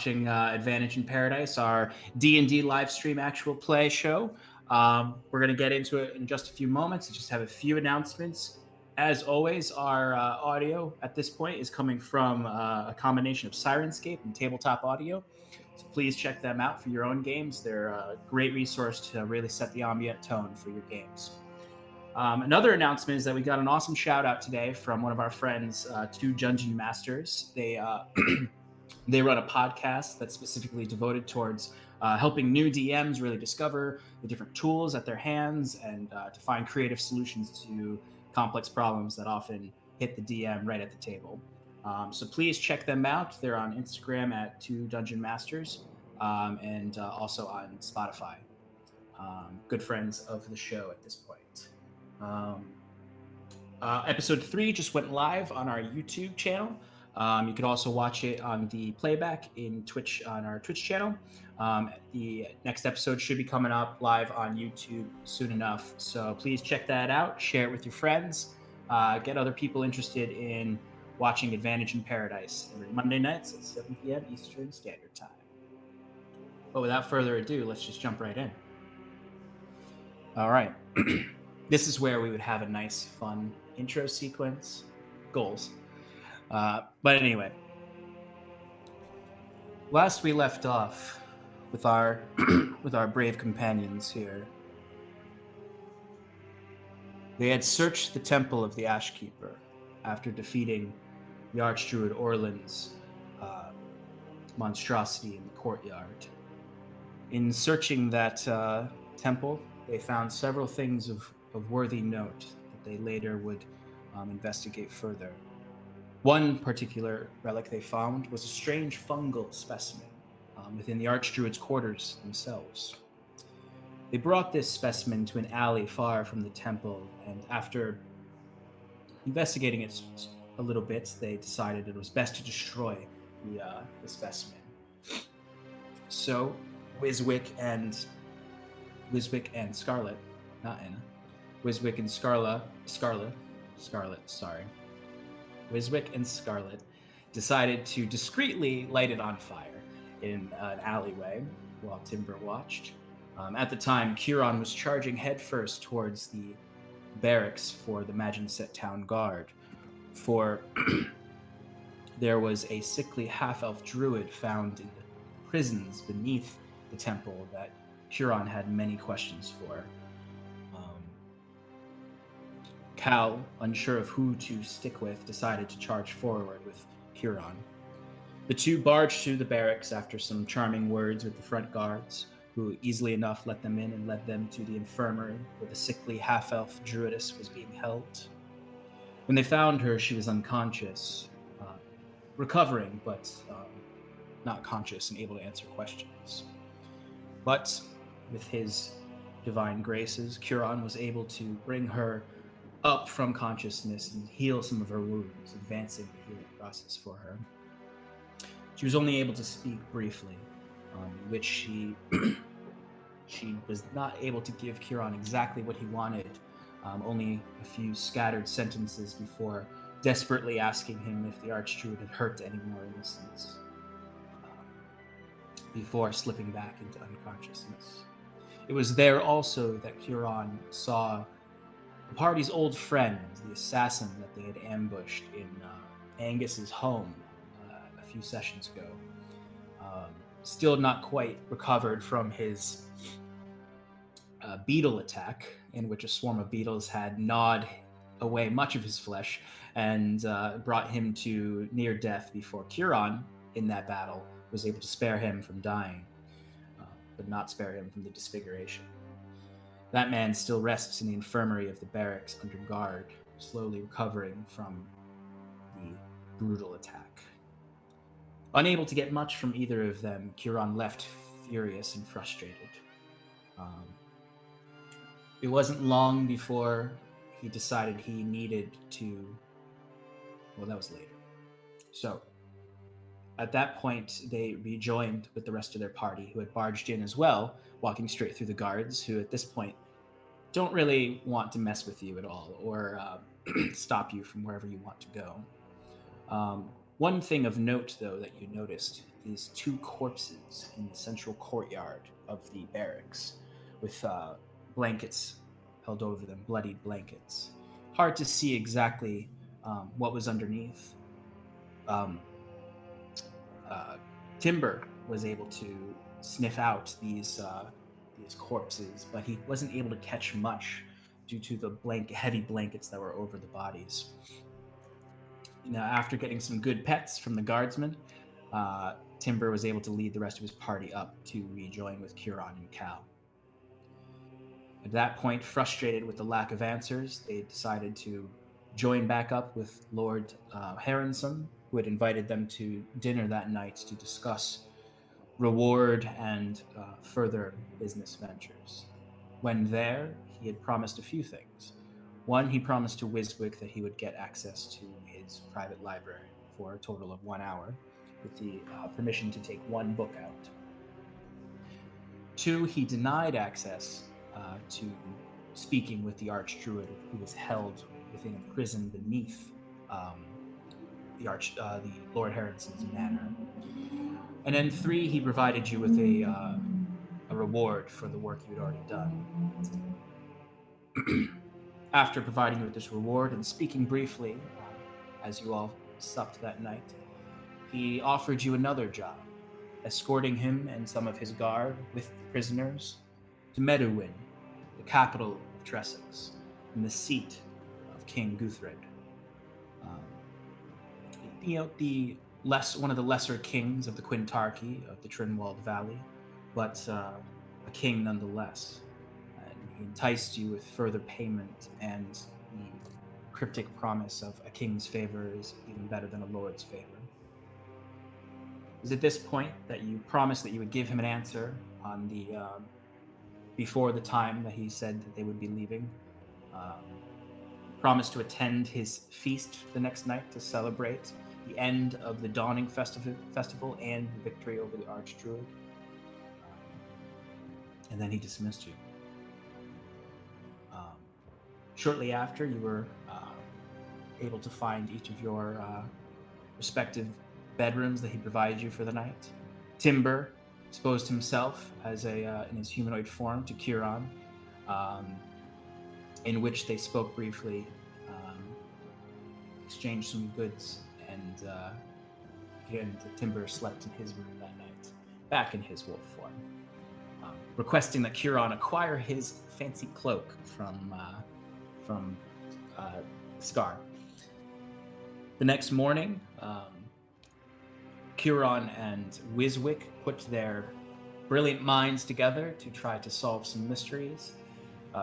watching Advantage in Paradise, our D&D live stream actual play show. We're going to get into it in just a few moments. I just have a few announcements. As always, our audio at this point is coming from a combination of Sirenscape and Tabletop Audio. So please check them out for your own games. They're a great resource to really set the ambient tone for your games. Another announcement is that we got an awesome shout out today from one of our friends, Two Dungeon Masters. They run a podcast that's specifically devoted towards helping new DMs really discover the different tools at their hands and to find creative solutions to complex problems that often hit the DM right at the table. So please check them out. They're on Instagram at Two Dungeon Masters and also on Spotify. Good friends of the show at this point. Episode 3 just went live on our YouTube channel. You can also watch it on the playback in Twitch on our Twitch channel. The next episode should be coming up live on YouTube soon enough. So please check that out. Share it with your friends. Get other people interested in watching Advantage in Paradise every Monday nights at 7 p.m. Eastern Standard Time. But without further ado, let's just jump right in. All right. This is where we would have a nice, fun intro sequence. Goals. But anyway, last we left off with our with our brave companions here. They had searched the temple of the Ashkeeper after defeating the Archdruid Orland's monstrosity in the courtyard. In searching that temple, they found several things of worthy note that they later would investigate further. One particular relic they found was a strange fungal specimen within the Archdruid's quarters themselves. They brought this specimen to an alley far from the temple, and after investigating it a little bit, they decided it was best to destroy the specimen. So, Wiswick and Scarlet, not Anna, Wiswick and Scarlet, sorry. Wiswick and Scarlet decided to discreetly light it on fire in an alleyway while Timber watched. At the time, Curon was charging headfirst towards the barracks for the Maginset Town Guard, for there was a sickly half-elf druid found in the prisons beneath the temple that Curon had many questions for. Cal, unsure of who to stick with, decided to charge forward with Curon. The two barged through the barracks after some charming words with the front guards, who easily enough let them in and led them to the infirmary where the sickly half-elf druidess was being held. When they found her, she was unconscious, recovering, but not conscious and able to answer questions. But with his divine graces, Curon was able to bring her up from consciousness and heal some of her wounds, advancing the healing process for her. She was only able to speak briefly, in which she was not able to give Curon exactly what he wanted, only a few scattered sentences before desperately asking him if the Archdruid had hurt any more innocents, before slipping back into unconsciousness. It was there also that Curon saw the party's old friend, the assassin that they had ambushed in Angus's home a few sessions ago. Still not quite recovered from his beetle attack, in which a swarm of beetles had gnawed away much of his flesh and brought him to near death before Curon, in that battle, was able to spare him from dying, but not spare him from the disfiguration. That man still rests in the infirmary of the barracks under guard, slowly recovering from the brutal attack. Unable to get much from either of them, Curon left furious and frustrated. It wasn't long before he decided he needed to... Well, that was later. So, at that point, they rejoined with the rest of their party, who had barged in as well, walking straight through the guards, who at this point don't really want to mess with you at all, or stop you from wherever you want to go. One thing of note, though, that you noticed these two corpses in the central courtyard of the barracks, with blankets held over them, bloodied blankets. Hard to see exactly what was underneath. Um, uh, Timber was able to sniff out these corpses, but he wasn't able to catch much due to the heavy blankets that were over the bodies. Now, after getting some good pets from the guardsmen, Timber was able to lead the rest of his party up to rejoin with Curon and Cal. At that point, frustrated with the lack of answers, they decided to join back up with Lord Harrenson, who had invited them to dinner that night to discuss reward and further business ventures. When there, he had promised a few things. One, he promised to Wiswick that he would get access to his private library for a total of 1 hour, with the permission to take one book out. Two, he denied access to speaking with the archdruid who was held within a prison beneath um, the Lord Harrison's manor. And then three, he provided you with a reward for the work you had already done. After providing you with this reward and speaking briefly, as you all supped that night, he offered you another job, escorting him and some of his guard with the prisoners to Medowin, the capital of Tressex, and the seat of King Guthred. Um, the one of the lesser kings of the Quintarchy of the Trinwald Valley, but a king nonetheless. And he enticed you with further payment and the cryptic promise of a king's favor is even better than a lord's favor. It was at this point that you promised that you would give him an answer on the before the time that he said that they would be leaving. Um, promised to attend his feast the next night to celebrate the end of the Dawning Festival and the victory over the Archdruid. And then he dismissed you. Um, Shortly after, you were able to find each of your respective bedrooms that he provided you for the night. Timber exposed himself as in his humanoid form to Curon, um, in which they spoke briefly, exchanged some goods, and again, Timber slept in his room that night, back in his wolf form, requesting that Curon acquire his fancy cloak from Scar. The next morning, Curon and Wiswick put their brilliant minds together to try to solve some mysteries,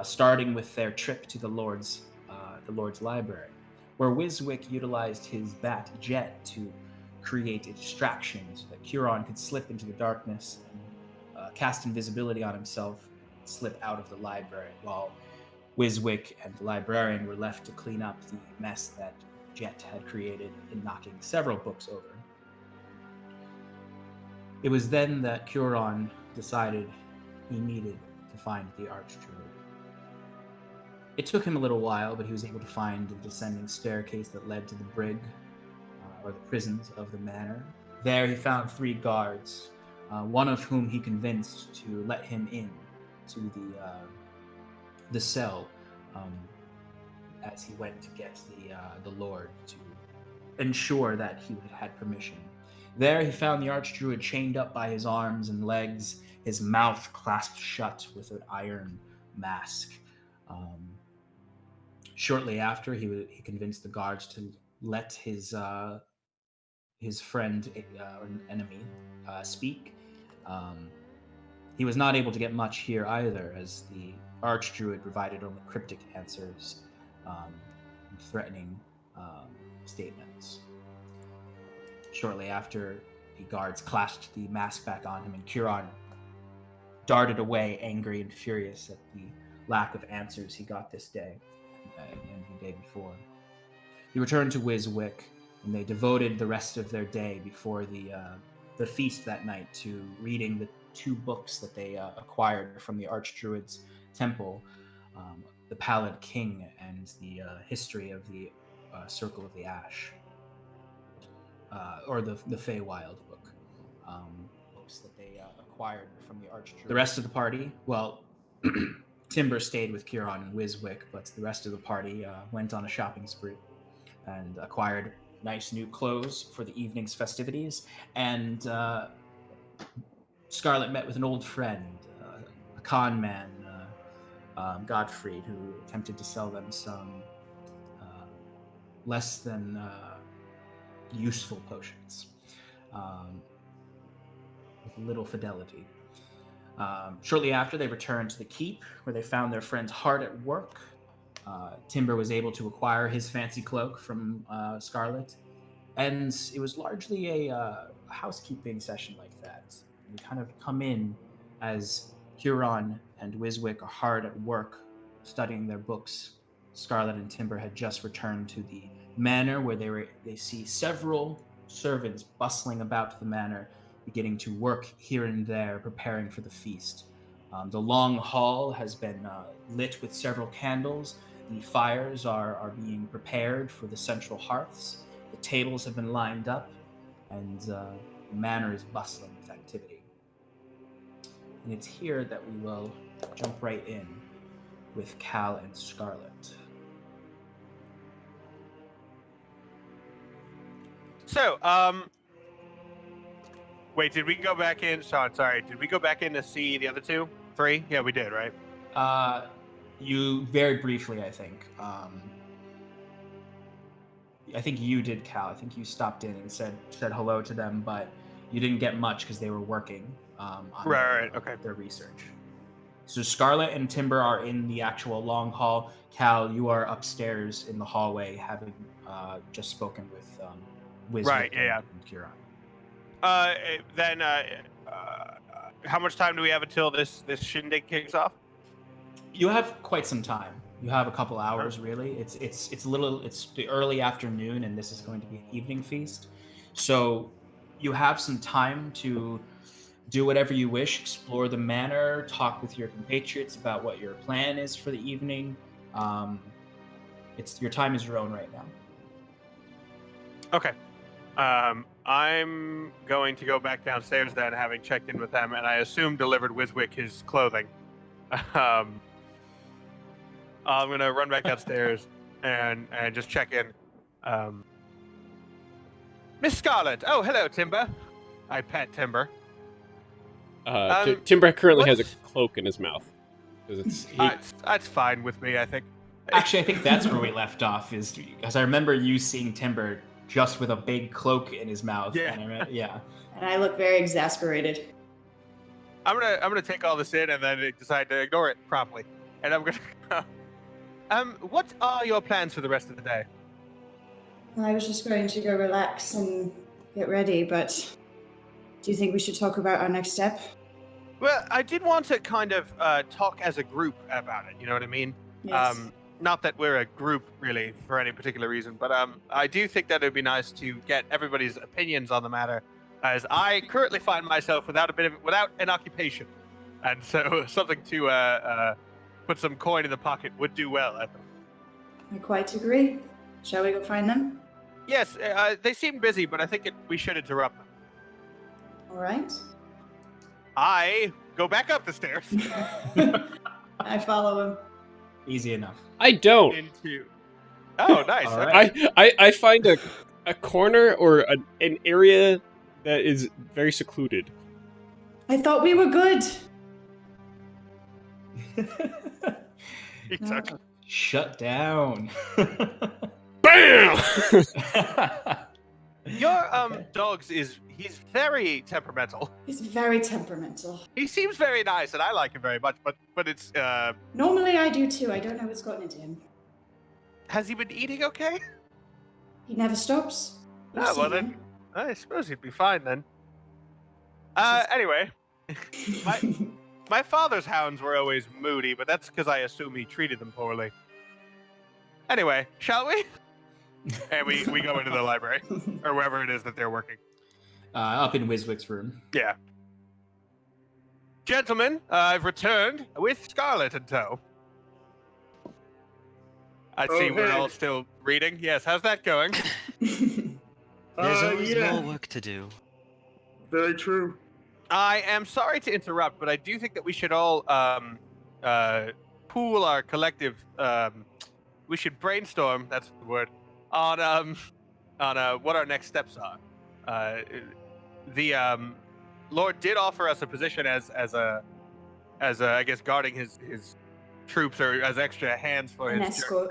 starting with their trip to the Lord's library, where Wiswick utilized his bat jet to create a distraction so that Curon could slip into the darkness and cast invisibility on himself, and slip out of the library, while Wiswick and the librarian were left to clean up the mess that Jet had created in knocking several books over. It was then that Curon decided he needed to find the Archdruid. It took him a little while, but he was able to find the descending staircase that led to the brig, or the prisons of the manor. There he found 3 guards, one of whom he convinced to let him in to the cell, as he went to get the Lord to ensure that he had permission. There he found the Archdruid chained up by his arms and legs, his mouth clasped shut with an iron mask. Shortly after, he convinced the guards to let his friend or enemy speak. He was not able to get much here either, as the Archdruid provided only cryptic answers and threatening statements. Shortly after, the guards clasped the mask back on him, and Curon darted away, angry and furious at the lack of answers he got this day and the day before. He returned to Wiswick, and they devoted the rest of their day before the feast that night to reading the 2 books that they acquired from the Archdruid's temple, The Pallid King and the History of the Circle of the Ash, or the Feywild book. books that they acquired from the Archdruid. The rest of the party, well, Timber stayed with Kieran and Wiswick, but the rest of the party went on a shopping spree and acquired nice new clothes for the evening's festivities. And Scarlet met with an old friend, a con man, Godfrey, who attempted to sell them some less than useful potions with little fidelity. Shortly after, they returned to the keep, where they found their friends hard at work. Timber was able to acquire his fancy cloak from Scarlet, and it was largely a housekeeping session like that. We kind of come in as Huron and Wiswick are hard at work studying their books. Scarlet and Timber had just returned to the manor, where they see several servants bustling about the manor, beginning to work here and there, preparing for the feast. The long hall has been lit with several candles. The fires are being prepared for the central hearths. The tables have been lined up, and the manor is bustling with activity. And it's here that we will jump right in with Cal and Scarlet. So, wait, did we go back in? Sean, sorry, did we go back in to see the other three? Yeah, we did, right? You very briefly, I think. I think you did, Cal. I think you stopped in and said hello to them, but you didn't get much because they were working on their research. So Scarlet and Timber are in the actual long hall. Cal, you are upstairs in the hallway, having just spoken with Wiswick and Kieran. Then, how much time do we have until this shindig kicks off? You have quite some time. You have a couple hours, really. It's the early afternoon, and this is going to be an evening feast. So you have some time to do whatever you wish, explore the manor, talk with your compatriots about what your plan is for the evening. Your time is your own right now. Okay. I'm going to go back downstairs then, having checked in with them, and I assume delivered Wiswick his clothing. I'm going to run back downstairs and just check in. Miss Scarlet. Oh, hello, Timber. I pat Timber. Timber currently has a cloak in his mouth. That's fine with me, I think. Actually, I think that's where we left off, is because I remember you seeing Timber just with a big cloak in his mouth. Yeah. And I look very exasperated. I'm gonna take all this in and then decide to ignore it promptly. And I'm gonna. What are your plans for the rest of the day? I was just going to go relax and get ready, but do you think we should talk about our next step? Well, I did want to kind of talk as a group about it. You know what I mean? Yes. Not that we're a group really for any particular reason, but I do think that it would be nice to get everybody's opinions on the matter, as I currently find myself without an occupation, and so something to put some coin in the pocket would do well. I think. I quite agree. Shall we go find them? Yes, they seem busy, but I think we should interrupt them. All right. I go back up the stairs. I follow him. Easy enough. I don't. Oh, nice. Right. I find a corner or an area that is very secluded. I thought we were good. Shut down. Bam! Your he's very temperamental. He's very temperamental. He seems very nice, and I like him very much. But it's Normally I do too. I don't know what's gotten into him. Has he been eating okay? He never stops. Well then, I suppose he'd be fine then. Anyway, my father's hounds were always moody, but that's because I assume he treated them poorly. Anyway, shall we? And we go into the library, or wherever it is that they're working. Up in Wiswick's room. Yeah. Gentlemen, I've returned with Scarlet in tow. I see we're all still reading. Yes, how's that going? There's always more work to do. very true. I am sorry to interrupt, but I do think that we should all pool our collective. We should brainstorm. That's the word. On what our next steps are. The Lord did offer us a position as a I guess guarding his troops or as extra hands for An his escort.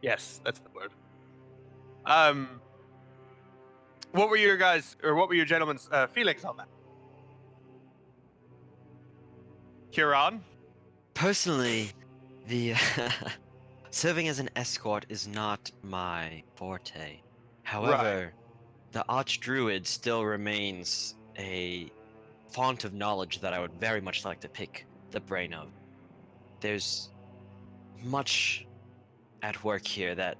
Yes, that's the word. What were your gentlemen's feelings on that? Huron? Personally, the serving as an escort is not my forte. However, the Archdruid still remains a font of knowledge that I would very much like to pick the brain of. There's much at work here that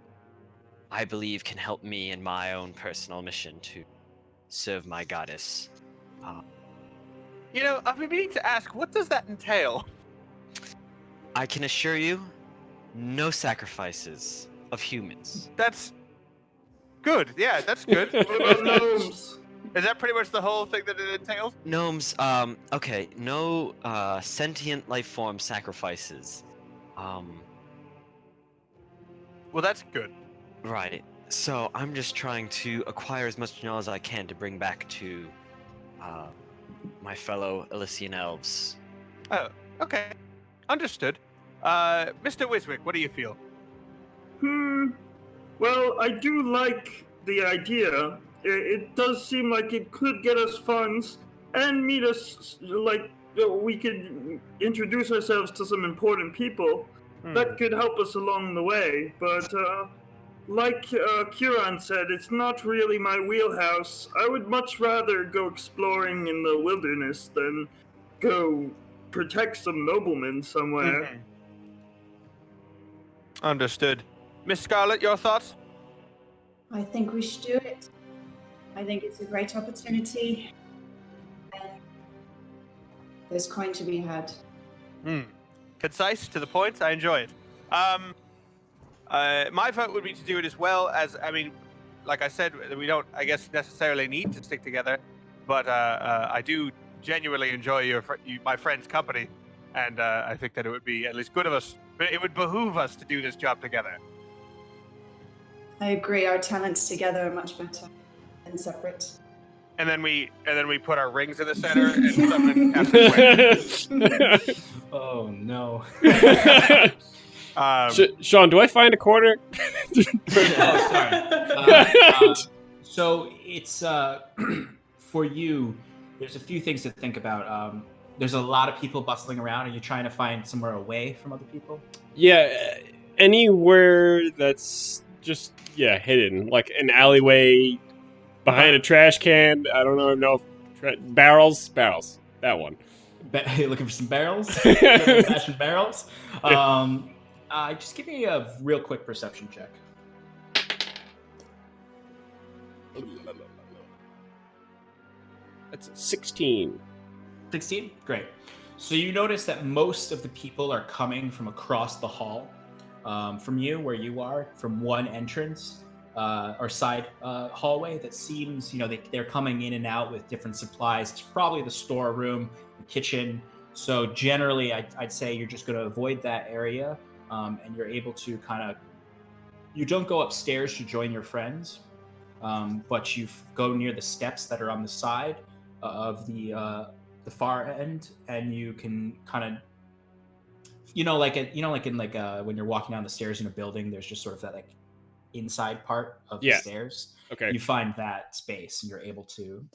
I believe can help me in my own personal mission to serve my goddess. You know, I've been meaning to ask, what does that entail? I can assure you, no sacrifices of humans. That's good. Yeah, that's good. What about gnomes? Is that pretty much the whole thing that it entails? Gnomes, okay, no sentient life form sacrifices. Well, that's good. Right. So I'm just trying to acquire as much knowledge as I can to bring back to my fellow Elysian elves. Oh, okay. Understood. Mr. Wiswick, what do you feel? Well, I do like the idea. It does seem like it could get us funds and meet us, like, we could introduce ourselves to some important people. That could help us along the way, but like Kieran said, it's not really my wheelhouse. I would much rather go exploring in the wilderness than go protect some noblemen somewhere. Understood. Miss Scarlet, your thoughts? I think we should do it. I think it's a great opportunity. And there's coin to be had. Concise, to the point. I enjoy it. My vote would be to do it as well as, I mean, like I said, we don't, I guess, necessarily need to stick together, but I do genuinely enjoy my friend's company, and I think that it would be at least good of us. It would behoove us to do this job together. I agree. Our talents together are much better than separate. And then we put our rings in the center and summon Captain Wayne. Oh no. Sean, do I find a corner? Sorry. So it's for you. There's a few things to think about. There's a lot of people bustling around. Are you trying to find somewhere away from other people? Yeah, anywhere that's just hidden, like an alleyway behind a trash can. I don't know if barrels. That one. Looking for some barrels? Old-fashioned barrels? Just give me a real quick perception check. That's a 16. 16? Great. So you notice that most of the people are coming from across the hall from you, where you are, from one entrance or side hallway that seems, they're coming in and out with different supplies. It's probably the storeroom, the kitchen. So generally, I'd say you're just going to avoid that area, and you're able to you don't go upstairs to join your friends, but you go near the steps that are on the side of the far end, and you can when you're walking down the stairs in a building, there's just sort of that inside part of the stairs. Okay. You find that space, and you're able to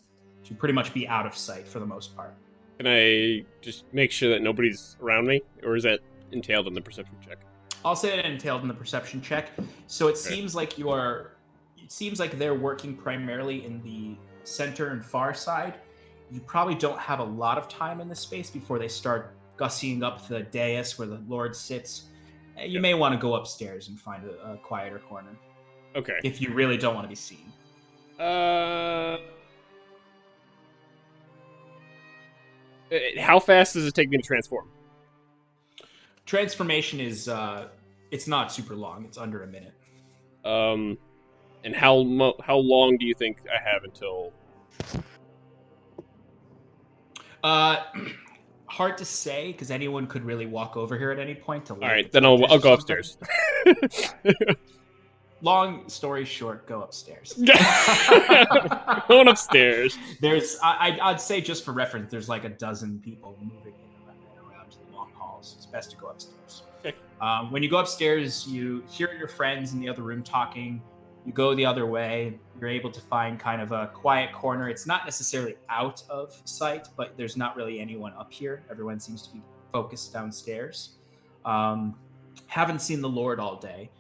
pretty much be out of sight for the most part. Can I just make sure that nobody's around me, or is that entailed in the perception check? I'll say it entailed in the perception check. So it seems like they're working primarily in the center and far side. You probably don't have a lot of time in this space before they start gussying up the dais where the Lord sits. You may want to go upstairs and find a quieter corner. Okay. If you really don't want to be seen. How fast does it take me to transform? Transformation is it's not super long. It's under a minute. And how long do you think I have until? Uh, hard to say because anyone could really walk over here at any point to. All right, then I'll go upstairs. Long story short, go upstairs. Going upstairs. I'd say just for reference, there's like a dozen people moving in and around the long halls. It's best to go upstairs. Okay. When you go upstairs, you hear your friends in the other room talking. You go the other way. You're able to find kind of a quiet corner. It's not necessarily out of sight, but there's not really anyone up here. Everyone seems to be focused downstairs. Haven't seen the Lord all day.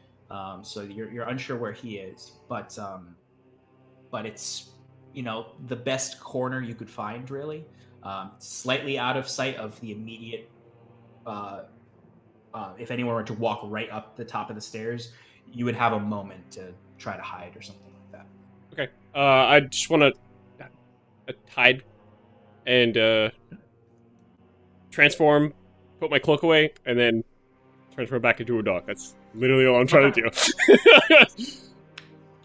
So you're unsure where he is, but it's the best corner you could find, really. Slightly out of sight of the immediate. If anyone were to walk right up the top of the stairs, you would have a moment to try to hide or something like that. Okay. I just want to hide and transform, put my cloak away, and then transform back into a dog. That's literally all I'm trying to do.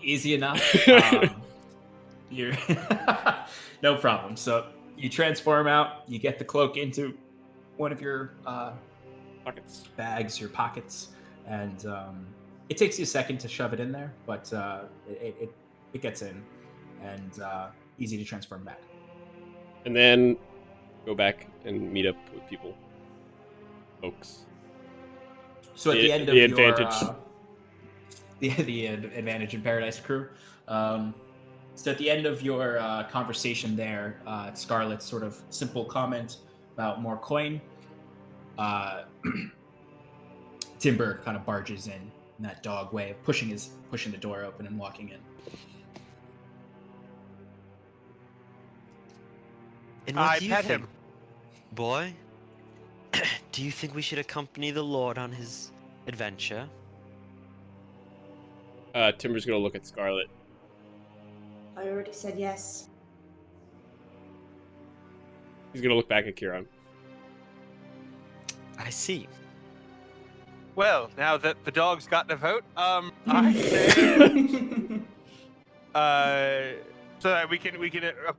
Easy enough. You're no problem. So you transform out. You get the cloak into one of your Pockets. bags, your pockets, and it takes you a second to shove it in there, but it gets in, and easy to transform back. And then go back and meet up with people. Folks. So at the end of the your advantage. the advantage in Paradise crew. So at the end of your conversation there, Scarlet's sort of simple comment about more coin. Timber kind of barges in that dog way of pushing the door open and walking in. And what I do you pet think, him. boy? Do you think we should accompany the Lord on his adventure? Timber's gonna look at Scarlet. I already said yes. He's gonna look back at Kieran. I see. Well, now that the dog's gotten a vote, I say, so that we can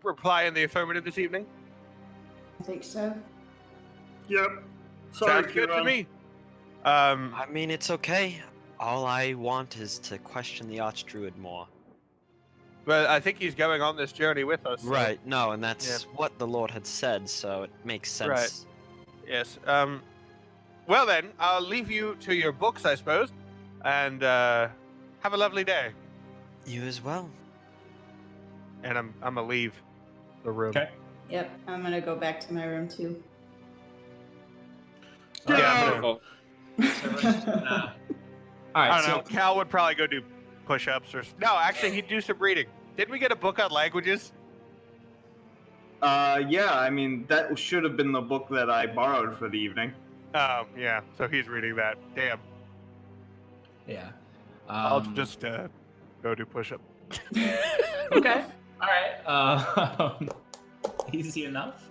reply in the affirmative this evening. I think so. Yep. Sorry, Sounds good to Kieran. me. I mean, it's okay. All I want is to question the Archdruid more. Well, I think he's going on this journey with us. So. Right, no, and that's what the Lord had said, so it makes sense. Right. Yes. Well then, I'll leave you to your books, I suppose, and have a lovely day. You as well. And I'm gonna leave the room. Okay. Yep, I'm gonna go back to my room too. Yeah, I'm gonna, Oh, All right. I don't So know. Cal would probably go do push-ups or no. Actually, he'd do some reading. Didn't we get a book on languages? Yeah, I mean, that should have been the book that I borrowed for the evening. Oh, yeah. So he's reading that. Damn. yeah. I'll just go do push-up. Okay. All right. Easy enough.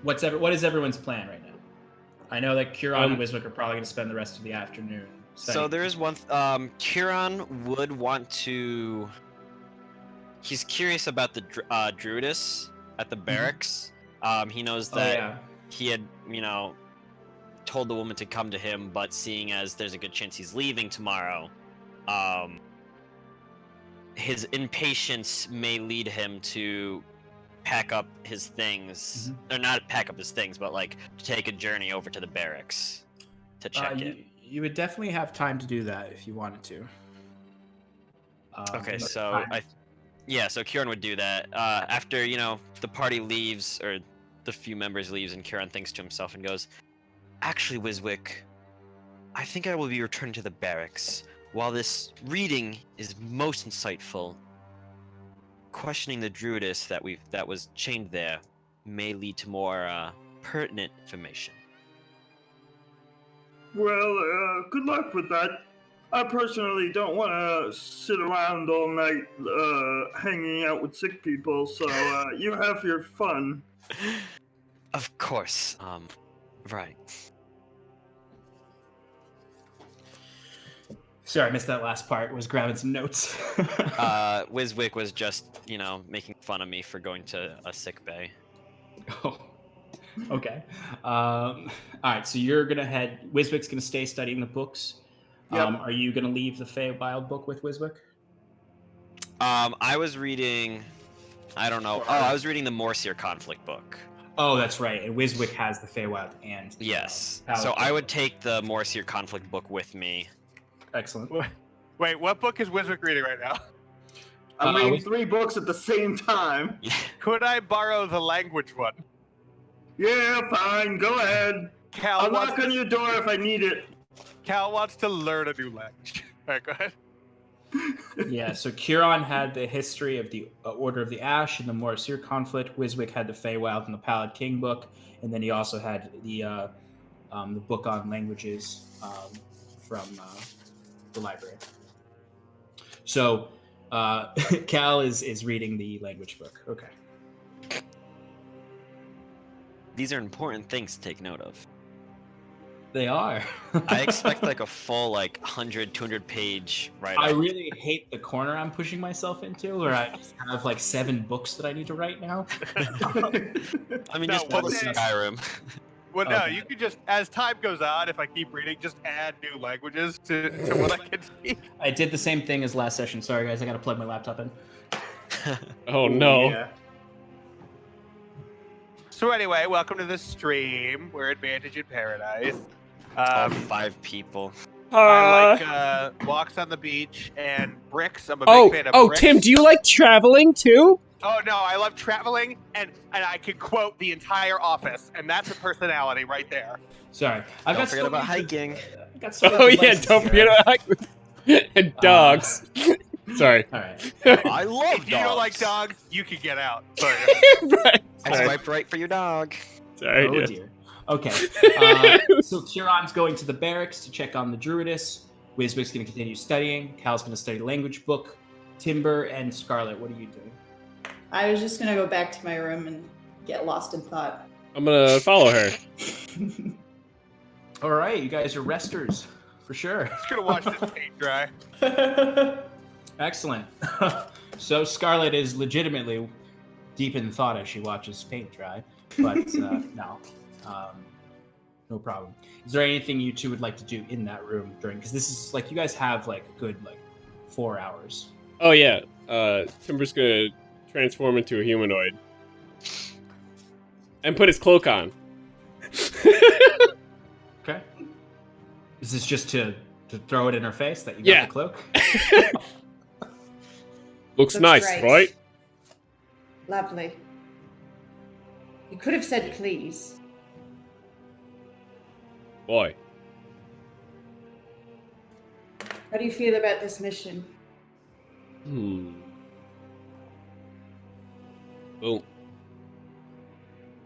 What is everyone's plan right now? I know that Kieran and Wiswick are probably going to spend the rest of the afternoon. So there is one. Kieran would want to. He's curious about the Druidess at the barracks. He knows that he had, told the woman to come to him, but seeing as there's a good chance he's leaving tomorrow, his impatience may lead him to pack up his things, or not pack up his things, but like to take a journey over to the barracks to check it. You would definitely have time to do that if you wanted to. Okay, but so so Kieran would do that after the party leaves, or the few members leaves, and Kieran thinks to himself and goes, "Actually, Wiswick, I think I will be returning to the barracks. While this reading is most insightful, questioning the Druidess that was chained there may lead to more pertinent information." Well, good luck with that. I personally don't want to sit around all night hanging out with sick people, so you have your fun. Of course. Right. Sorry, I missed that last part. Was grabbing some notes. Wiswick was just, making fun of me for going to a sick bay. Oh, okay. All right, so you're gonna head. Wiswick's gonna stay studying the books. Yep. Are you gonna leave the Feywild book with Wiswick? I was reading. I don't know. Oh, I was reading the Morseer conflict book. Oh, that's right. And Wiswick has the Feywild and Yes. Paladin So I would book. take the Morseer conflict book with me. Excellent. Wait, what book is Wiswick reading right now? I'm we- reading 3 books at the same time. Could I borrow the language one? Yeah, fine. Go ahead. Cal I'll wants knock on your door if I need it. Cal wants to learn a new language. All right, go ahead. Yeah, so Curon had the history of the Order of the Ash and the Morseer conflict. Wiswick had the Feywild and the Pallid King book, and then he also had the book on languages from the library. So Cal is reading the language book. Okay. These are important things to take note of. They are. I expect like a full 100, 200 page write-up. I really hate the corner I'm pushing myself into, where I just have like 7 books that I need to write now. I mean, No, just pull the one day- Skyrim. Well, no, Okay. you could just, as time goes on, if I keep reading, just add new languages to what I can speak. I did the same thing as last session. Sorry, guys, I got to plug my laptop in. Oh no. Yeah. So anyway, welcome to the stream. We're Advantage in Paradise. All 5 people. I like walks on the beach and bricks. I'm a big Oh, fan of bricks. Tim, do you like traveling too? Oh no, I love traveling, and I can quote the entire office, and that's a personality right there. Sorry, I've Don't got forget so about many- hiking. I've got so many Oh yeah, devices don't here. forget about and dogs. Sorry. All right. I love If you don't like dogs, you can get out. Sorry. Right. I Sorry. swiped right for your dog. Sorry. Oh yeah. dear. Okay. So Kieran's going to the barracks to check on the Druidess. Wiswick's going to continue studying. Cal's going to study the language book. Timber and Scarlet, what are you doing? I was just gonna go back to my room and get lost in thought. I'm gonna follow her. All right, you guys are resters for sure. Just gonna watch this paint dry. Excellent. So Scarlet is legitimately deep in thought as she watches paint dry, but no problem. Is there anything you two would like to do in that room during? Because this is like you guys have like a good 4 hours. Oh yeah. Timber's gonna transform into a humanoid. And put his cloak on. Okay. Is this just to throw it in her face that you got Yeah. the cloak? Looks Looks nice, great. right? Lovely. You could have said please. Boy. How do you feel about this mission? Well,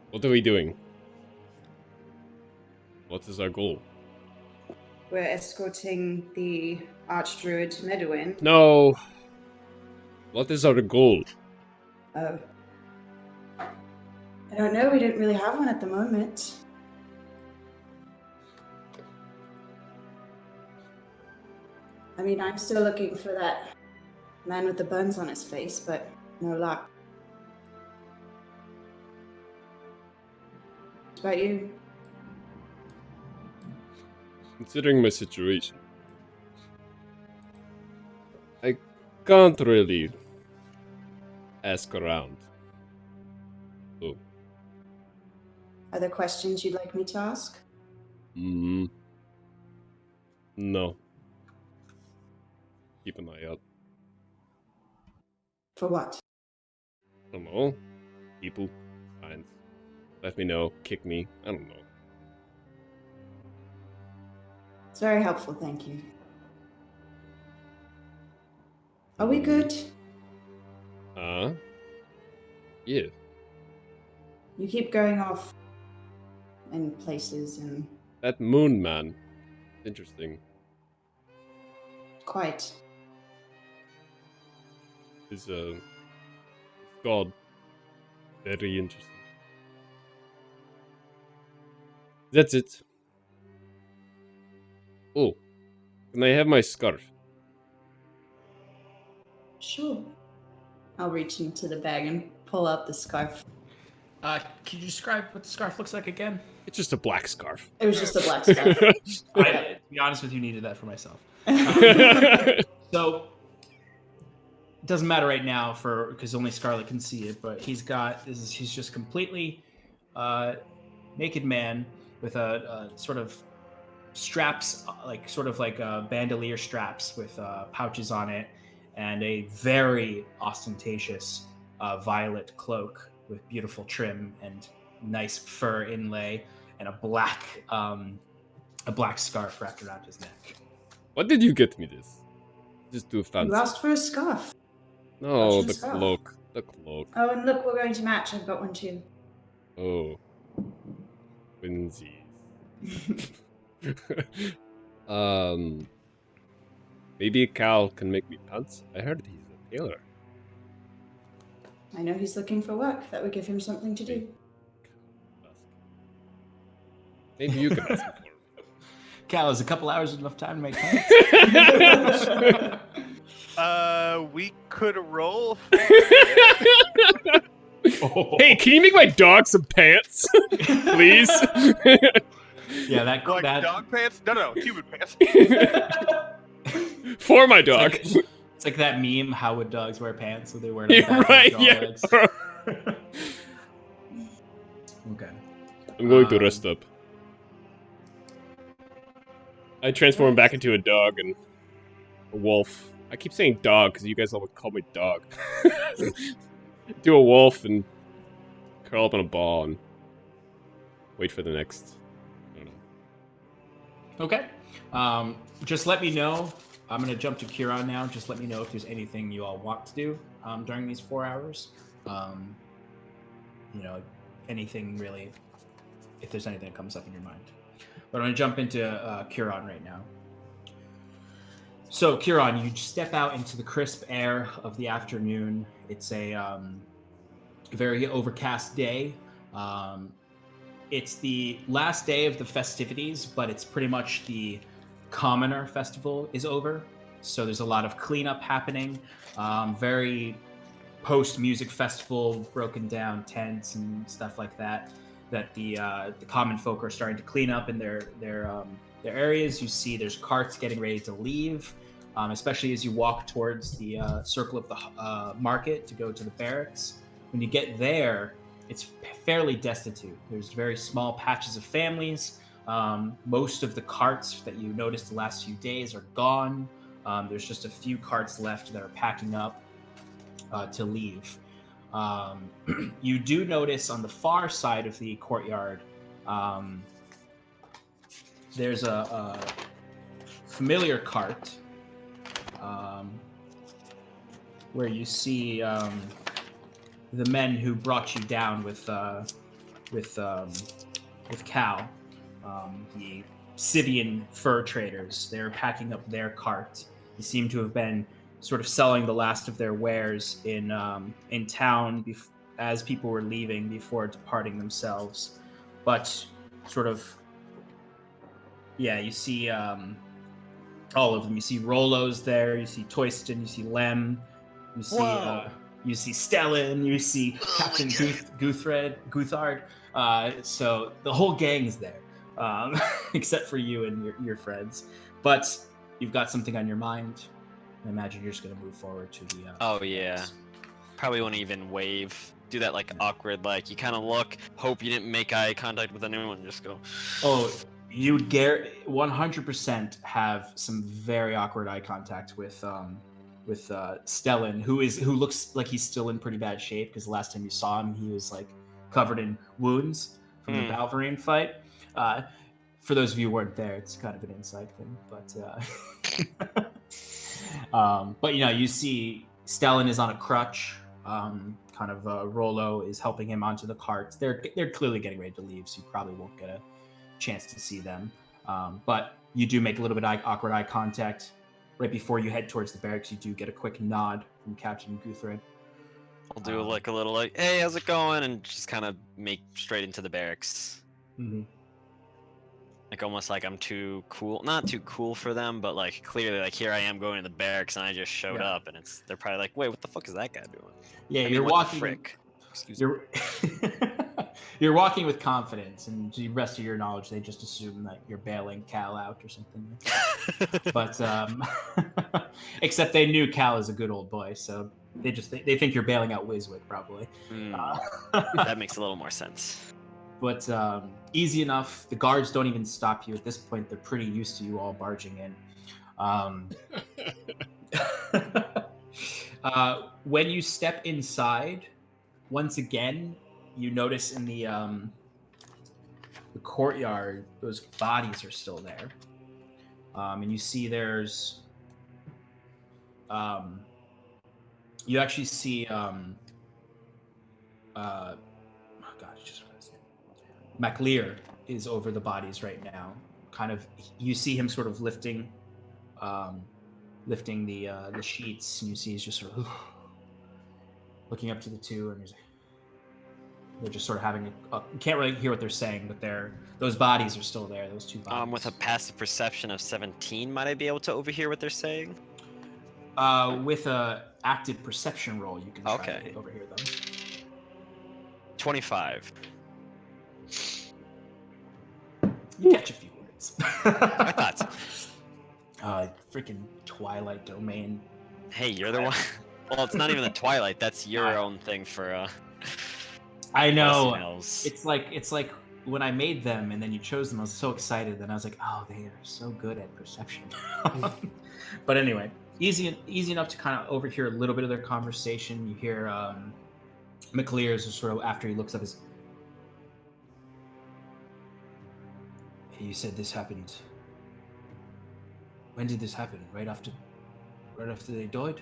what are we doing? What is our goal? We're escorting the Archdruid Medwin. No. What is our goal? Oh. I don't know, we don't really have one at the moment. I mean, I'm still looking for that man with the buns on his face, but no luck. What about you? Considering my situation, I can't really ask around. So, Are there questions you'd like me to ask? no. Keep an eye out. For what? I don't know. People, signs. Let me know. Kick me. I don't know. It's very helpful, thank you. Are we good? Yeah. You keep going off in places and That moon man. Interesting. quite. Is god. Very interesting. That's it. Oh, can I have my scarf? Sure. I'll reach into the bag and pull out the scarf. Can you describe what the scarf looks like again? It's just a black scarf. It was just a black scarf. I, to be honest with you, needed that for myself. So it doesn't matter right now because only Scarlet can see it, but he's just completely naked man with a sort of straps, sort of like bandolier straps with pouches on it, and a very ostentatious violet cloak with beautiful trim and nice fur inlay, and a black scarf wrapped around his neck. What did you get me this? Just too You fancy. asked for a scarf. No, Got you the a scarf. cloak. The cloak. Oh, and look, we're going to match. I've got one too. Oh. Twinsies. Maybe Cal can make me pants. I heard he's a tailor. I know he's looking for work. That would give him something to do. Maybe you can ask him for me. Cal, is a couple hours enough time to make pants? We could roll. Hey, can you make my dog some pants, please? Yeah, that Like that dog pants? No, human pants. For my dog. It's like that meme. How would dogs wear pants? So they wear them Yeah, right, yeah. legs. Okay. I'm going to rest up. I transform him back into a dog and a wolf. I keep saying dog because you guys all call me dog. Do a wolf and curl up in a ball and wait for the next. I don't know. Okay. Just let me know. I'm gonna jump to Kieran now. Just let me know if there's anything you all want to do during these 4 hours. Anything really. If there's anything that comes up in your mind. But I'm gonna jump into Kieran right now. So Kieran, you step out into the crisp air of the afternoon. It's a very overcast day. It's the last day of the festivities, but it's pretty much the Commoner Festival is over. So there's a lot of cleanup happening. Very post-music festival, broken down tents and stuff like that. That the common folk are starting to clean up in their areas. You see there's carts getting ready to leave. Especially as you walk towards the circle of the market to go to the barracks. When you get there, it's fairly destitute. There's very small patches of families. Most of the carts that you noticed the last few days are gone. There's just a few carts left that are packing up to leave. You do notice on the far side of the courtyard, there's a familiar cart. Where you see the men who brought you down with Cal, the Scythian fur traders. They're packing up their cart. They seem to have been sort of selling the last of their wares in town as people were leaving before departing themselves. But sort of, yeah, you see all of them. You see Rolo's there. You see Toyston. You see Lem. You see Stellan. You see Captain Guthard. So the whole gang's there, except for you and your friends. But you've got something on your mind. I imagine you're just going to move forward to the. Oh yeah, probably won't even wave. Do that like awkward, like you kind of look, hope you didn't make eye contact with anyone, and just go. Oh. You would 100% have some very awkward eye contact with Stellan, who looks like he's still in pretty bad shape because the last time you saw him, he was like covered in wounds from the Balverine fight. For those of you who weren't there, it's kind of an inside thing, but you see Stellan is on a crutch. Rolo is helping him onto the cart. They're clearly getting ready to leave, so you probably won't get a chance to see them, but you do make a little bit awkward eye contact right before you head towards the barracks. You do get a quick nod from Captain Guthred. I'll do like a little like, hey, how's it going, and just kind of make straight into the barracks. Mm-hmm. Like almost like I'm too cool, not too cool for them, but like clearly like here I am going to the barracks and I just showed Yeah. up and they're probably like, wait, what the fuck is that guy doing? Yeah, I mean, you're what the walking. frick? Excuse me. You're you're walking with confidence, and to the rest of your knowledge, they just assume that you're bailing Cal out or something. But except they knew Cal is a good old boy, so they think you're bailing out Wiswick probably. That makes a little more sense. But easy enough. The guards don't even stop you at this point. They're pretty used to you all barging in. When you step inside, once again, you notice in the courtyard, those bodies are still there. And you see there's... you actually see... oh God, I just forgot his name. MacLear is over the bodies right now. Kind of, you see him sort of lifting the sheets, and you see he's just sort of looking up to the two, and they're just sort of having you can't really hear what they're saying, but those bodies are still there. Those two bodies. With a passive perception of 17, might I be able to overhear what they're saying? With a active perception roll, you can try Okay. to overhear them. 25. You catch a few words. I thought so. Freaking Twilight Domain. Hey, you're the one. Well, it's not even the Twilight. That's your own thing for. I know. Elves. It's like when I made them and then you chose them. I was so excited. Then I was like, oh, they are so good at perception. But anyway, easy enough to kind of overhear a little bit of their conversation. You hear MacLear's sort of after he looks up his. Hey, you said this happened. When did this happen? Right after they died?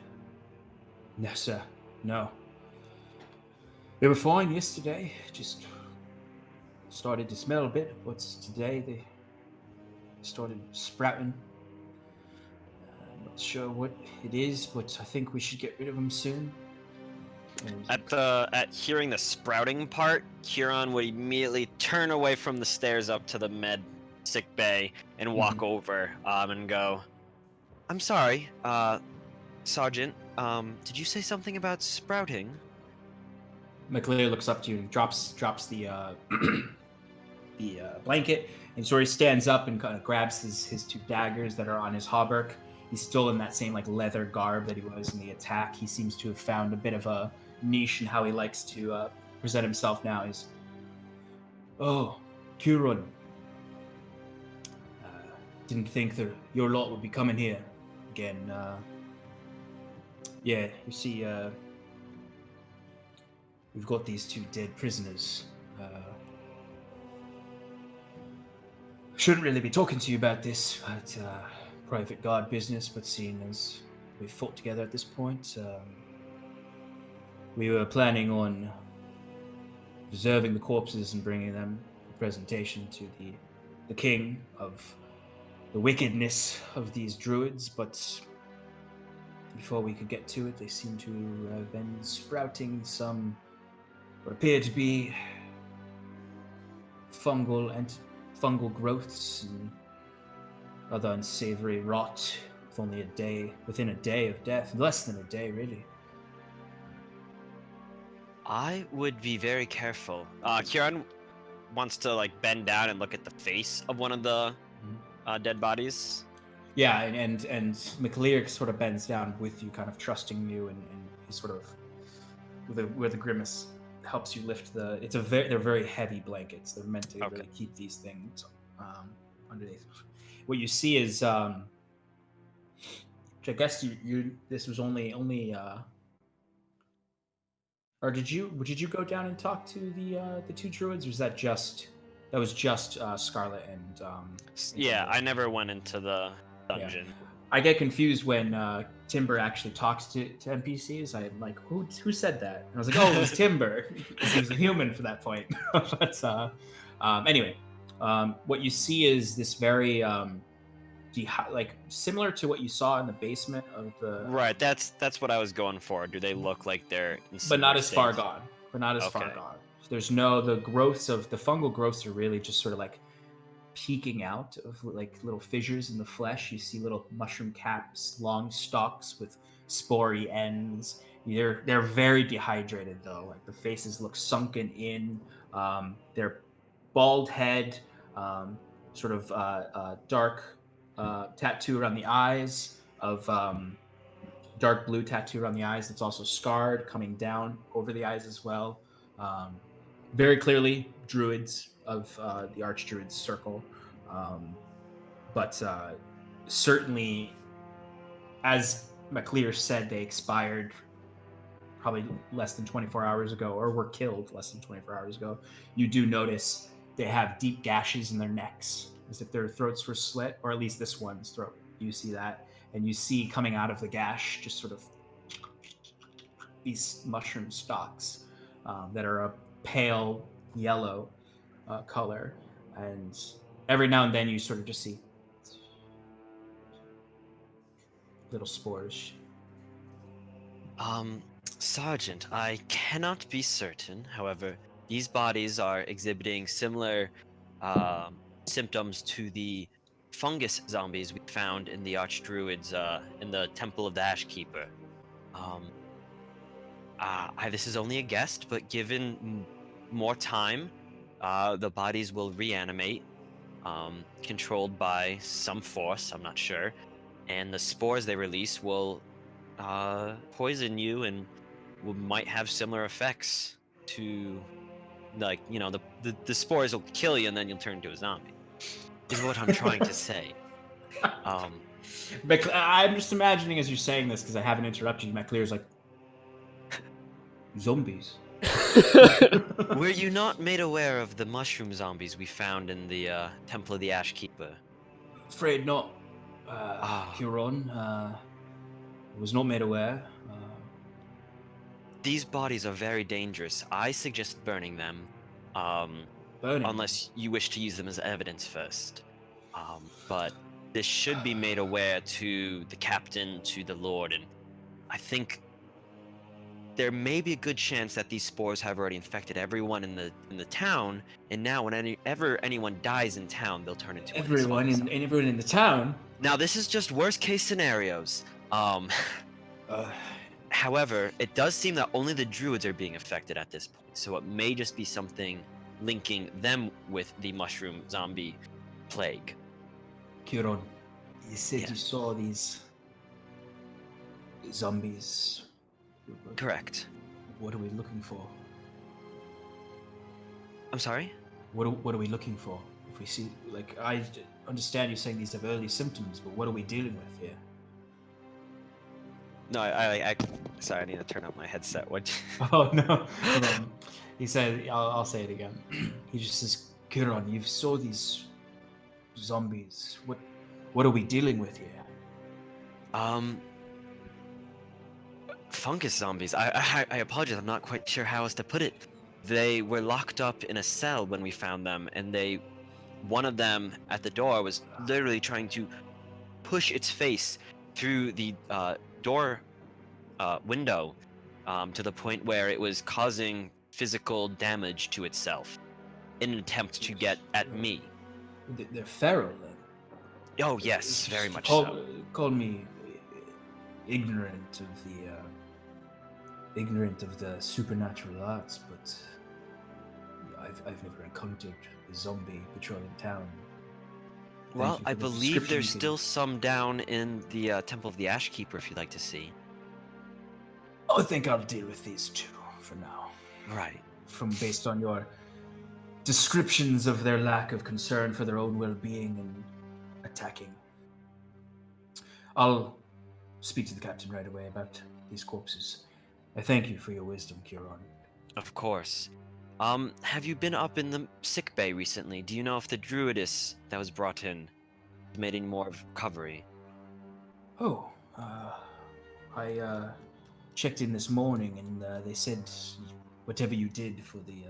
No, sir. No. They were fine yesterday. Just started to smell a bit, but today they started sprouting. I'm not sure what it is, but I think we should get rid of them soon. At hearing the sprouting part, Kieran would immediately turn away from the stairs up to the med sick bay and walk over and go, I'm sorry, Sergeant, did you say something about sprouting? MacLear looks up to you and drops the the blanket and sort of stands up and kind of grabs his two daggers that are on his hauberk. He's still in that same like leather garb that he was in the attack. He seems to have found a bit of a niche in how he likes to present himself now. He's, oh, Kieran. Didn't think that your lot would be coming here again. Yeah, you see, we've got these two dead prisoners. Shouldn't really be talking to you about this, but private guard business, but seeing as we've fought together at this point, we were planning on preserving the corpses and bringing them a presentation to the king of the wickedness of these druids, but before we could get to it, they seem to have been sprouting some what appear to be fungal growths and other unsavory rot within a day of death. Less than a day, really. I would be very careful. Kieran wants to like bend down and look at the face of one of the dead bodies. Yeah, and MacLear sort of bends down with you, kind of trusting you, and he sort of with a grimace helps you lift the. They're very heavy blankets. They're meant to really keep these things underneath. What you see is, which I guess you this was only or did you go down and talk to the two druids, or was that was just Scarlet and yeah, I never went into the dungeon. Yeah. I get confused when Timber actually talks to NPCs. I'm like, who said that? And I was like, oh, it was Timber. He was a human for that point. But anyway, what you see is this very like similar to what you saw in the basement of the. Right, that's what I was going for. Do they look like they're in but not as far state? gone. There's no the fungal growths are really just sort of like peeking out of like little fissures in the flesh. You see little mushroom caps, long stalks with spory ends. They're very dehydrated though. Like the faces look sunken in. Their bald head, sort of dark tattoo around the eyes of dark blue tattoo around the eyes that's also scarred coming down over the eyes as well. Very clearly druids of the archdruids circle, but certainly, as McLear said, they expired probably less than 24 hours ago, or were killed less than 24 hours ago. You do notice they have deep gashes in their necks, as if their throats were slit, or at least this one's throat. You see that, and you see coming out of the gash just sort of these mushroom stalks that are a pale yellow color, and every now and then you sort of just see little spores. Sergeant, I cannot be certain. However, these bodies are exhibiting similar symptoms to the fungus zombies we found in the Archdruids in the Temple of the Ashkeeper. This is only a guess, but given more time, the bodies will reanimate, controlled by some force, I'm not sure, and the spores they release will poison you and might have similar effects to, like, you know, the spores will kill you and then you'll turn into a zombie, is what I'm trying to say. But I'm just imagining as you're saying this, because I haven't interrupted you, McLear's like, zombies. Were you not made aware of the mushroom zombies we found in the Temple of the Ashkeeper? Afraid not, Huron. Was not made aware. These bodies are very dangerous. I suggest burning them, Burning. unless you wish to use them as evidence first. But this should be made aware to the captain, to the lord, and I think there may be a good chance that these spores have already infected everyone in the town, and now whenever anyone dies in town, they'll turn into everyone in the town. Now this is just worst case scenarios. However, it does seem that only the druids are being affected at this point, so it may just be something linking them with the mushroom zombie plague. Huron, you said you saw these zombies. Correct. What are we looking for? I'm sorry? What are we looking for? If we see, like, I understand you're saying these have early symptoms, but what are we dealing with here? No, I sorry, I need to turn up my headset. What? Oh no. He said, I'll say it again. He just says, Kiron, you saw these zombies. What are we dealing with here? Fungus zombies. I apologize. I'm not quite sure how else to put it. They were locked up in a cell when we found them, and one of them at the door was literally trying to push its face through the door window to the point where it was causing physical damage to itself in an attempt to get at me. They're feral then? Oh yes, very much so. Call me ignorant of the supernatural arts, but I've never encountered a zombie patrolling town. Well, I believe there's still some down in the Temple of the Ashkeeper if you'd like to see. I think I'll deal with these two for now. Right. Based on your descriptions of their lack of concern for their own well-being and attacking. I'll speak to the captain right away about these corpses. I thank you for your wisdom, Kiron. Of course. Have you been up in the sick bay recently? Do you know if the druidess that was brought in made any more recovery? Oh, I checked in this morning, and they said whatever you did for the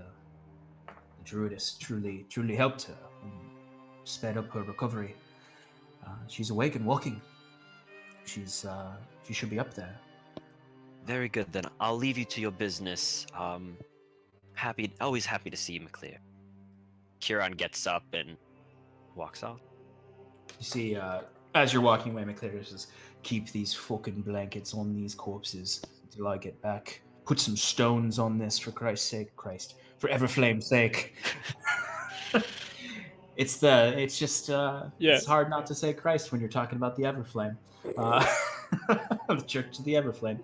druidess truly helped her and sped up her recovery. She's awake and walking. She should be up there. Very good, then. I'll leave you to your business. Always happy to see you, McLear. Kieran gets up and walks off. You see, as you're walking away, McClure says, "Keep these fucking blankets on these corpses until I get back. Put some stones on this, for Christ's sake, Christ, for Everflame's sake." It's just it's hard not to say Christ when you're talking about the Everflame, the Church of the Everflame.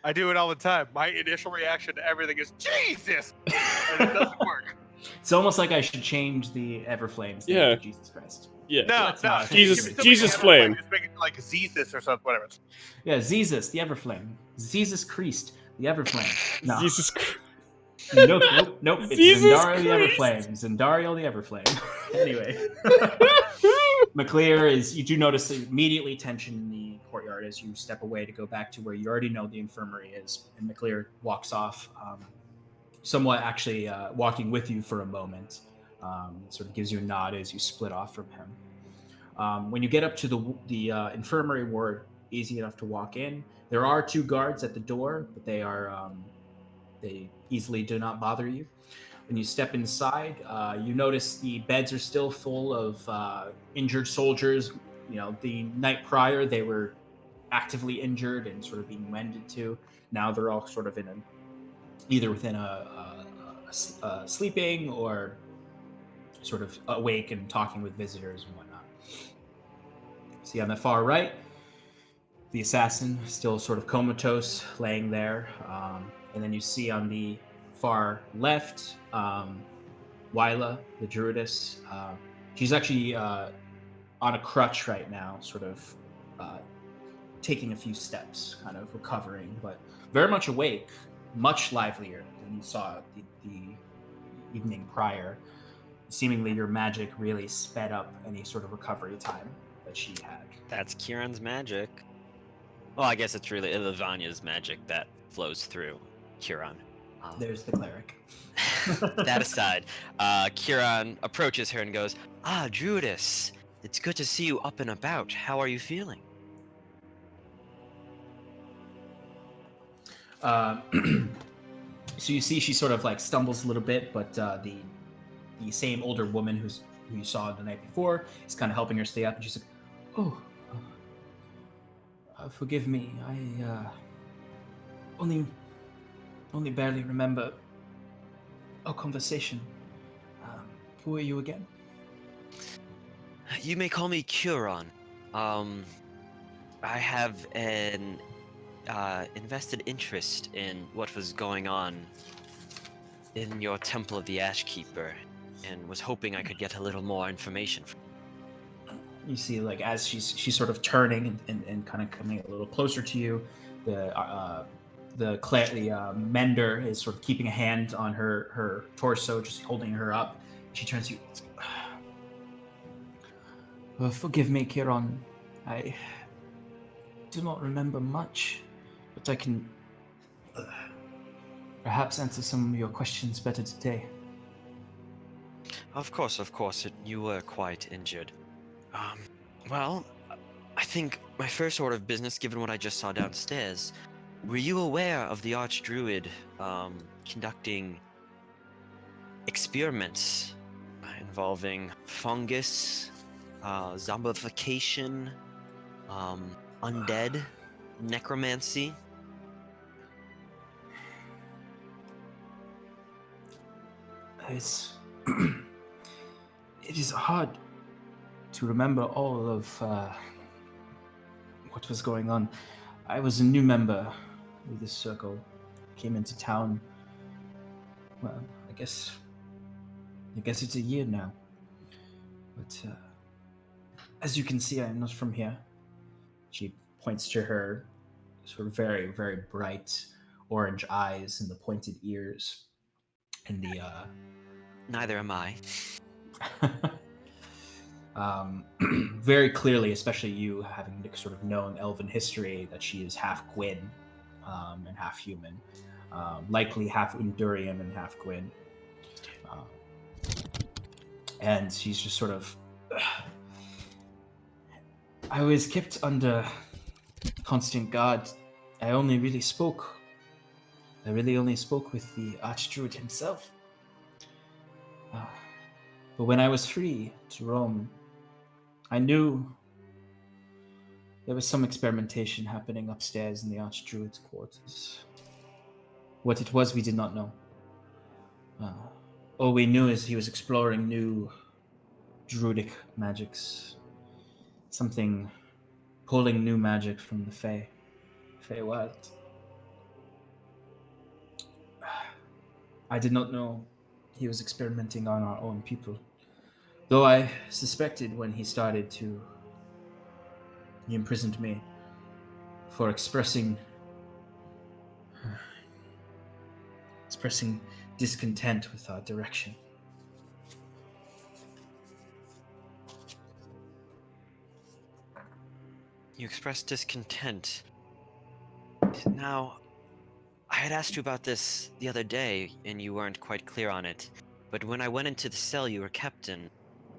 I do it all the time. My initial reaction to everything is Jesus, and it doesn't work. It's almost like I should change the Everflames name to Jesus Christ. Yeah. No, not- Jesus Flame. Just make it like Jesus or something, whatever. Yeah, Jesus, the Everflame. Jesus Christ, the Everflame. No. Jesus Christ. Nope. It's Jesus Zendario the Christ. Everflame. Zendario the Everflame. Anyway. McClear you do notice immediately tension in the courtyard as you step away to go back to where you already know the infirmary is. And McClear walks off, somewhat actually walking with you for a moment. Sort of gives you a nod as you split off from him. When you get up to the infirmary ward, easy enough to walk in. There are 2 guards at the door, but they easily do not bother you. When you step inside, you notice the beds are still full of injured soldiers. You know, the night prior, they were actively injured and sort of being mended to. Now they're all sort of either within a sleeping or sort of awake and talking with visitors and whatnot. See on the far right, the assassin still sort of comatose, laying there. And then you see on the far left, Wyla, the druidess. She's actually on a crutch right now, sort of taking a few steps, kind of recovering, but very much awake, much livelier than you saw the evening prior. Seemingly your magic really sped up any sort of recovery time that she had. That's Kieran's magic. Well, I guess it's really Ilvanya's magic that flows through Kieran. There's the cleric. That aside, Kieran approaches her and goes, "Ah, Druidess, it's good to see you up and about. How are you feeling?" So you see she sort of like stumbles a little bit, but the same older woman who you saw the night before is kind of helping her stay up, and she's like, "Oh, forgive me. I only barely remember our conversation. Who are you again?" You may call me Kieran. I have an invested interest in what was going on in your Temple of the Ashkeeper, and was hoping I could get a little more information from You see, like as she's sort of turning and kind of coming a little closer to you, the mender is sort of keeping a hand on her torso, just holding her up. She turns to you. Forgive me, Kieran. I do not remember much, but I can perhaps answer some of your questions better today. Of course, you were quite injured. Well, I think my first order of business, given what I just saw downstairs, were you aware of the Archdruid conducting experiments involving fungus, zombification, undead, necromancy? It is hard to remember all of what was going on. I was a new member of this circle. Came into town. Well, I guess it's a year now. But as you can see, I am not from here. She points to her sort of very, very bright orange eyes and the pointed ears and the Neither am I. very clearly, especially you having sort of known elven history, that she is half Gwyn and half human, likely half Undurian and half Gwyn. And she's just sort of... I was kept under constant guard. I really only spoke with the Archdruid himself. But when I was free to roam I knew there was some experimentation happening upstairs in the Archdruid's quarters. What it was, we did not know. All we knew is he was exploring new druidic magics. Something pulling new magic from the Feywild. I did not know he was experimenting on our own people. Though I suspected when he started to... He imprisoned me for expressing discontent with our direction. You expressed discontent. Now, I had asked you about this the other day, and you weren't quite clear on it. But when I went into the cell you were kept in,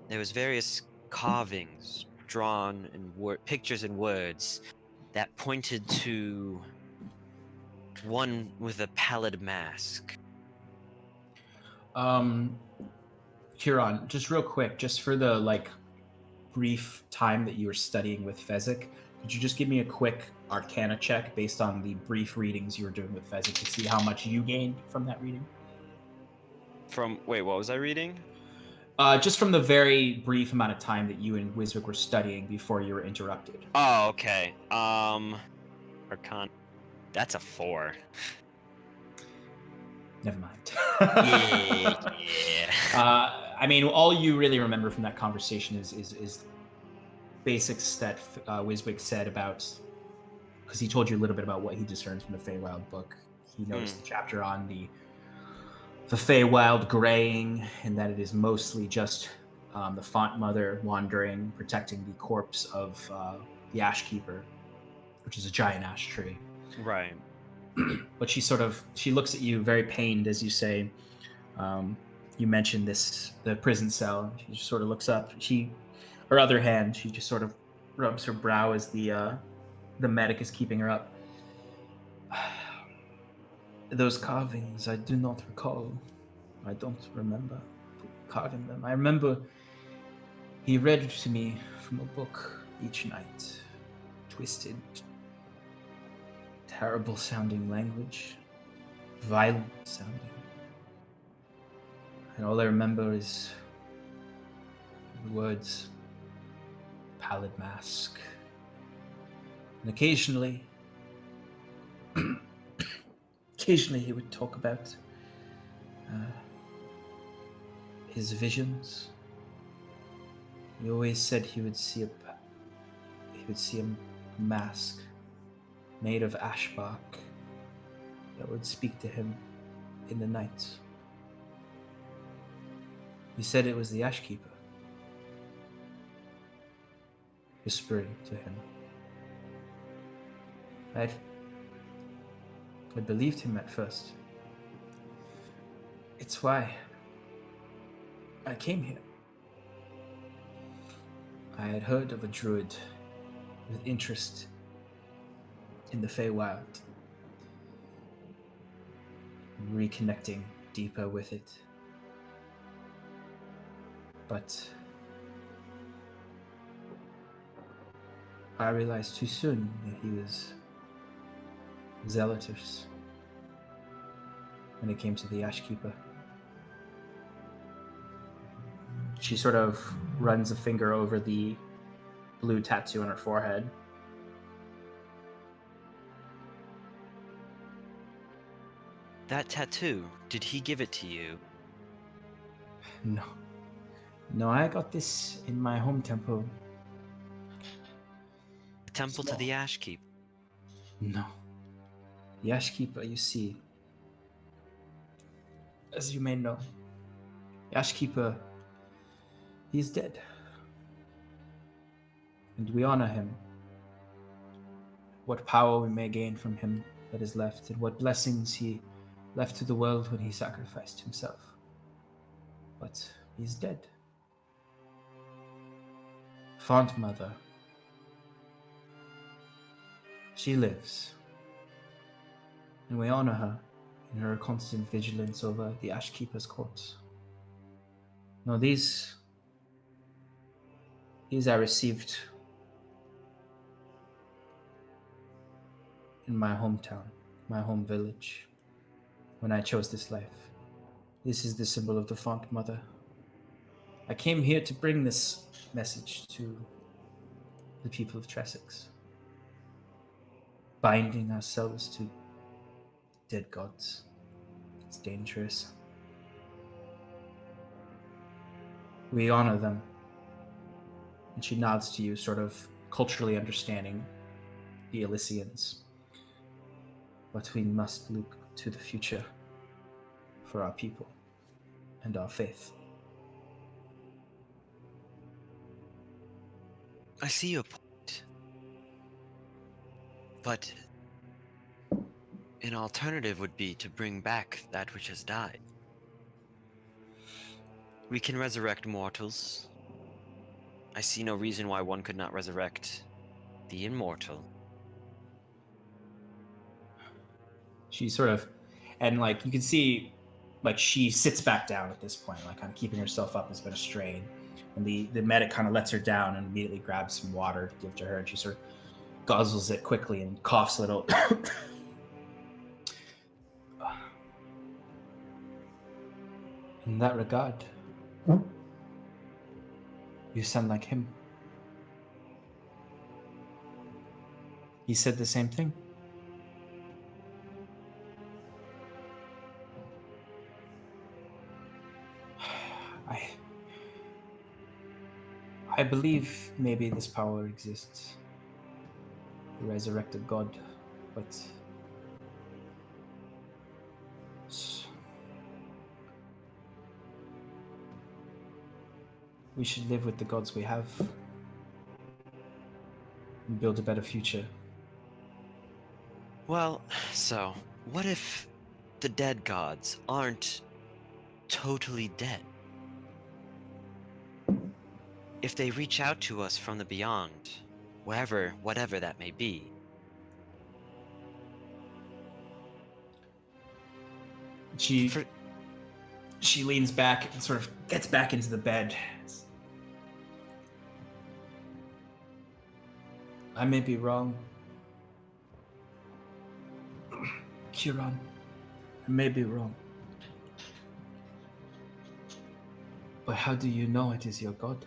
there was various carvings drawn in pictures and words that pointed to one with a pallid mask. Huron, just real quick, just for the brief time that you were studying with Fezzik, could you just give me a quick Arcana check based on the brief readings you were doing with Fezzik to see how much you gained from that reading? Wait, what was I reading? Just from the very brief amount of time that you and Wiswick were studying before you were interrupted. Oh, okay. Arcana. That's a 4. Never mind. Yeah. I mean, all you really remember from that conversation is basics that Wiswick said about, because he told you a little bit about what he discerned from the Feywild book. He noticed the chapter on the Feywild graying, and that it is mostly just the Font Mother wandering, protecting the corpse of the Ash Keeper, which is a giant ash tree. Right. But she looks at you very pained as you say, you mentioned the prison cell. She just sort of looks up. Her other hand, she just sort of rubs her brow as the medic is keeping her up. Those carvings, I do not recall. I don't remember carving them. I remember he read to me from a book each night. Twisted, terrible sounding language. Violent sounding. And all I remember is the words, pallid mask. And occasionally he would talk about his visions. He always said he would see a mask made of ash bark that would speak to him in the night. He said it was the Ash Keeper whispering to him. I believed him at first. It's why I came here. I had heard of a druid with interest in the Feywild, reconnecting deeper with it. But I realized too soon that he was zealotous when it came to the Ash Keeper. She sort of runs a finger over the blue tattoo on her forehead. That tattoo, did he give it to you? No, I got this in my home temple. The temple to the Ash Keep. No. The Ash Keeper, you see, as you may know, the Ash Keeper, he's dead. And we honor him. What power we may gain from him that is left, and what blessings he left to the world when he sacrificed himself. But he's dead. Font Mother, she lives. And we honor her in her constant vigilance over the Ash Keeper's corpse. Now these These I received in my hometown, my home village, when I chose this life. This is the symbol of the Font Mother. I came here to bring this message to the people of Tressex, binding ourselves to dead gods. It's dangerous. We honor them. And she nods to you, sort of culturally understanding the Elysians. But we must look to the future for our people and our faith. I see your point. But an alternative would be to bring back that which has died. We can resurrect mortals. I see no reason why one could not resurrect the immortal. She sort of, and like you can see, like she sits back down at this point, like kind of keeping herself up has been a strain. And the medic kind of lets her down and immediately grabs some water to give to her, and she sort of guzzles it quickly and coughs a little. In that regard, you sound like him. He said the same thing. I believe maybe this power exists. The resurrected God, but we should live with the gods we have and build a better future. Well, so, what if the dead gods aren't totally dead? If they reach out to us from the beyond, whatever that may be, She leans back and sort of gets back into the bed. I may be wrong. Kieran, I may be wrong. But how do you know it is your god?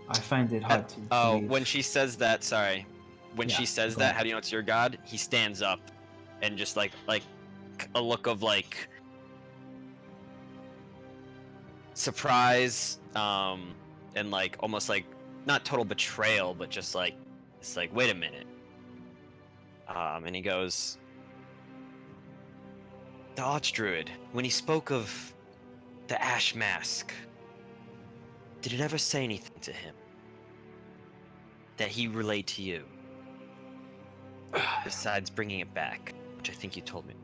I find it hard to believe. when she says that, sorry. When Yeah, she says go that, ahead. how do you know it's your god? He stands up and just like a look of like surprise, and like almost like not total betrayal, but just like it's like, wait a minute. And he goes, the Archdruid, when he spoke of the Ash Mask, did it ever say anything to him that he relayed to you? Besides bringing it back, which I think you told me.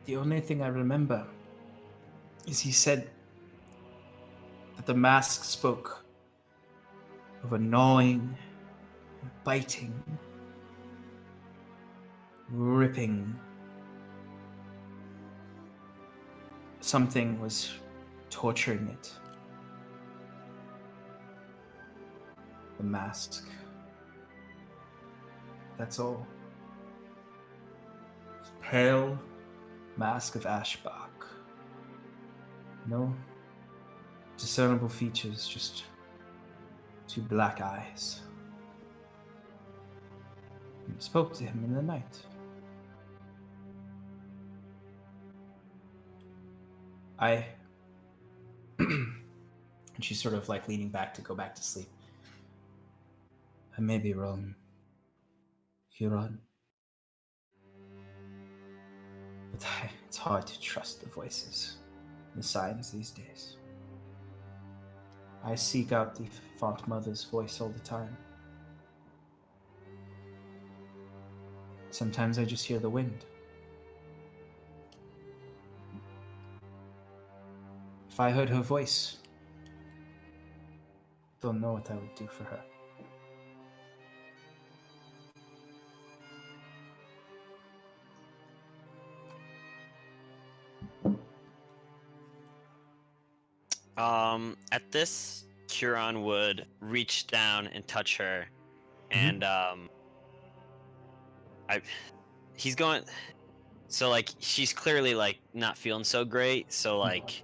The only thing I remember is he said that the mask spoke of a gnawing, biting, ripping. Something was torturing it. The mask. That's all. Pale mask of ash bark. No discernible features, just two black eyes. You spoke to him in the night. And she's sort of like leaning back to go back to sleep. I may be wrong, Huron. But it's hard to trust the voices, the signs these days. I seek out the Font Mother's voice all the time. Sometimes I just hear the wind. If I heard her voice, don't know what I would do for her. At this, Curon would reach down and touch her, and he's going. So like, she's clearly like not feeling so great. So like,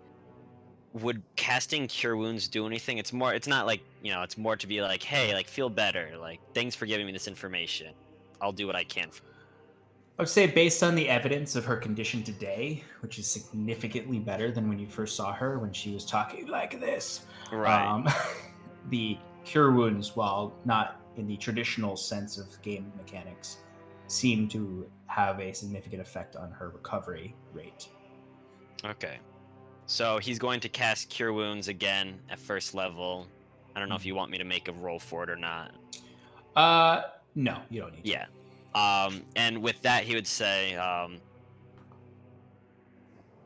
would casting Cure Wounds do anything? It's more. It's not like It's more to be like, hey, like feel better. Like, thanks for giving me this information. I'll do what I can. I would say, based on the evidence of her condition today, which is significantly better than when you first saw her when she was talking like this, Right. The cure wounds, while not in the traditional sense of game mechanics, seem to have a significant effect on her recovery rate. Okay. So he's going to cast Cure Wounds again at first level. I don't know if you want me to make a roll for it or not. No, you don't need to. Yeah. And with that, he would say,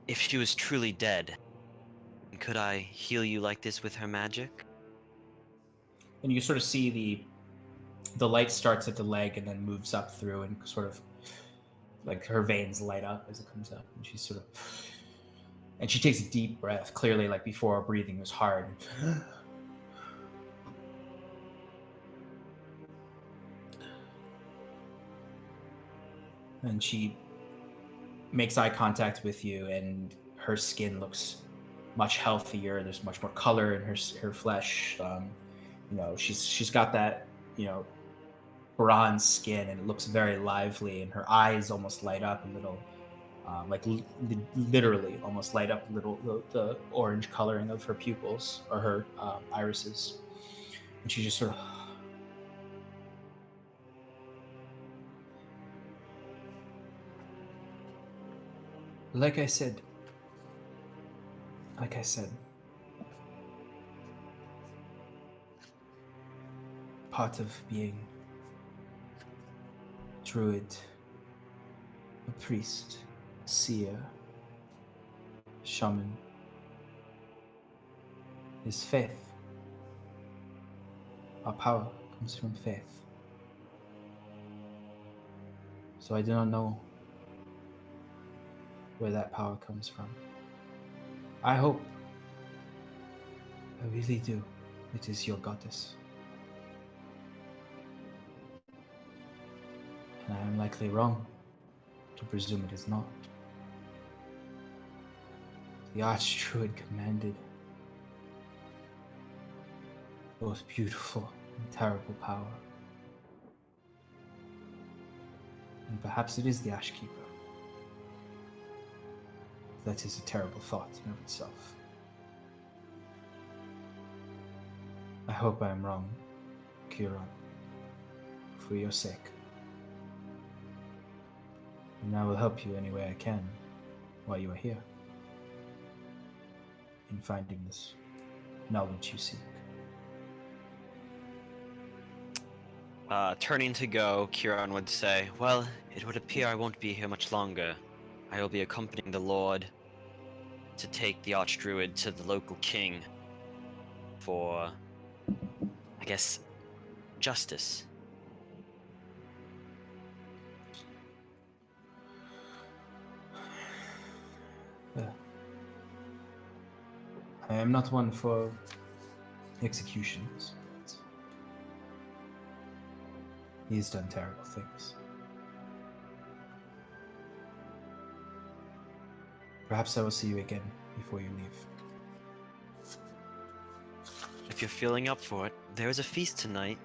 if she was truly dead, could I heal you like this with her magic? And you sort of see the light starts at the leg and then moves up through and sort of like her veins light up as it comes up, and she's sort of, and she takes a deep breath, clearly like before breathing was hard. And she makes eye contact with you, and her skin looks much healthier. There's much more color in her flesh. She's got that bronze skin, and it looks very lively. And her eyes almost light up a little, literally almost light up a little the orange coloring of her pupils or her irises. And she just sort of. Like I said, part of being a druid, a priest, a seer, a shaman is faith. Our power comes from faith. So I do not know where that power comes from. I hope, I really do, it is your goddess. And I am likely wrong to presume it is not. The Archdruid commanded both beautiful and terrible power. And perhaps it is the Ashkeeper. That is a terrible thought in of itself. I hope I am wrong, Curon, for your sake. And I will help you any way I can while you are here in finding this knowledge you seek. Turning to go, Curon would say, well, it would appear I won't be here much longer. I will be accompanying the Lord to take the Archdruid to the local king for, I guess, justice. I am not one for executions. He's done terrible things. Perhaps I will see you again before you leave. If you're feeling up for it, there is a feast tonight.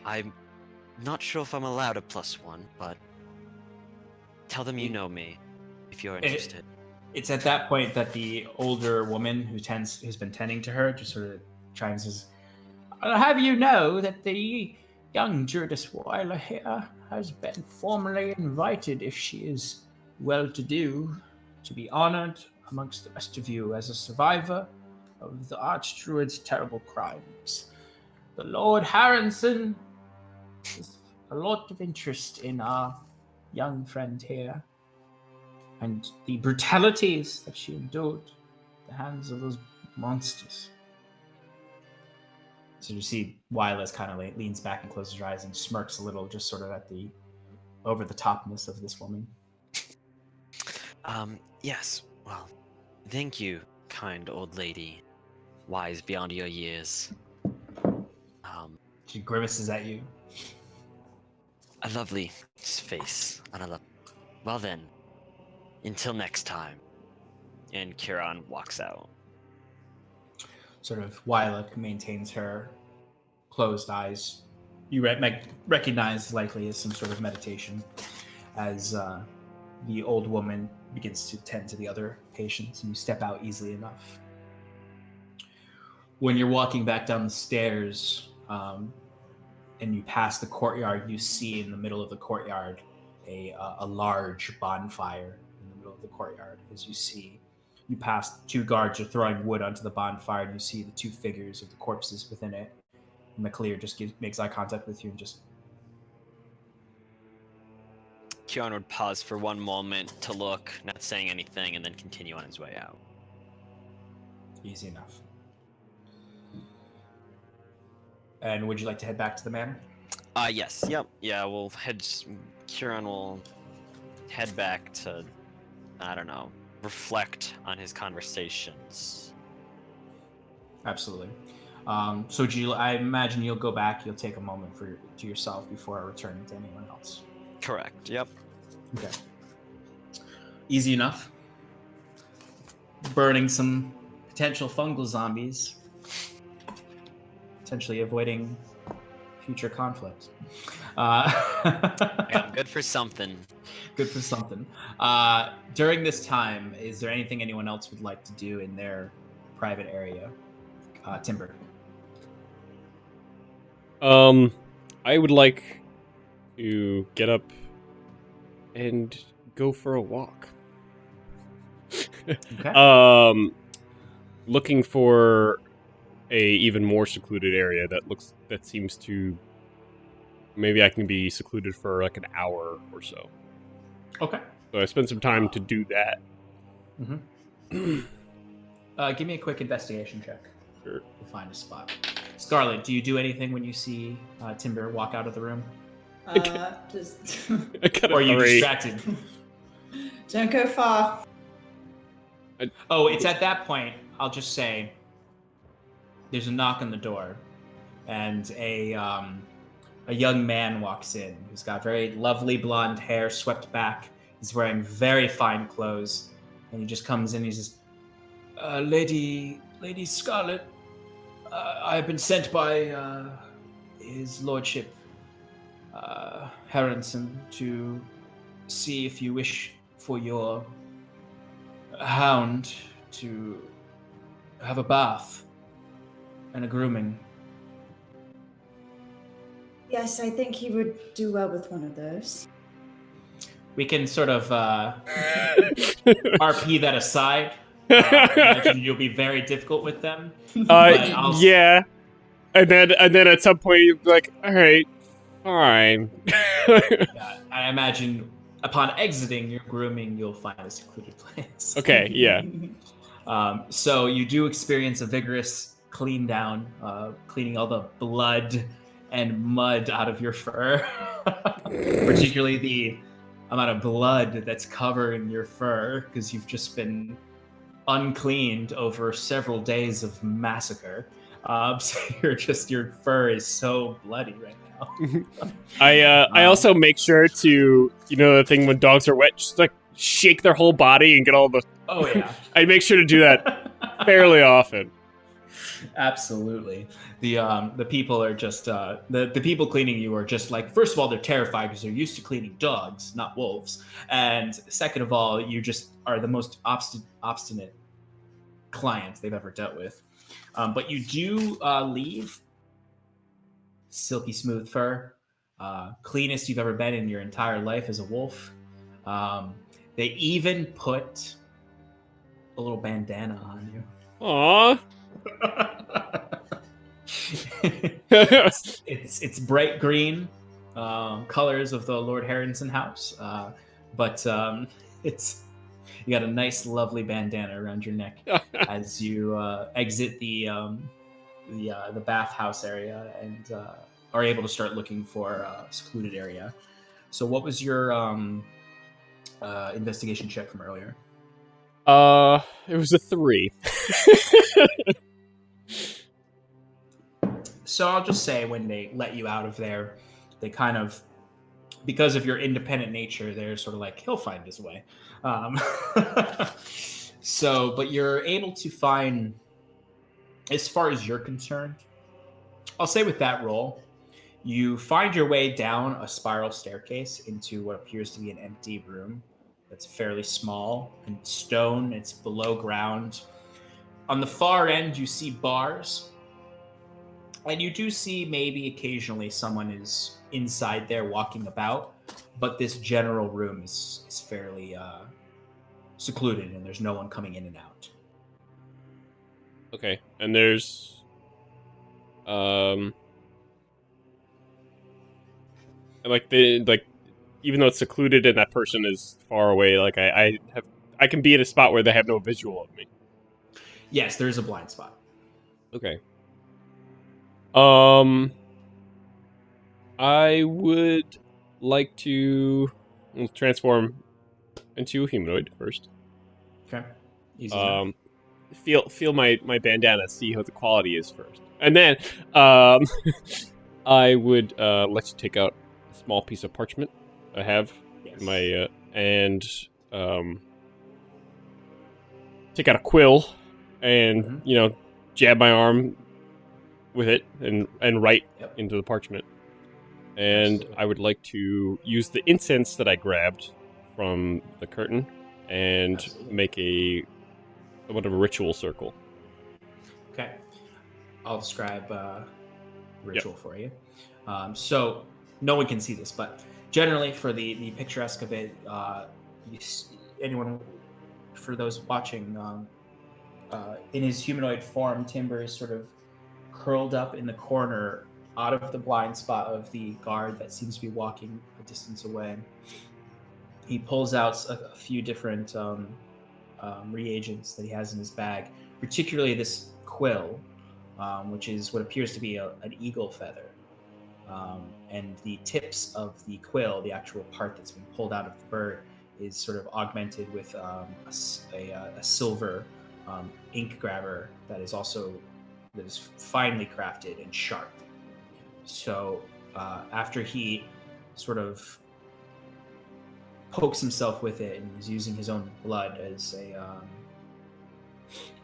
I'm not sure if I'm allowed a +1, but tell them you know me if you're interested. It's at that point that the older woman who's been tending to her just sort of chimes in. I'll have you know that the young Druidess Wyler here has been formally invited, if she is well-to-do, to be honored amongst the rest of you as a survivor of the Archdruid's terrible crimes. The Lord Harrison has a lot of interest in our young friend here, and the brutalities that she endured at the hands of those monsters. So you see Wylas kind of leans back and closes her eyes and smirks a little, just sort of at the over-the-topness of this woman. Yes, well, Thank you, kind old lady, wise beyond your years. She grimaces at you. A lovely face. Well then, until next time. And Kieran walks out. Sort of Wyla maintains her closed eyes. You recognize likely as some sort of meditation as the old woman begins to tend to the other patients, and you step out easily enough. When you're walking back down the stairs and you pass the courtyard, you see in the middle of the courtyard a large bonfire in the middle of the courtyard. As you pass, 2 guards are throwing wood onto the bonfire, and you see the 2 figures of the corpses within it. And McClear just makes eye contact with you and just... Kieran would pause for one moment to look, not saying anything, and then continue on his way out. Easy enough. And would you like to head back to the manor? Yes. Yep. Yeah, Kieran will head back to, I don't know, reflect on his conversations. Absolutely. So I imagine you'll go back, you'll take a moment to yourself before returning to anyone else. Correct. Yep. Okay. Easy enough. Burning some potential fungal zombies. Potentially avoiding future conflict. Yeah, good for something. Good for something. During this time, is there anything anyone else would like to do in their private area? Timber. I would like to get up and go for a walk. Okay. Looking for a even more secluded area that seems to maybe I can be secluded for like an hour or so. Okay. So I spend some time to do that. Mm-hmm. Give me a quick investigation check. Sure. To find a spot. Scarlet, do you do anything when you see Timber walk out of the room? Just I got a Or are you 3. distracted? don't go far. Oh, it's at that point, I'll just say, there's a knock on the door, and a young man walks in. He's got very lovely blonde hair swept back. He's wearing very fine clothes, and he just comes in. He says, Lady Scarlet, I have been sent by his lordship, Harrenson, to see if you wish for your hound to have a bath and a grooming. Yes, I think he would do well with one of those. We can sort of RP that aside. I imagine you'll be very difficult with them. Yeah. And then at some point you're like, all right, fine. I imagine upon exiting your grooming, you'll find a secluded place. Okay, yeah. So you do experience a vigorous clean down, cleaning all the blood and mud out of your fur, particularly the amount of blood that's covering your fur because you've just been uncleaned over several days of massacre. So your fur is so bloody right now. I also make sure to, the thing when dogs are wet, just like shake their whole body and get all the... Oh yeah. I make sure to do that fairly often. Absolutely. The people are just the people cleaning you are just like, first of all, they're terrified because they're used to cleaning dogs, not wolves, and second of all, you just are the most obstinate client they've ever dealt with. But you do leave silky smooth fur, cleanest you've ever been in your entire life as a wolf. They even put a little bandana on you. Aww. it's bright green colors of the Lord Harrenson house, but it's you got a nice, lovely bandana around your neck as you exit the bathhouse area and are able to start looking for a secluded area. So, what was your investigation check from earlier? It was a 3. So I'll just say when they let you out of there, they kind of, because of your independent nature, they're sort of like, he'll find his way. Um, so, but you're able to find, as far as you're concerned, I'll say with that roll, you find your way down a spiral staircase into what appears to be an empty room that's fairly small and stone. It's below ground. On the far end, you see bars. And you do see maybe occasionally someone is inside there walking about, but this general room is fairly secluded and there's no one coming in and out. Okay, and there's like even though it's secluded and that person is far away, like I can be in a spot where they have no visual of me. Yes, there is a blind spot. Okay. I would like to transform into a humanoid first. Okay. Easy enough. Feel my bandana, see how the quality is first, and then I would let you take out a small piece of parchment I have Yes. in my and take out a quill and jab my arm with it and write into the parchment. And Absolutely. I would like to use the incense that I grabbed from the curtain and Absolutely. make somewhat of a ritual circle. Okay. I'll describe ritual for you. So no one can see this, but generally for the picturesque of it, anyone, for those watching, in his humanoid form, Timber is sort of curled up in the corner out of the blind spot of the guard that seems to be walking a distance away. He pulls out a few different reagents that he has in his bag, particularly this quill, which is what appears to be an eagle feather. And the tips of the quill, the actual part that's been pulled out of the bird, is sort of augmented with a silver ink grabber that is finely crafted and sharp. So after he sort of pokes himself with it and is using his own blood as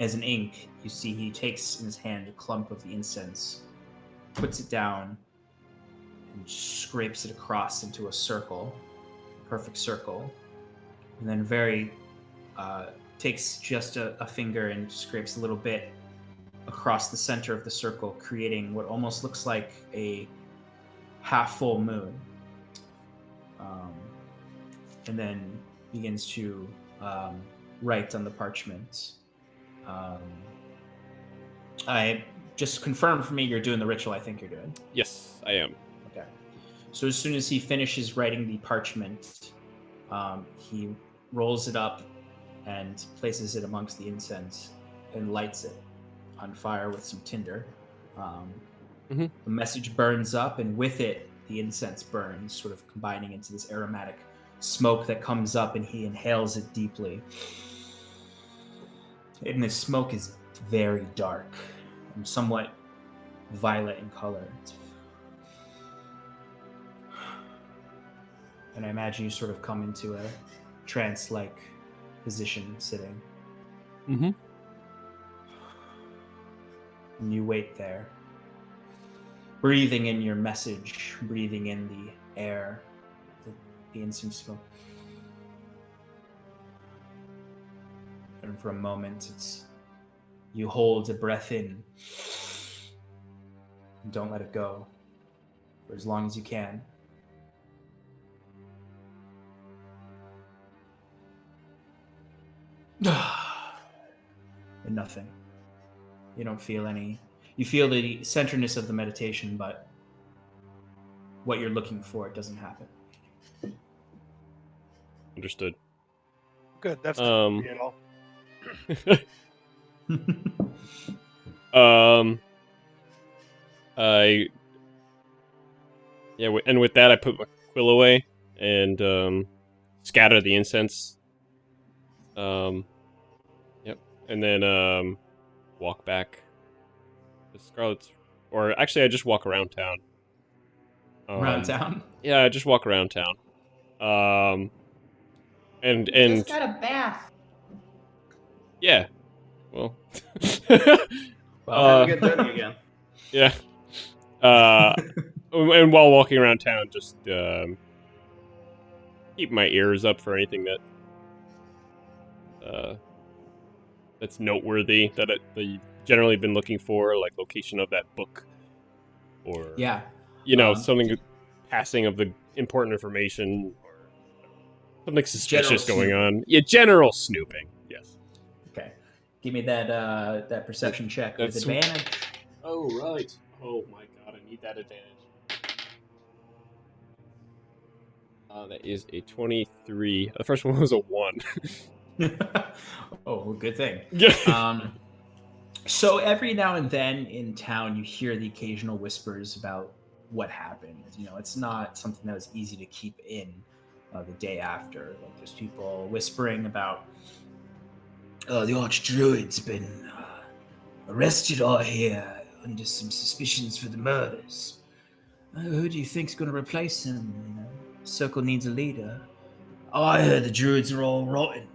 an ink, you see he takes in his hand a clump of the incense, puts it down, and scrapes it across into a circle, a perfect circle, and then takes just a finger and scrapes a little bit across the center of the circle, creating what almost looks like a half full moon. And then begins to write on the parchment. I just confirm for me you're doing the ritual I think you're doing. Yes, I am. Okay. So as soon as he finishes writing the parchment, he rolls it up and places it amongst the incense and lights it on fire with some tinder. The message burns up, and with it, the incense burns, sort of combining into this aromatic smoke that comes up, and he inhales it deeply. And the smoke is very dark and somewhat violet in color. And I imagine you sort of come into a trance-like position sitting. Mm-hmm. And you wait there, breathing in your message, breathing in the air, the incense smoke. And for a moment, you hold a breath in and don't let it go for as long as you can. And nothing. You don't feel any. You feel the centeredness of the meditation, but what you're looking for doesn't happen. Understood. Good. That's not me at all. And with that, I put my quill away and scatter the incense and then walk back to Scarlet's. Or actually, I just walk around town. Around town. Yeah, I just walk around town. And Just got a bath. yeah, well, Never get dirty again. yeah. And while walking around town, just keep my ears up for anything that's noteworthy that you've generally been looking for, like location of that book, or Yeah. something passing of the important information, or something suspicious going on. Yeah, general snooping. Yes. Okay. Give me that perception check with advantage. Oh right. Oh my god, I need that advantage. That is a 23. The first one was a 1. Oh, well, good thing. Yeah. So every now and then in town, you hear the occasional whispers about what happened. It's not something that was easy to keep in the day after. Like there's people whispering about the Archdruid's been arrested out here under some suspicions for the murders. Who do you think's going to replace him? Circle needs a leader. Oh, I heard the druids are all rotten.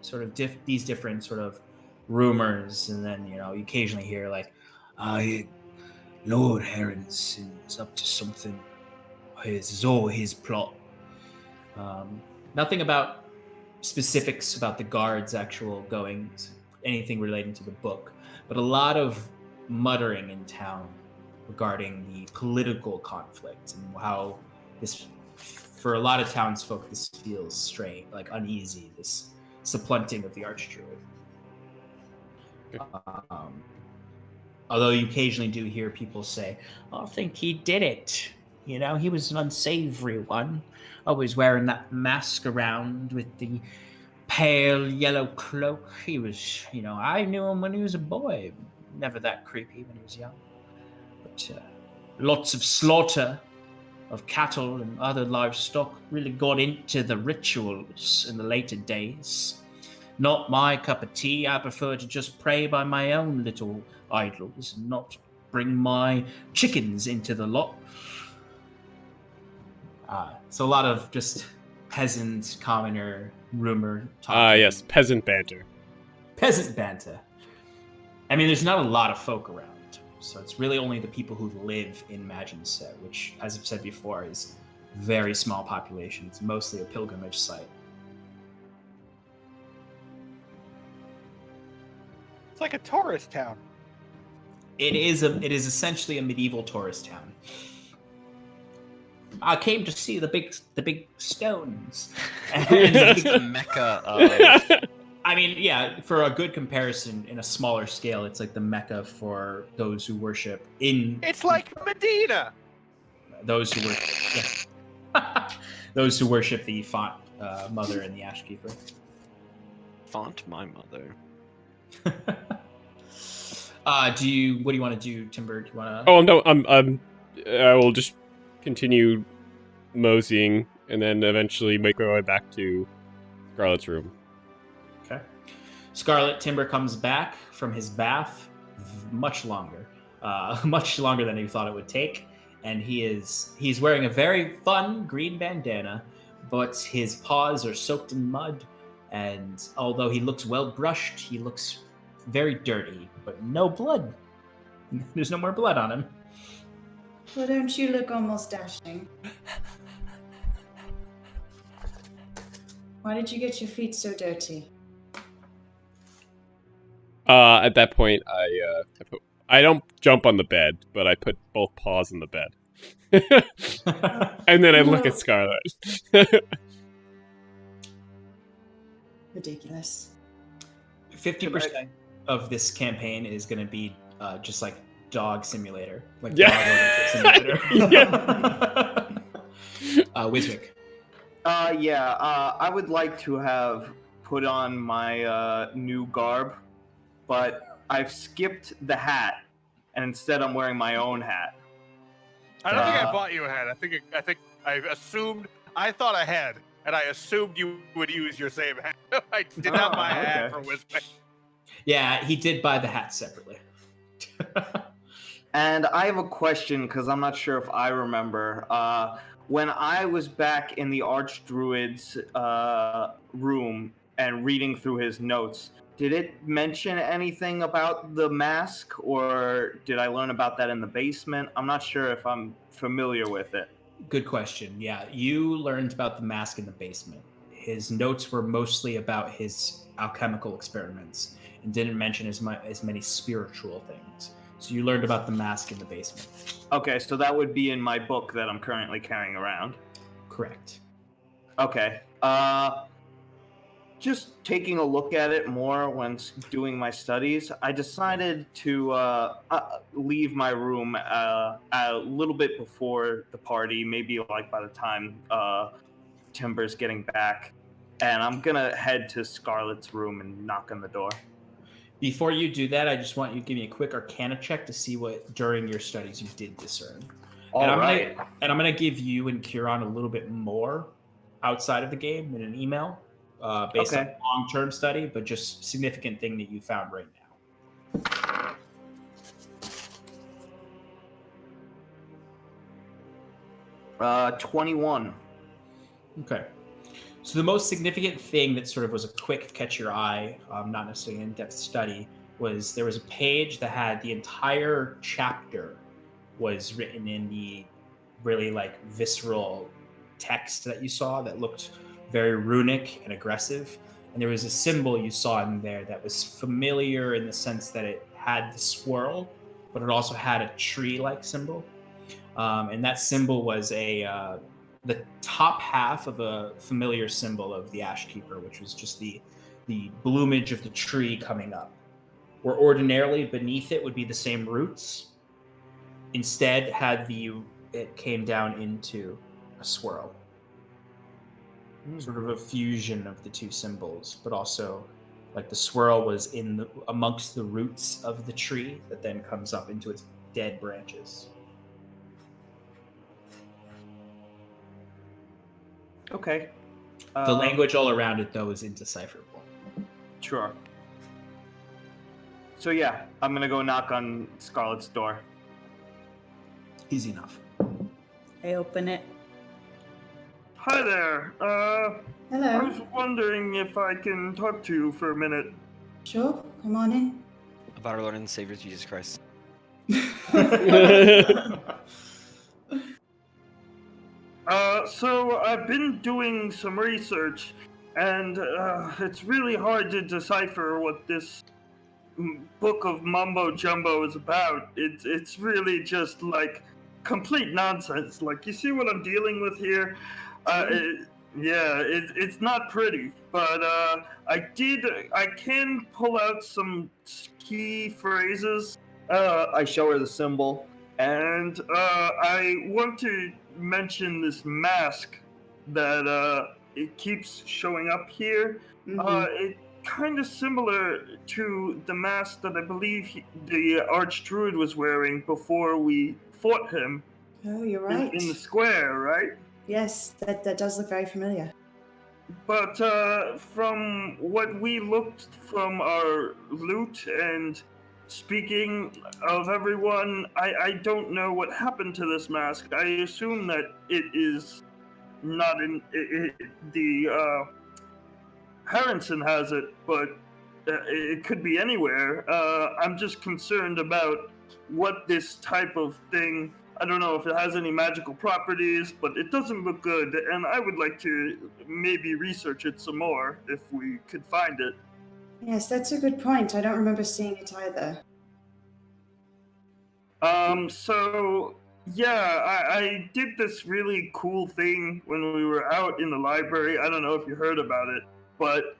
Sort of these different sort of rumors, and then you occasionally hear like, Lord Heron's is up to something. It's all his plot. Nothing about specifics about the guards' actual goings, anything relating to the book, but a lot of muttering in town regarding the political conflict and how this, for a lot of townsfolk, this feels strange, like uneasy, this supplanting of the Archdruid. Although you occasionally do hear people say, I think he did it. He was an unsavory one, always wearing that mask around with the pale yellow cloak. He was, I knew him when he was a boy. Never that creepy when he was young. But lots of slaughter of cattle and other livestock really got into the rituals in the later days. Not my cup of tea. I prefer to just pray by my own little idols and not bring my chickens into the lot. So a lot of just peasant, commoner, rumor talking. Yes, peasant banter. Peasant banter. I mean, there's not a lot of folk around, so it's really only the people who live in Maginset, which, as I've said before, is very small population. It's mostly a pilgrimage site. It's like a tourist town. It is essentially a medieval tourist town. I came to see the big stones. It's the mecca of... I mean, yeah, for a good comparison, in a smaller scale, it's like the mecca for those who worship in... It's like Medina! Those who worship... Yeah. Those who worship the Font Mother and the Ashkeeper. Font my mother. What do you want to do, Timber? Do you want to... Oh no, I will just continue moseying and then eventually make my way back to Scarlet's room. Okay. Scarlet, Timber comes back from his bath, much longer than he thought it would take, and he's wearing a very fun green bandana, but his paws are soaked in mud, and although he looks well brushed, he looks very dirty, but no blood. There's no more blood on him. Well, don't you look almost dashing? Why did you get your feet so dirty? At that point, I don't jump on the bed, but I put both paws on the bed. And then I look at Scarlet. Ridiculous. 50% of this campaign is going to be just like dog simulator. Like Yeah. dog simulator. Wiswick. I would like to have put on my new garb, but I've skipped the hat, and instead I'm wearing my own hat. I don't think I bought you a hat. I thought I had, and I assumed you would use your same hat. I did not buy a hat for Wiswick. Yeah, he did buy the hat separately. And I have a question because I'm not sure if I remember. When I was back in the Archdruid's room and reading through his notes, did it mention anything about the mask, or did I learn about that in the basement? I'm not sure if I'm familiar with it. Good question. Yeah, you learned about the mask in the basement. His notes were mostly about his alchemical experiments and didn't mention as many spiritual things. So you learned about the mask in the basement. Okay, so that would be in my book that I'm currently carrying around. Correct. Okay. Just taking a look at it more when doing my studies, I decided to leave my room a little bit before the party, maybe like by the time Timber's getting back. And I'm gonna head to Scarlett's room and knock on the door. Before you do that, I just want you to give me a quick Arcana check to see what during your studies you did discern. All right. I'm gonna give you and Kieran a little bit more outside of the game in an email, based on long-term study, but just significant thing that you found right now. 21. Okay. So the most significant thing that sort of was a quick catch your eye, not necessarily an in-depth study, was there was a page that had the entire chapter was written in the really like visceral text that you saw that looked very runic and aggressive. And there was a symbol you saw in there that was familiar in the sense that it had the swirl, but it also had a tree-like symbol. And that symbol was the top half of a familiar symbol of the Ashkeeper, which was just the bloomage of the tree coming up. Where ordinarily beneath it would be the same roots. Instead, it came down into a swirl. Sort of a fusion of the two symbols, but also like the swirl was amongst the roots of the tree that then comes up into its dead branches. Okay. The language all around it, though, is indecipherable. Sure. So yeah, I'm gonna go knock on Scarlett's door. Easy enough. I open it. Hi there. I Hello. was wondering if I can talk to you for a minute. Sure, come on in. About our Lord and Savior Jesus Christ. So I've been doing some research, and it's really hard to decipher what this book of mumbo jumbo is about. It's really just like complete nonsense. Like, you see what I'm dealing with here? It's not pretty, but I can pull out some key phrases. I show her the symbol. And I want to mention this mask that it keeps showing up here. It kind of similar to the mask that I believe the Archdruid was wearing before we fought him. Oh, you're right. In the square, right? Yes, that does look very familiar. But from what we looked from our loot and speaking of everyone, I don't know what happened to this mask. I assume that it is not in the Harrison has it, but it could be anywhere. I'm just concerned about what this type of thing. I don't know if it has any magical properties, but it doesn't look good, and I would like to maybe research it some more if we could find it. Yes, that's a good point. I don't remember seeing it either. So, yeah, I did this really cool thing when we were out in the library. I don't know if you heard about it, but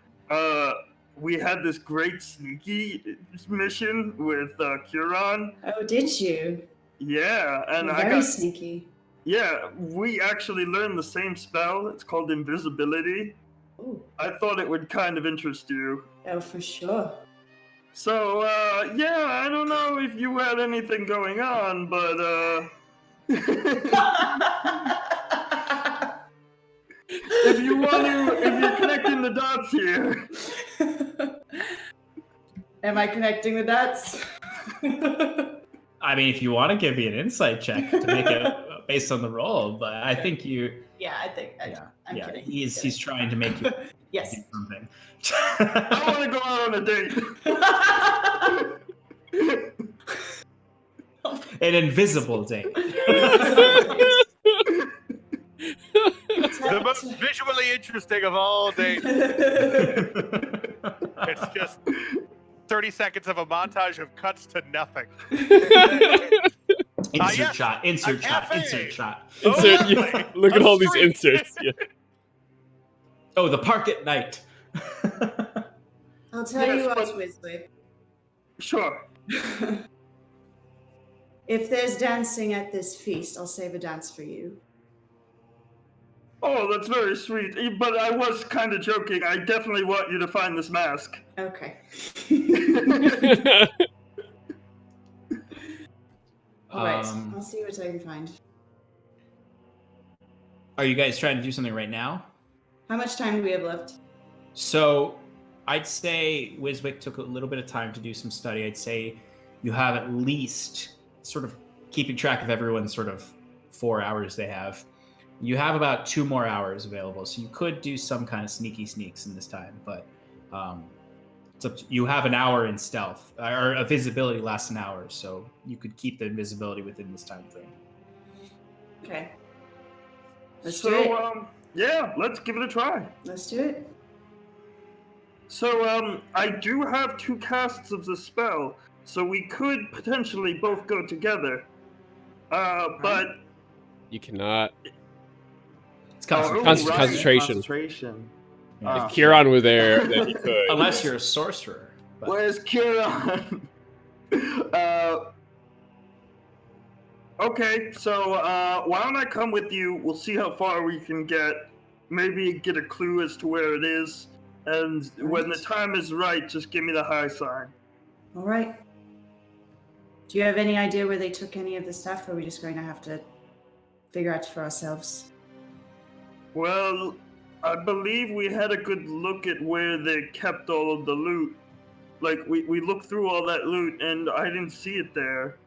we had this great sneaky mission with Kieran. Oh, did you? Yeah, and You're I very got sneaky. Yeah, we actually learned the same spell. It's called invisibility. Oh. I thought it would kind of interest you. Oh, for sure. So, yeah, I don't know if you had anything going on, but, if you're connecting the dots here. Am I connecting the dots? I mean, if you want to give me an insight check to make it based on the roll, but I think you. Yeah, I think. I'm yeah, kidding. he's trying to make you Yes. do something. I want to go out on a date. An invisible date. The most visually interesting of all days. It's just 30 seconds of a montage of cuts to nothing. Insert yes, shot. Insert a shot. cafe. Insert shot. Insert, lovely. yeah, look at A all these street. inserts. Yeah. Oh, the park at night. I'll tell Yes, you what, but- Wizzly. Sure. If there's dancing at this feast, I'll save a dance for you. Oh, that's very sweet. But I was kind of joking. I definitely want you to find this mask. Okay. All right. I'll see what I can find. Are you guys trying to do something right now? How much time do we have left? So I'd say Wiswick took a little bit of time to do some study. I'd say you have at least, sort of keeping track of everyone's sort of 4 hours they have. You have about 2 more hours available, so you could do some kind of sneaky sneaks in this time, but it's up to, you have an hour in stealth, or a visibility lasts an hour, so you could keep the invisibility within this time frame. Okay. Let's do it. Yeah, let's give it a try. Let's do it. So, I do have 2 casts of the spell, so we could potentially both go together. But You cannot. It's concentration. Concentration. Concentration. Yeah. If Kieran were there, then he could. Unless you're a sorcerer. But Where's Kieran? okay, so why don't I come with you? We'll see how far we can get. Maybe get a clue as to where it is. And when the time is right, just give me the high sign. All right. Do you have any idea where they took any of the stuff, or are we just going to have to figure out for ourselves? Well, I believe we had a good look at where they kept all of the loot. Like, we looked through all that loot, and I didn't see it there.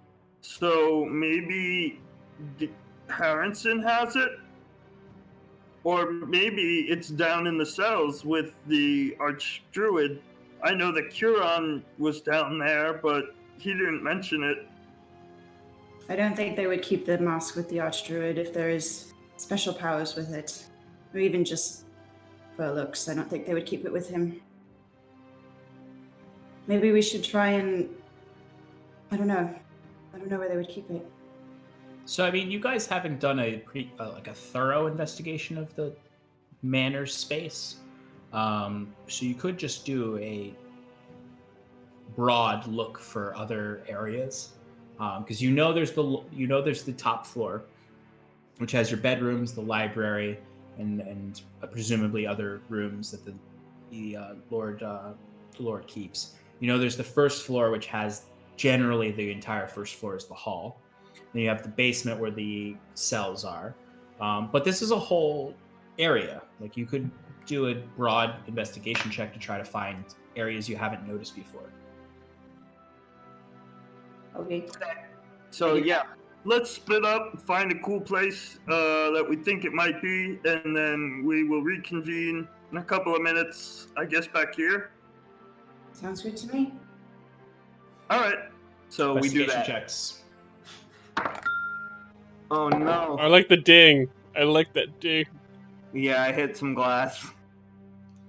So maybe Harrison has it? Or maybe it's down in the cells with the Archdruid. I know that Curon was down there, but he didn't mention it. I don't think they would keep the mask with the Archdruid if there is special powers with it. Or even just for looks. I don't think they would keep it with him. Maybe we should try and... I don't know. I don't know where they would keep it. So, I mean, you guys haven't done a a thorough investigation of the manor space. So you could just do a broad look for other areas, because there's the top floor, which has your bedrooms, the library, and presumably other rooms that the Lord keeps. There's the first floor, which has generally the entire first floor is the hall. Then you have the basement where the cells are. But this is a whole area. Like, you could do a broad investigation check to try to find areas you haven't noticed before. Okay. So yeah, let's split up, find a cool place that we think it might be, and then we will reconvene in a couple of minutes, I guess, back here. Sounds good to me. All right. So we do Investigation that. checks. Oh no. I like the ding. I like that ding. Yeah, I hit some glass.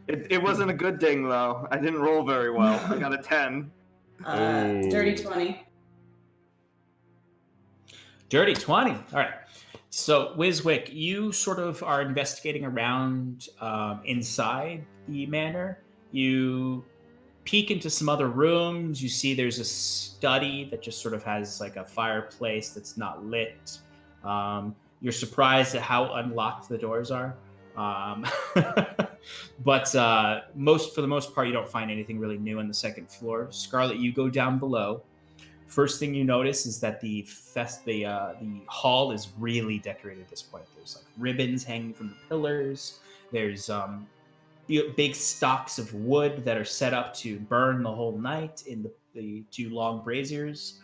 It wasn't a good ding though. I didn't roll very well. I got a 10. Ooh. Dirty 20. Dirty 20. All right. So, Wiswick, you sort of are investigating around inside the manor. You peek into some other rooms. You see there's a study that just sort of has like a fireplace that's not lit. You're surprised at how unlocked the doors are. But for the most part, you don't find anything really new on the second floor. Scarlet, you go down below. First thing you notice is that the hall is really decorated at this point. There's like ribbons hanging from the pillars. There's big stocks of wood that are set up to burn the whole night in the two long braziers.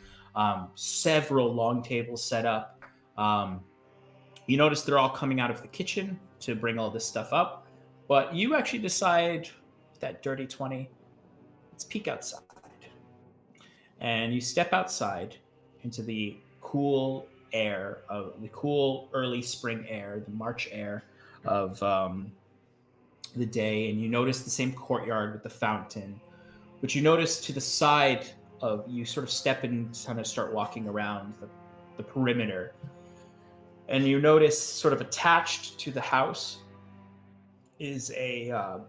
Several long tables set up. You notice they're all coming out of the kitchen to bring all this stuff up, but you actually decide with that dirty 20, let's peek outside. And you step outside into the cool air of the cool early spring air, the March air of the day, and you notice the same courtyard with the fountain. But you notice to the side of you sort of step and kind of start walking around the perimeter, and you notice sort of attached to the house is a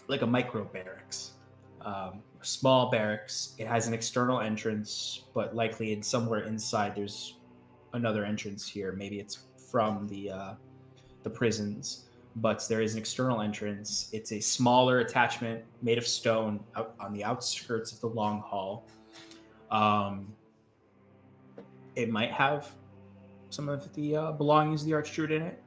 like a micro barracks, small barracks. It has an external entrance, but likely in somewhere inside there's another entrance here. Maybe it's from the prisons, but there is an external entrance. It's a smaller attachment made of stone out on the outskirts of the long hall. It might have some of the belongings of the Archdruid in it.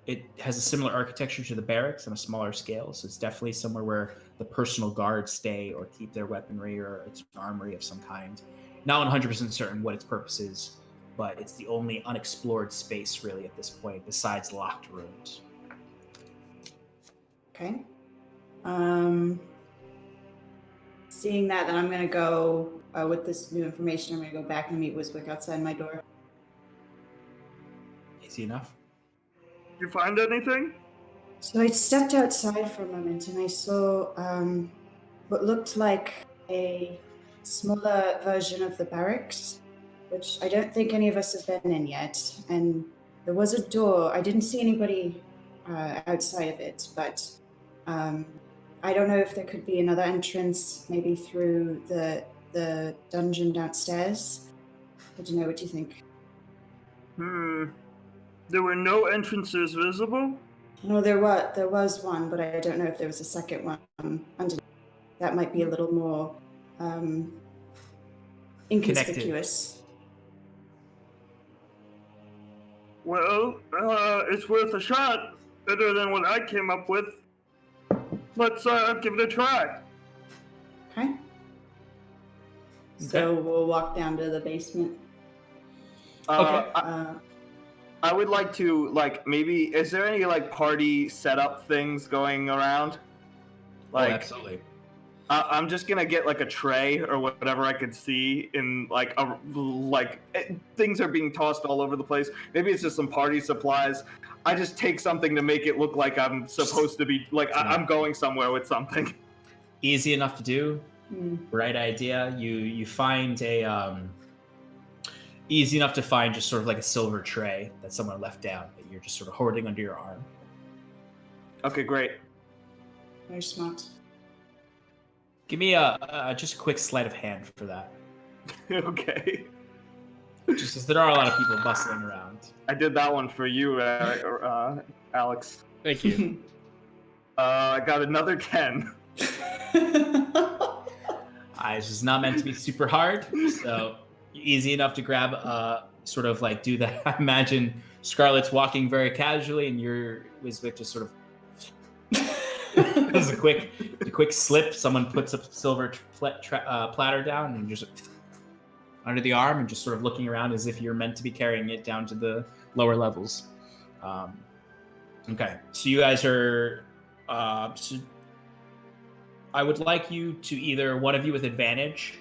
It has a similar architecture to the barracks on a smaller scale, so it's definitely somewhere where the personal guards stay or keep their weaponry, or it's an armory of some kind. Not 100% certain what its purpose is, but it's the only unexplored space really at this point, besides locked rooms. Okay. Seeing that, then I'm going to go, with this new information, I'm going to go back and meet Wiswick outside my door. Easy enough. Did you find anything? So I stepped outside for a moment and I saw what looked like a smaller version of the barracks, which I don't think any of us have been in yet. And there was a door. I didn't see anybody outside of it, but I don't know if there could be another entrance, maybe through the dungeon downstairs. I don't know. What do you think? There were no entrances visible? No, there was one, but I don't know if there was a second one underneath. That might be a little more inconspicuous. Well, it's worth a shot. Better than what I came up with. Let's give it a try. Okay. So we'll walk down to the basement. Okay. I would like to, maybe, is there any, party setup things going around? Absolutely. I'm just gonna get, a tray or whatever I could see in, things are being tossed all over the place. Maybe it's just some party supplies. I just take something to make it look like I'm supposed to be, I'm going somewhere with something. Easy enough to do. Right idea. You find easy enough to find just sort of like a silver tray that someone left down that you're just sort of hoarding under your arm. Okay, great. Very smart. Give me just a quick sleight of hand for that. Okay. Just because there are a lot of people bustling around. I did that one for you, Alex. Thank you. I got another 10. This is not meant to be super hard, so easy enough to grab, sort of do that. I imagine Scarlett's walking very casually, and your Wiswick just sort of does a quick slip. Someone puts a silver platter down and just under the arm, and just sort of looking around as if you're meant to be carrying it down to the lower levels. Okay, so you guys are. I would like you to either one of you with advantage,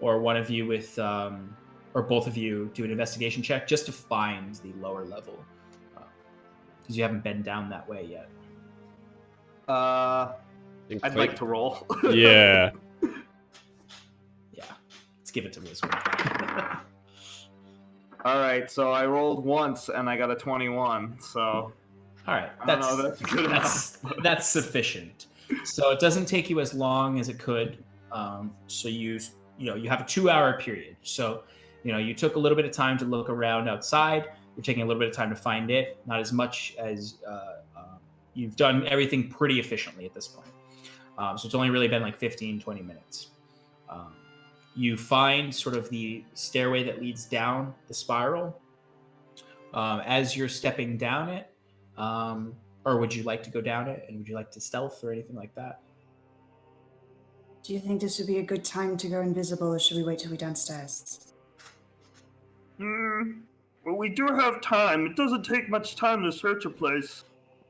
or one of you with, or both of you do an investigation check just to find the lower level, because you haven't been down that way yet. I'd like to roll. Yeah. Yeah, let's give it to Wiswick. All right, so I rolled once and I got a 21. So. All right, that's good enough. That's sufficient. So it doesn't take you as long as it could. So you have a 2-hour period. So you took a little bit of time to look around outside. You're taking a little bit of time to find it. Not as much as you've done everything pretty efficiently at this point. So it's only really been 15, 20 minutes. You find sort of the stairway that leads down the spiral. As you're stepping down it, or would you like to go down it? And would you like to stealth or anything like that? Do you think this would be a good time to go invisible, or should we wait till we're downstairs? Well, we do have time. It doesn't take much time to search a place.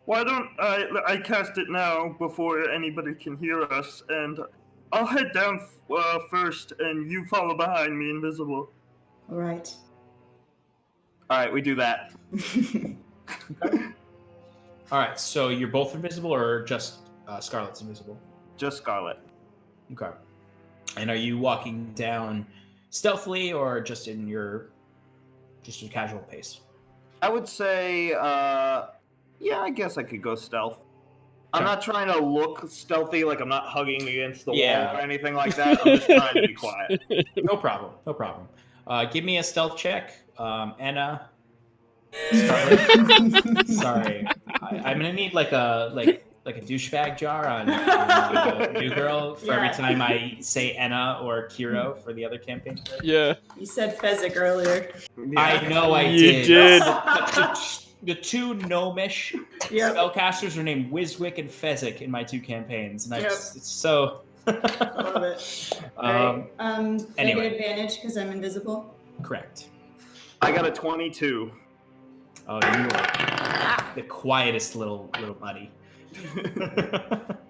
Why don't I cast it now before anybody can hear us, and I'll head down first, and you follow behind me, invisible. All right. All right, we do that. All right, so you're both invisible, or just Scarlet's invisible? Just Scarlet. Okay. And are you walking down stealthily, or just in your casual pace? I would say, yeah, I guess I could go stealth. I'm not trying to look stealthy, like I'm not hugging against the wall or anything like that. I'm just trying to be quiet. No problem. No problem. Give me a stealth check, Anna. Scarlet. Sorry, I'm gonna need like a douchebag jar on New Girl for every time I say Enna or Kiro for the other campaign. Yeah. You said Fezzik earlier. Yeah. I know I You did. did. The two gnomish spellcasters are named Wiswick and Fezzik in my two campaigns, and it's so. Love it. Anyway. Negative advantage because I'm invisible. Correct. I got a 22. Oh, you are the quietest little buddy.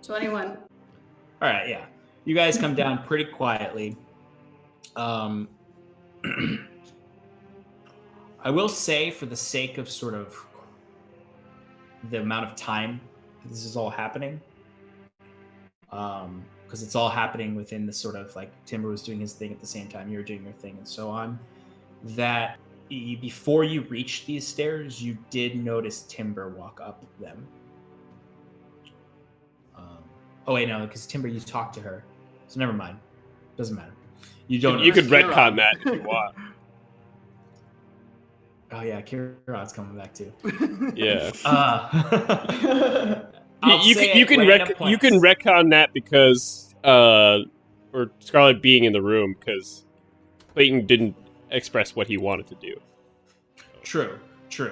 21. All right, yeah. You guys come down pretty quietly. I will say, for the sake of sort of the amount of time this is all happening, because it's all happening within the sort of like Timber was doing his thing at the same time you were doing your thing and so on, that before you reached these stairs, you did notice Timber walk up them. Oh wait, no, because Timber, you talked to her, so never mind. Doesn't matter. You don't. You could retcon that if you want. Oh yeah, Kieran's coming back too. Yeah. You can retcon that because or Scarlet being in the room because Clayton didn't express what he wanted to do. True.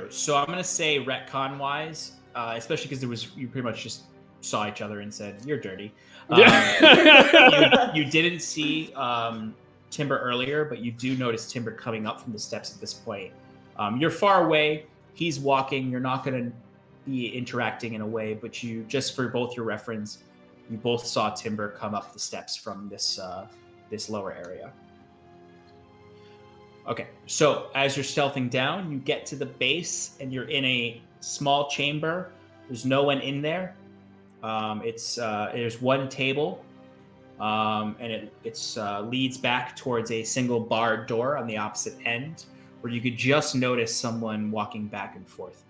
So I'm gonna say retcon wise, especially because you pretty much just saw each other and said you're dirty. You didn't see Timber earlier, but you do notice Timber coming up from the steps at this point. You're far away. He's walking. You're not going to be interacting in a way, but you, just for both your reference, you both saw Timber come up the steps from this lower area. Okay, so as you're stealthing down, you get to the base, and you're in a small chamber. There's no one in there. There's one table, and it leads back towards a single barred door on the opposite end, where you could just notice someone walking back and forth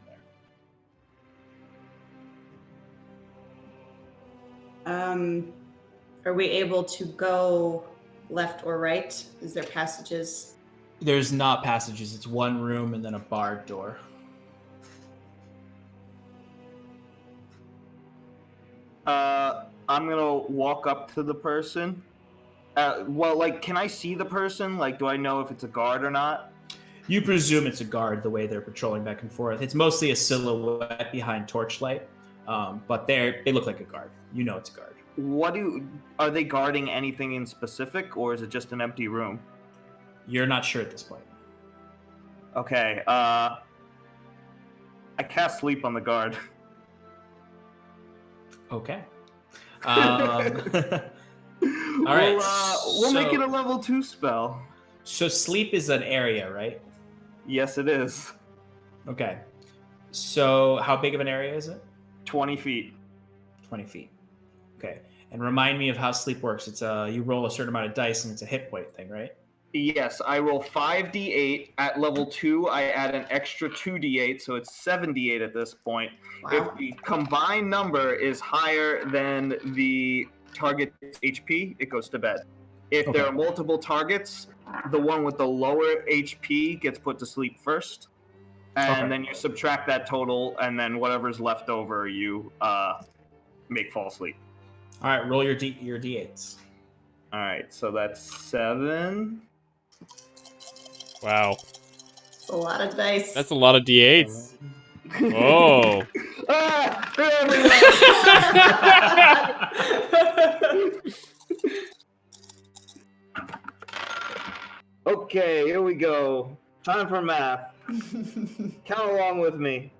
in there. Are we able to go left or right? Is there passages? There's not passages. It's one room and then a barred door. I'm gonna walk up to the person. Can I see the person? Like, do I know if it's a guard or not? You presume it's a guard the way they're patrolling back and forth. It's mostly a silhouette behind torchlight, but they look like a guard. You know it's a guard. Are they guarding anything in specific, or is it just an empty room? You're not sure at this point. Okay, I cast sleep on the guard. Okay. All right. We'll make it a level 2 spell. So sleep is an area, right? Yes, it is. Okay. So how big of an area is it? 20 feet. 20 feet. Okay. And remind me of how sleep works. It's you roll a certain amount of dice, and it's a hit point thing, right? Yes, I roll 5d8. At level 2, I add an extra 2d8, so it's 7d8 at this point. Wow. If the combined number is higher than the target's HP, it goes to bed. If there are multiple targets, the one with the lower HP gets put to sleep first, and then you subtract that total, and then whatever's left over, you make fall asleep. All right, roll your d8s. All right, so that's 7. Wow. A lot of dice. That's a lot of D8s. Oh. Ah! Okay, here we go. Time for math. Count along with me.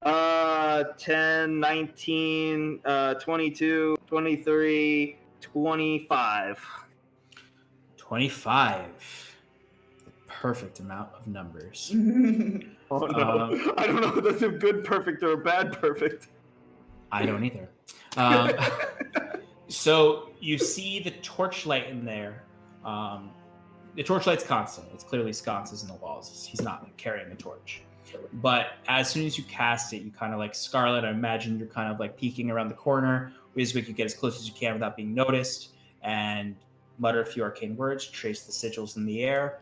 10, 19, 22, 23, 25. 25. The perfect amount of numbers. Oh no. I don't know if that's a good perfect or a bad perfect. I don't either. So you see the torchlight in there. The torchlight's constant. It's clearly sconces in the walls. He's not carrying the torch. But as soon as you cast it, you kind of like Scarlet. I imagine you're kind of like peeking around the corner. Wiswick, you get as close as you can without being noticed, and mutter a few arcane words. Trace the sigils in the air.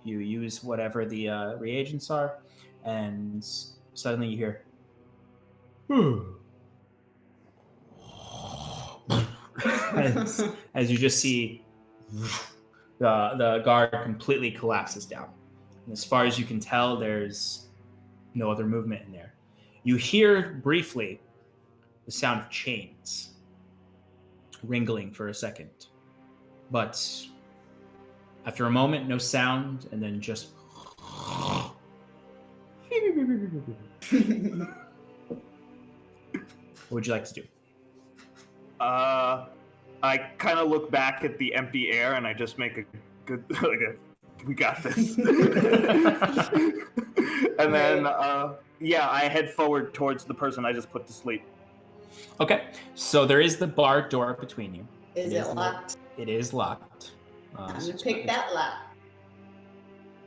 You use whatever the reagents are, and suddenly you hear. as you just see the guard completely collapses down. And as far as you can tell, there's no other movement in there. You hear briefly the sound of chains wrangling for a second. But after a moment, no sound, and then just what would you like to do? I kind of look back at the empty air and I just make a good, we got this. And then, I head forward towards the person I just put to sleep. Okay, so there is the barred door between you. Is it locked? It is locked. I'm gonna pick that lock.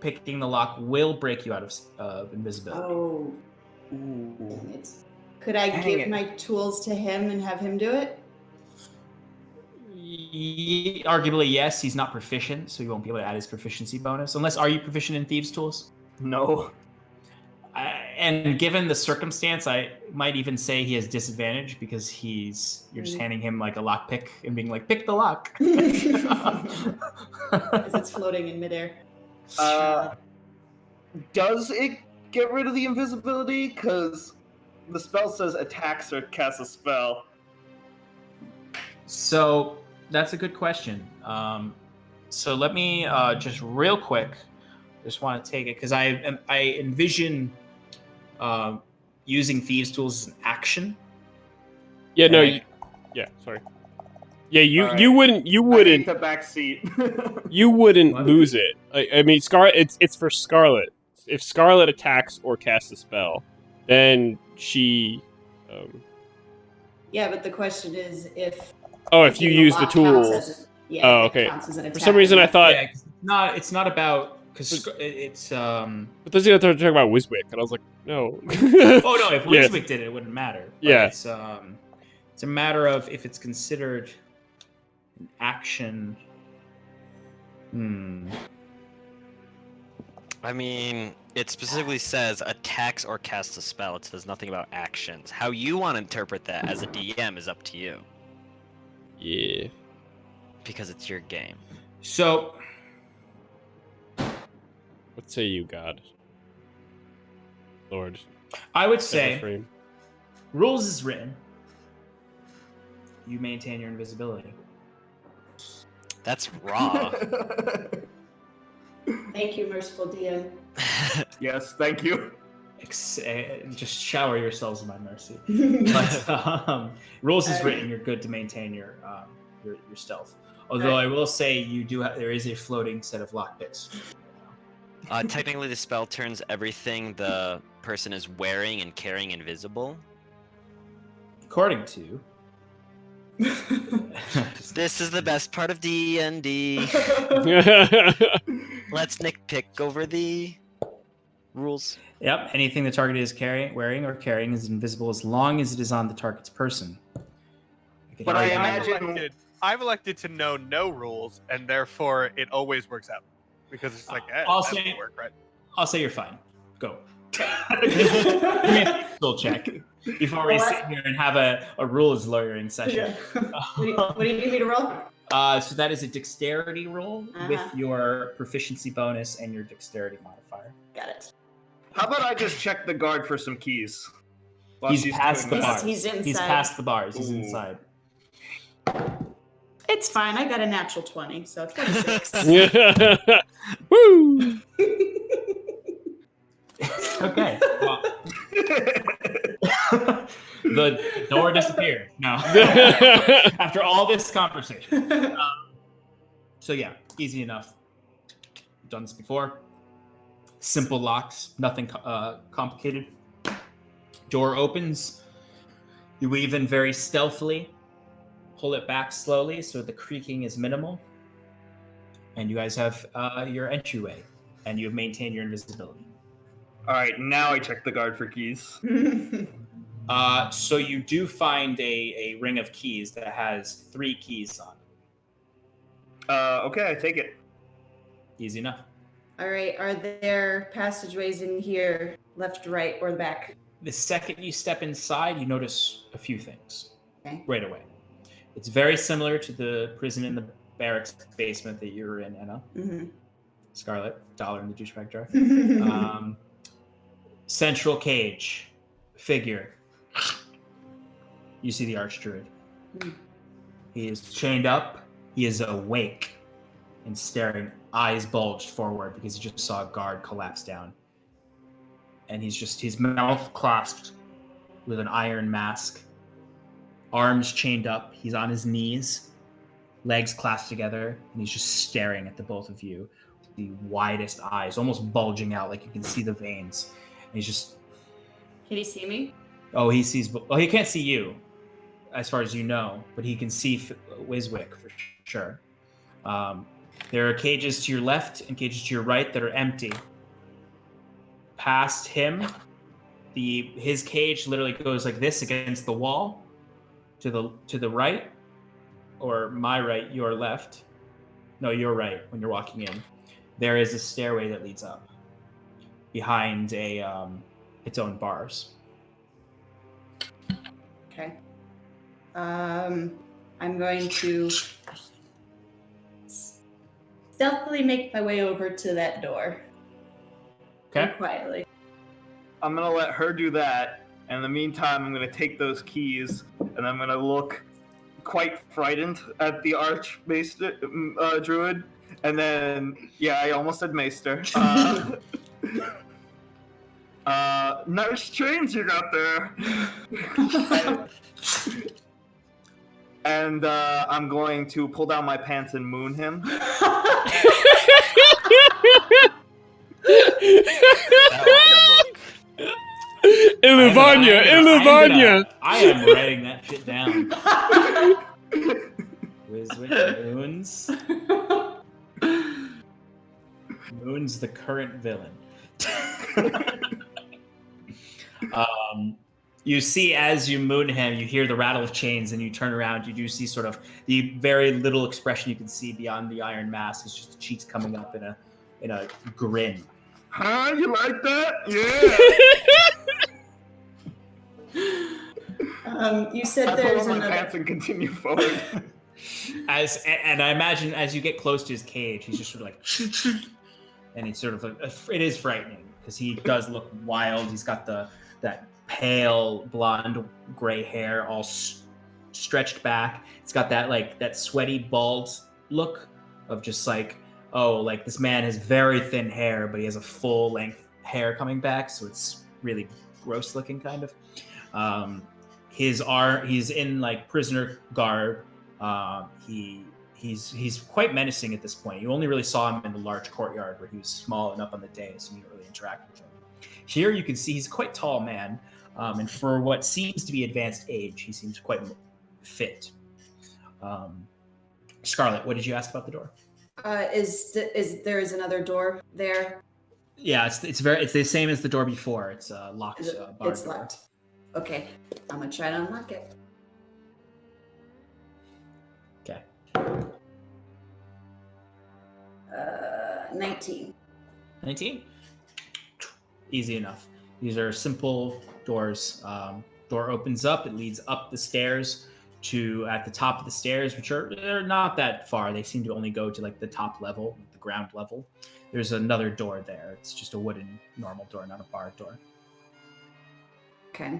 Picking the lock will break you out of invisibility. Oh. Ooh. Dang it. Could I Dang give it. my tools to him and have him do it? Arguably, yes. He's not proficient, so he won't be able to add his proficiency bonus. Unless, are you proficient in thieves' tools? No. And given the circumstance, I might even say he has disadvantage because you're just handing him like a lock pick and being like, pick the lock. As it's floating in midair. Does it get rid of the invisibility? Because the spell says attacks or casts a spell. So that's a good question. So let me just real quick, just want to take it because I envision using thieves' tools as an action. Yeah, no. And Sorry. Yeah, you All right. you I take wouldn't the back seat. you wouldn't What? lose it. I mean, it's for Scarlet. If Scarlet attacks or casts a spell, then she. Yeah, but the question is if. If you picking use the lock counts as tools. if Oh, it okay. counts as an For attack. some reason, I thought. yeah, 'cause it's not about because it's But those guys are talking about Wiswick, and I was like, no. oh no, if Yeah. Wiswick did it, it wouldn't matter. But Yeah. it's a matter of if it's considered an action. I mean, it specifically says attacks or casts a spell. It says nothing about actions. How you want to interpret that as a DM is up to you, Yeah. because it's your game. So What say you, God? Lord. I would say Frame. rules is written. You maintain your invisibility. That's raw. Thank you, merciful DM. Yes, thank you. Just shower yourselves in my mercy. But rules is written. You're good to maintain your stealth. Although I will say you do there is a floating set of lockpicks. Technically, the spell turns everything the person is wearing and carrying invisible. According to This is the best part of D&D. Let's nitpick over the rules. Yep, anything the target is wearing or carrying is invisible as long as it is on the target's person. But I I've imagine I've elected to know no rules, and therefore it always works out. Because it's like, I'll that say- won't work, right? I'll say you're fine. Go. Give me a physical check before we sit here and have a rules lawyering session. What do you need me to roll? So that is a dexterity roll with your proficiency bonus and your dexterity modifier. Got it. How about I just check the guard for some keys? He's past the couldn't- bars. He's inside. He's past the bars. He's Ooh. inside. It's fine. I got a natural 20, so 26. Woo! Okay. Well, the door disappeared. No. After all this conversation. So yeah, easy enough. Done this before. Simple locks, nothing complicated. Door opens. You weave in very stealthily. Pull it back slowly so the creaking is minimal. And you guys have your entryway, and you have maintained your invisibility. All right, now I check the guard for keys. So you do find a ring of keys that has 3 keys on it. Okay, I take it. Easy enough. All right, are there passageways in here, left, right, or the back? The second you step inside, you notice a few things Okay. right away. It's very similar to the prison in the barracks basement that you were in, Anna. Mm-hmm. Scarlet, dollar in the douchebag jar. Central cage, figure. You see the archdruid. Mm. He is chained up. He is awake and staring, eyes bulged forward because he just saw a guard collapse down. And he's just, his mouth clasped with an iron mask, arms chained up. He's on his knees, legs clasped together, and he's just staring at the both of you. The widest eyes, almost bulging out, like you can see the veins. And he's just, Can he see me? oh, he sees, well, he can't see you, as far as you know, but he can see Wiswick for sure. There are cages to your left and cages to your right that are empty. Past him, his cage literally goes like this against the wall, to the right, or my right, your left. No, your right when you're walking in. There is a stairway that leads up behind its own bars. Okay. I'm going to stealthily make my way over to that door. Okay. Quietly. I'm gonna let her do that. And in the meantime, I'm gonna take those keys and I'm gonna look quite frightened at the archmaester druid. And then, yeah, I almost said maester. Nice chains you got there. And I'm going to pull down my pants and moon him. Iluvanya! Iluvanya! I am writing that shit down. Wiswick Moons. Moon's the current villain. You see, as you moon him, you hear the rattle of chains, and you turn around. You do see sort of the very little expression you can see beyond the iron mask. It's just the cheeks coming up in a grin. Huh? You like that? Yeah. You said I there's pull on my another. pants and continue forward. And I imagine as you get close to his cage, he's just sort of like, and it's sort of it is frightening because he does look wild. He's got that pale blonde gray hair all stretched back. It's got that sweaty bald look of just like, oh, like this man has very thin hair, but he has a full length hair coming back, so it's really gross looking kind of. He's in like prisoner garb. He's quite menacing at this point. You only really saw him in the large courtyard where he was small and up on the dais, and you didn't really interact with him. Here you can see he's a quite tall man, and for what seems to be advanced age, he seems quite fit. Scarlet, what did you ask about the door? Is there another door there? Yeah, it's the same as the door before. It's locked. Barred It's door. locked. Okay, I'm gonna try to unlock it. Okay. 19. 19? Easy enough. These are simple doors. Door opens up. It leads up the stairs to at the top of the stairs, which they're not that far. They seem to only go to like the top level, the ground level. There's another door there. It's just a wooden normal door, not a barred door. Okay.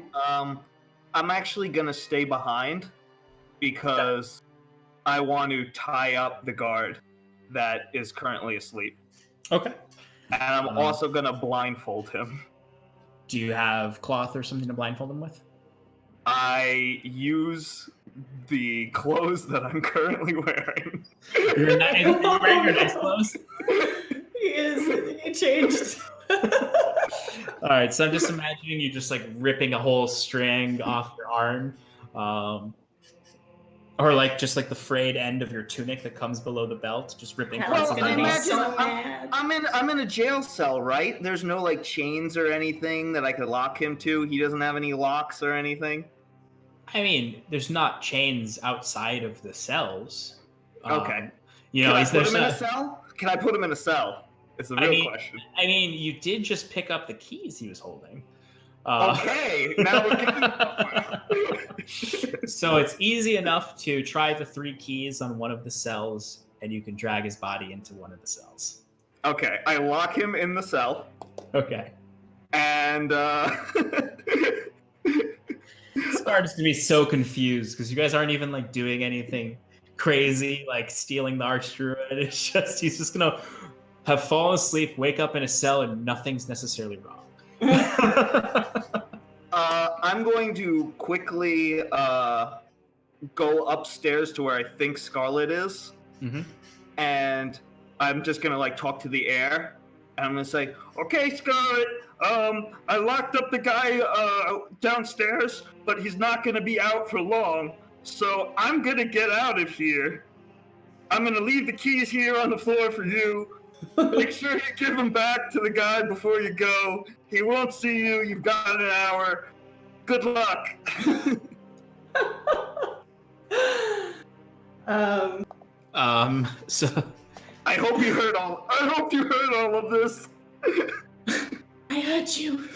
I'm actually gonna stay behind because I want to tie up the guard that is currently asleep, Okay. and I'm also gonna blindfold him. Do you have cloth or something to blindfold him with? I use the clothes that I'm currently wearing. You're wearing your nice clothes? He changed. All right, so I'm just imagining you just like ripping a whole string off your arm, or like just like the frayed end of your tunic that comes below the belt, just ripping parts Well, of I it off. imagine- imagine so mad. I'm in a jail cell, right? There's no like chains or anything that I could lock him to. He doesn't have any locks or anything. I mean, there's not chains outside of the cells. Okay. You know, Can I put there's him in a not- cell? Can I put him in a cell? It's the I real mean- question. I mean, you did just pick up the keys he was holding. Okay, now we're getting. So it's easy enough to try the 3 keys on one of the cells, and you can drag his body into one of the cells. Okay, I lock him in the cell, Okay. and Scarred is gonna be so confused because you guys aren't even like doing anything crazy, like stealing the archdruid. It's just he's just gonna have fallen asleep, wake up in a cell, and nothing's necessarily wrong. I'm going to quickly go upstairs to where I think Scarlet is, Mm-hmm. and I'm just gonna like talk to the air, and I'm gonna say, "Okay, Scarlet, I locked up the guy downstairs, but he's not gonna be out for long, so I'm gonna get out of here. I'm gonna leave the keys here on the floor for you. Make sure you give them back to the guy before you go. He won't see you. You've got an hour. Good luck." So I hope you heard all of this. I heard you.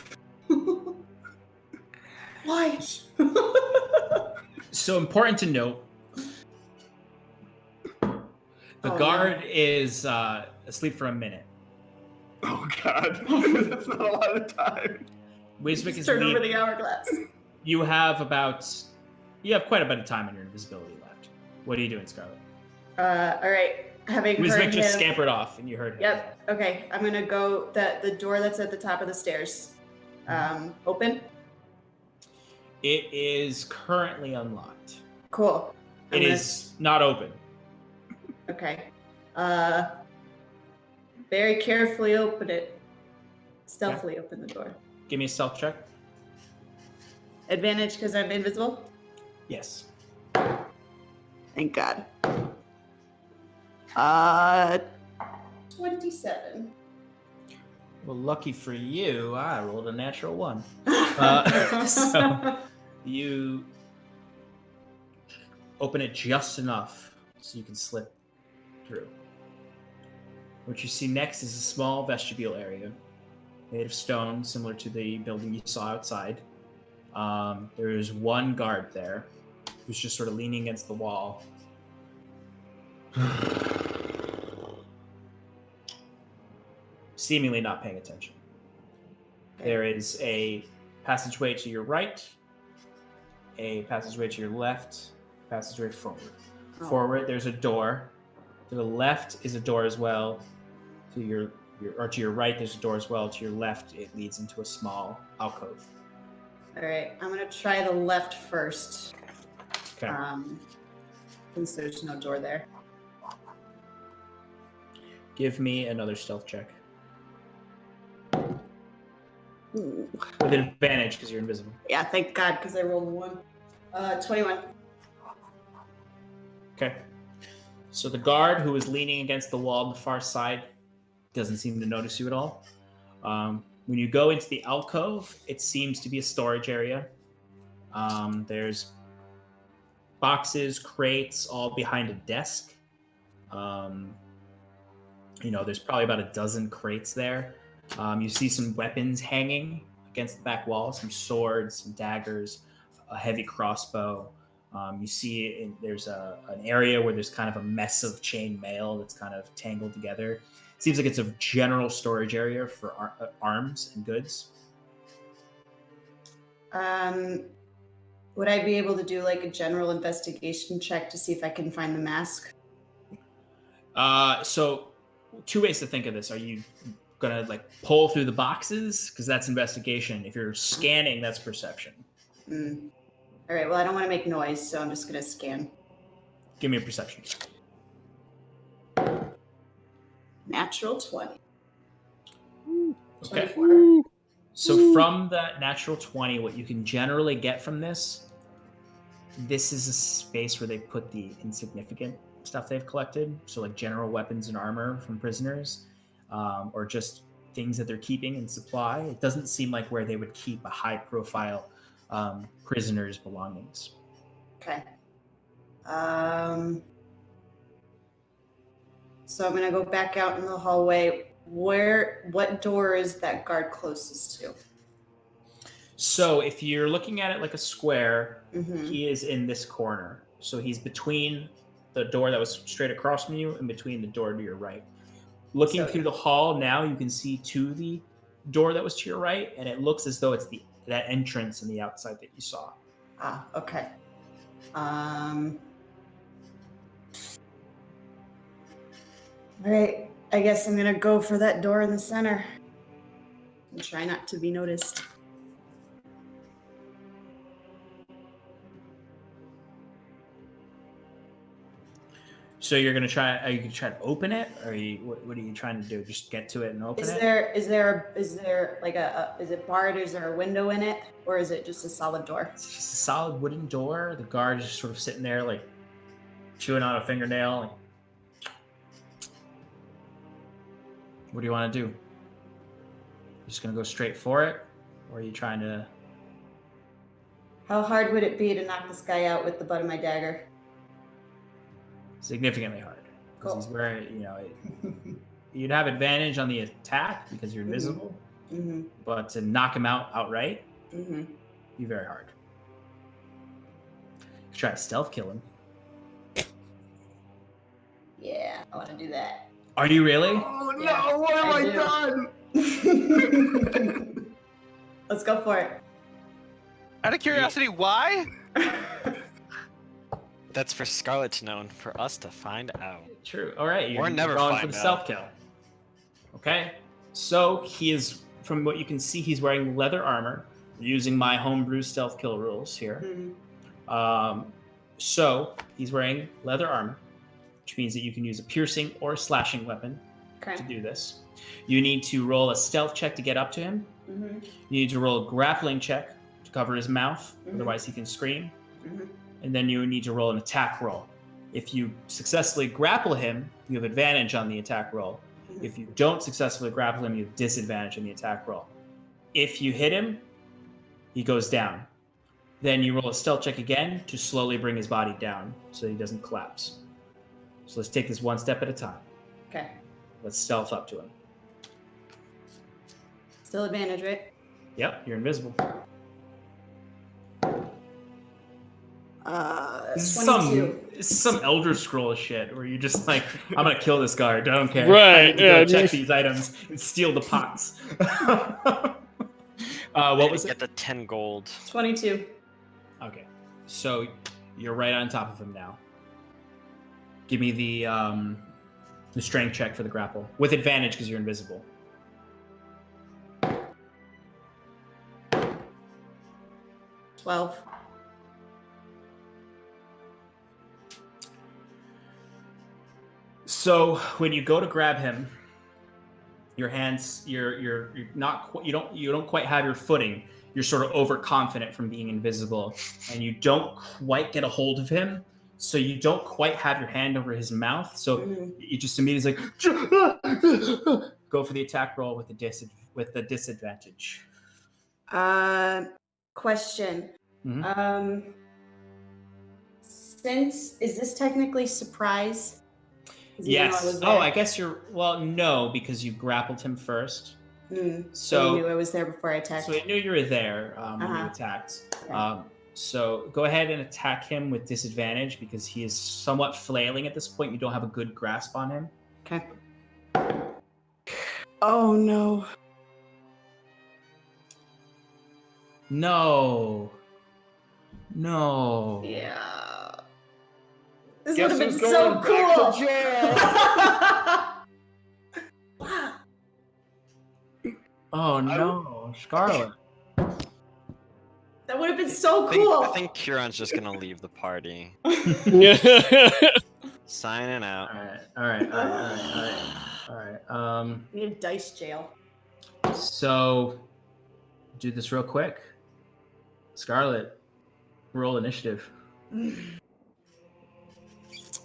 Why? So important to note, the Oh, guard is asleep for a minute. Oh God, that's not a lot of time. Wiswick is Turn over leaving. the hourglass. You have quite a bit of time on your invisibility left. What are you doing, Scarlet? All right. Having Wiswick heard just him. scampered off, and you heard him. Yep. Okay. I'm gonna go. The door that's at the top of the stairs. Open. It is currently unlocked. Cool. It is not open. Okay. Very carefully open it. Stealthily open the door. Give me a stealth check. Advantage because I'm invisible. Yes. Thank God. 27. Well, lucky for you, I rolled a natural 1. So you open it just enough so you can slip through. What you see next is a small vestibule area made of stone, similar to the building you saw outside. There is one guard there who's just sort of leaning against the wall. Seemingly not paying attention. There is a passageway to your right, a passageway to your left, passageway forward. Oh. Forward, there's a door. To the left is a door as well. To your right, there's a door as well. To your left, it leads into a small alcove. All right. I'm gonna try the left first. Okay. Since there's no door there. Give me another stealth check. Ooh. With an advantage because you're invisible. Yeah. Thank God, because I rolled a 1. 21. Okay. So the guard who is leaning against the wall on the far side doesn't seem to notice you at all. When you go into the alcove, it seems to be a storage area. There's boxes, crates, all behind a desk. There's probably about a dozen crates there. You see some weapons hanging against the back wall, some swords, some daggers, a heavy crossbow. You see there's an area where there's kind of a mess of chain mail that's kind of tangled together. It seems like it's a general storage area for arms and goods. Would I be able to do like a general investigation check to see if I can find the mask? So, two ways to think of this. Are you gonna like pull through the boxes? Because that's investigation. If you're scanning, that's perception. All right. Well, I don't want to make noise, so I'm just gonna scan. Give me a perception. Natural 20. Okay. 24. So from that natural 20, what you can generally get from this is a space where they put the insignificant stuff they've collected. So like general weapons and armor from prisoners, or just things that they're keeping in supply. It doesn't seem like where they would keep a high profile prisoner's belongings. Okay. So I'm gonna go back out in the hallway. What door is that guard closest to? So if you're looking at it like a square, Mm-hmm. he is in this corner. So he's between the door that was straight across from you and between the door to your right. Looking through the hall now, you can see to the door that was to your right, and it looks as though it's that entrance on the outside that you saw. Ah, okay. All right. I guess I'm gonna go for that door in the center and try not to be noticed. So you're gonna try? Are you gonna try to open it, or are you, what are you trying to do? Just get to it and open Is it? there like is it barred? Is there a window in it, or is it just a solid door? It's just a solid wooden door. The guard is just sort of sitting there, like chewing on a fingernail. Like, what do you want to do? Just gonna go straight for it, or are you trying to? How hard would it be to knock this guy out with the butt of my dagger? Significantly hard because Cool. he's wearing, you'd have advantage on the attack because you're invisible, Mm-hmm. but to knock him out outright, Mm-hmm. be very hard. You could try to stealth kill him. Yeah, I want to do that. Are you really? Oh no! Yeah, What have I I done? Let's go for it. Out of curiosity, why? That's for Scarlet to know and for us to find out. True. All right. Or never going for find the out. stealth kill. Okay. So he is, from what you can see, he's wearing leather armor. Using my homebrew stealth kill rules here. Mm-hmm. So he's wearing leather armor, which means that you can use a piercing or a slashing weapon Okay. to do this. You need to roll a stealth check to get up to him. Mm-hmm. You need to roll a grappling check to cover his mouth, Mhm. otherwise he can scream. Mm-hmm. And then you need to roll an attack roll. If you successfully grapple him, you have advantage on the attack roll. Mhm. If you don't successfully grapple him, you have disadvantage on the attack roll. If you hit him, he goes down. Then you roll a stealth check again to slowly bring his body down so he doesn't collapse. So let's take this one step at a time. Okay. Let's stealth up to him. Still advantage, right? Yep, you're invisible. 22. Some Elder Scroll shit where you just like, I'm gonna kill this guard. I don't care. Right, I need to yeah, go check these items and steal the pots. What was Get it? the 10 gold. 22. Okay, so you're right on top of him now. Give me the strength check for the grapple with advantage because you're invisible. 12. So when you go to grab him, your hands, you're not you don't quite have your footing. You're sort of overconfident from being invisible, and you don't quite get a hold of him. So you don't quite have your hand over his mouth. So Mhm. you just immediately like go for the attack roll with the disadvantage. Question. Mhm. Since is this technically surprise? 'Cause you know I Yes. was Oh, there. I guess no, because you grappled him first. So So you knew I was there before I attacked. So he knew you were there when you Uh-huh. attacked. Okay. So go ahead and attack him with disadvantage because he is somewhat flailing at this point. You don't have a good grasp on him. Okay. Oh no. No. No. Yeah. This Guess would have been who's so going back cool. to jail? Oh no, Scarlet. That would have been so I cool. think Kieran's just gonna leave the party. Signing out. All right. We need a dice jail. So do this real quick. Scarlet, roll initiative.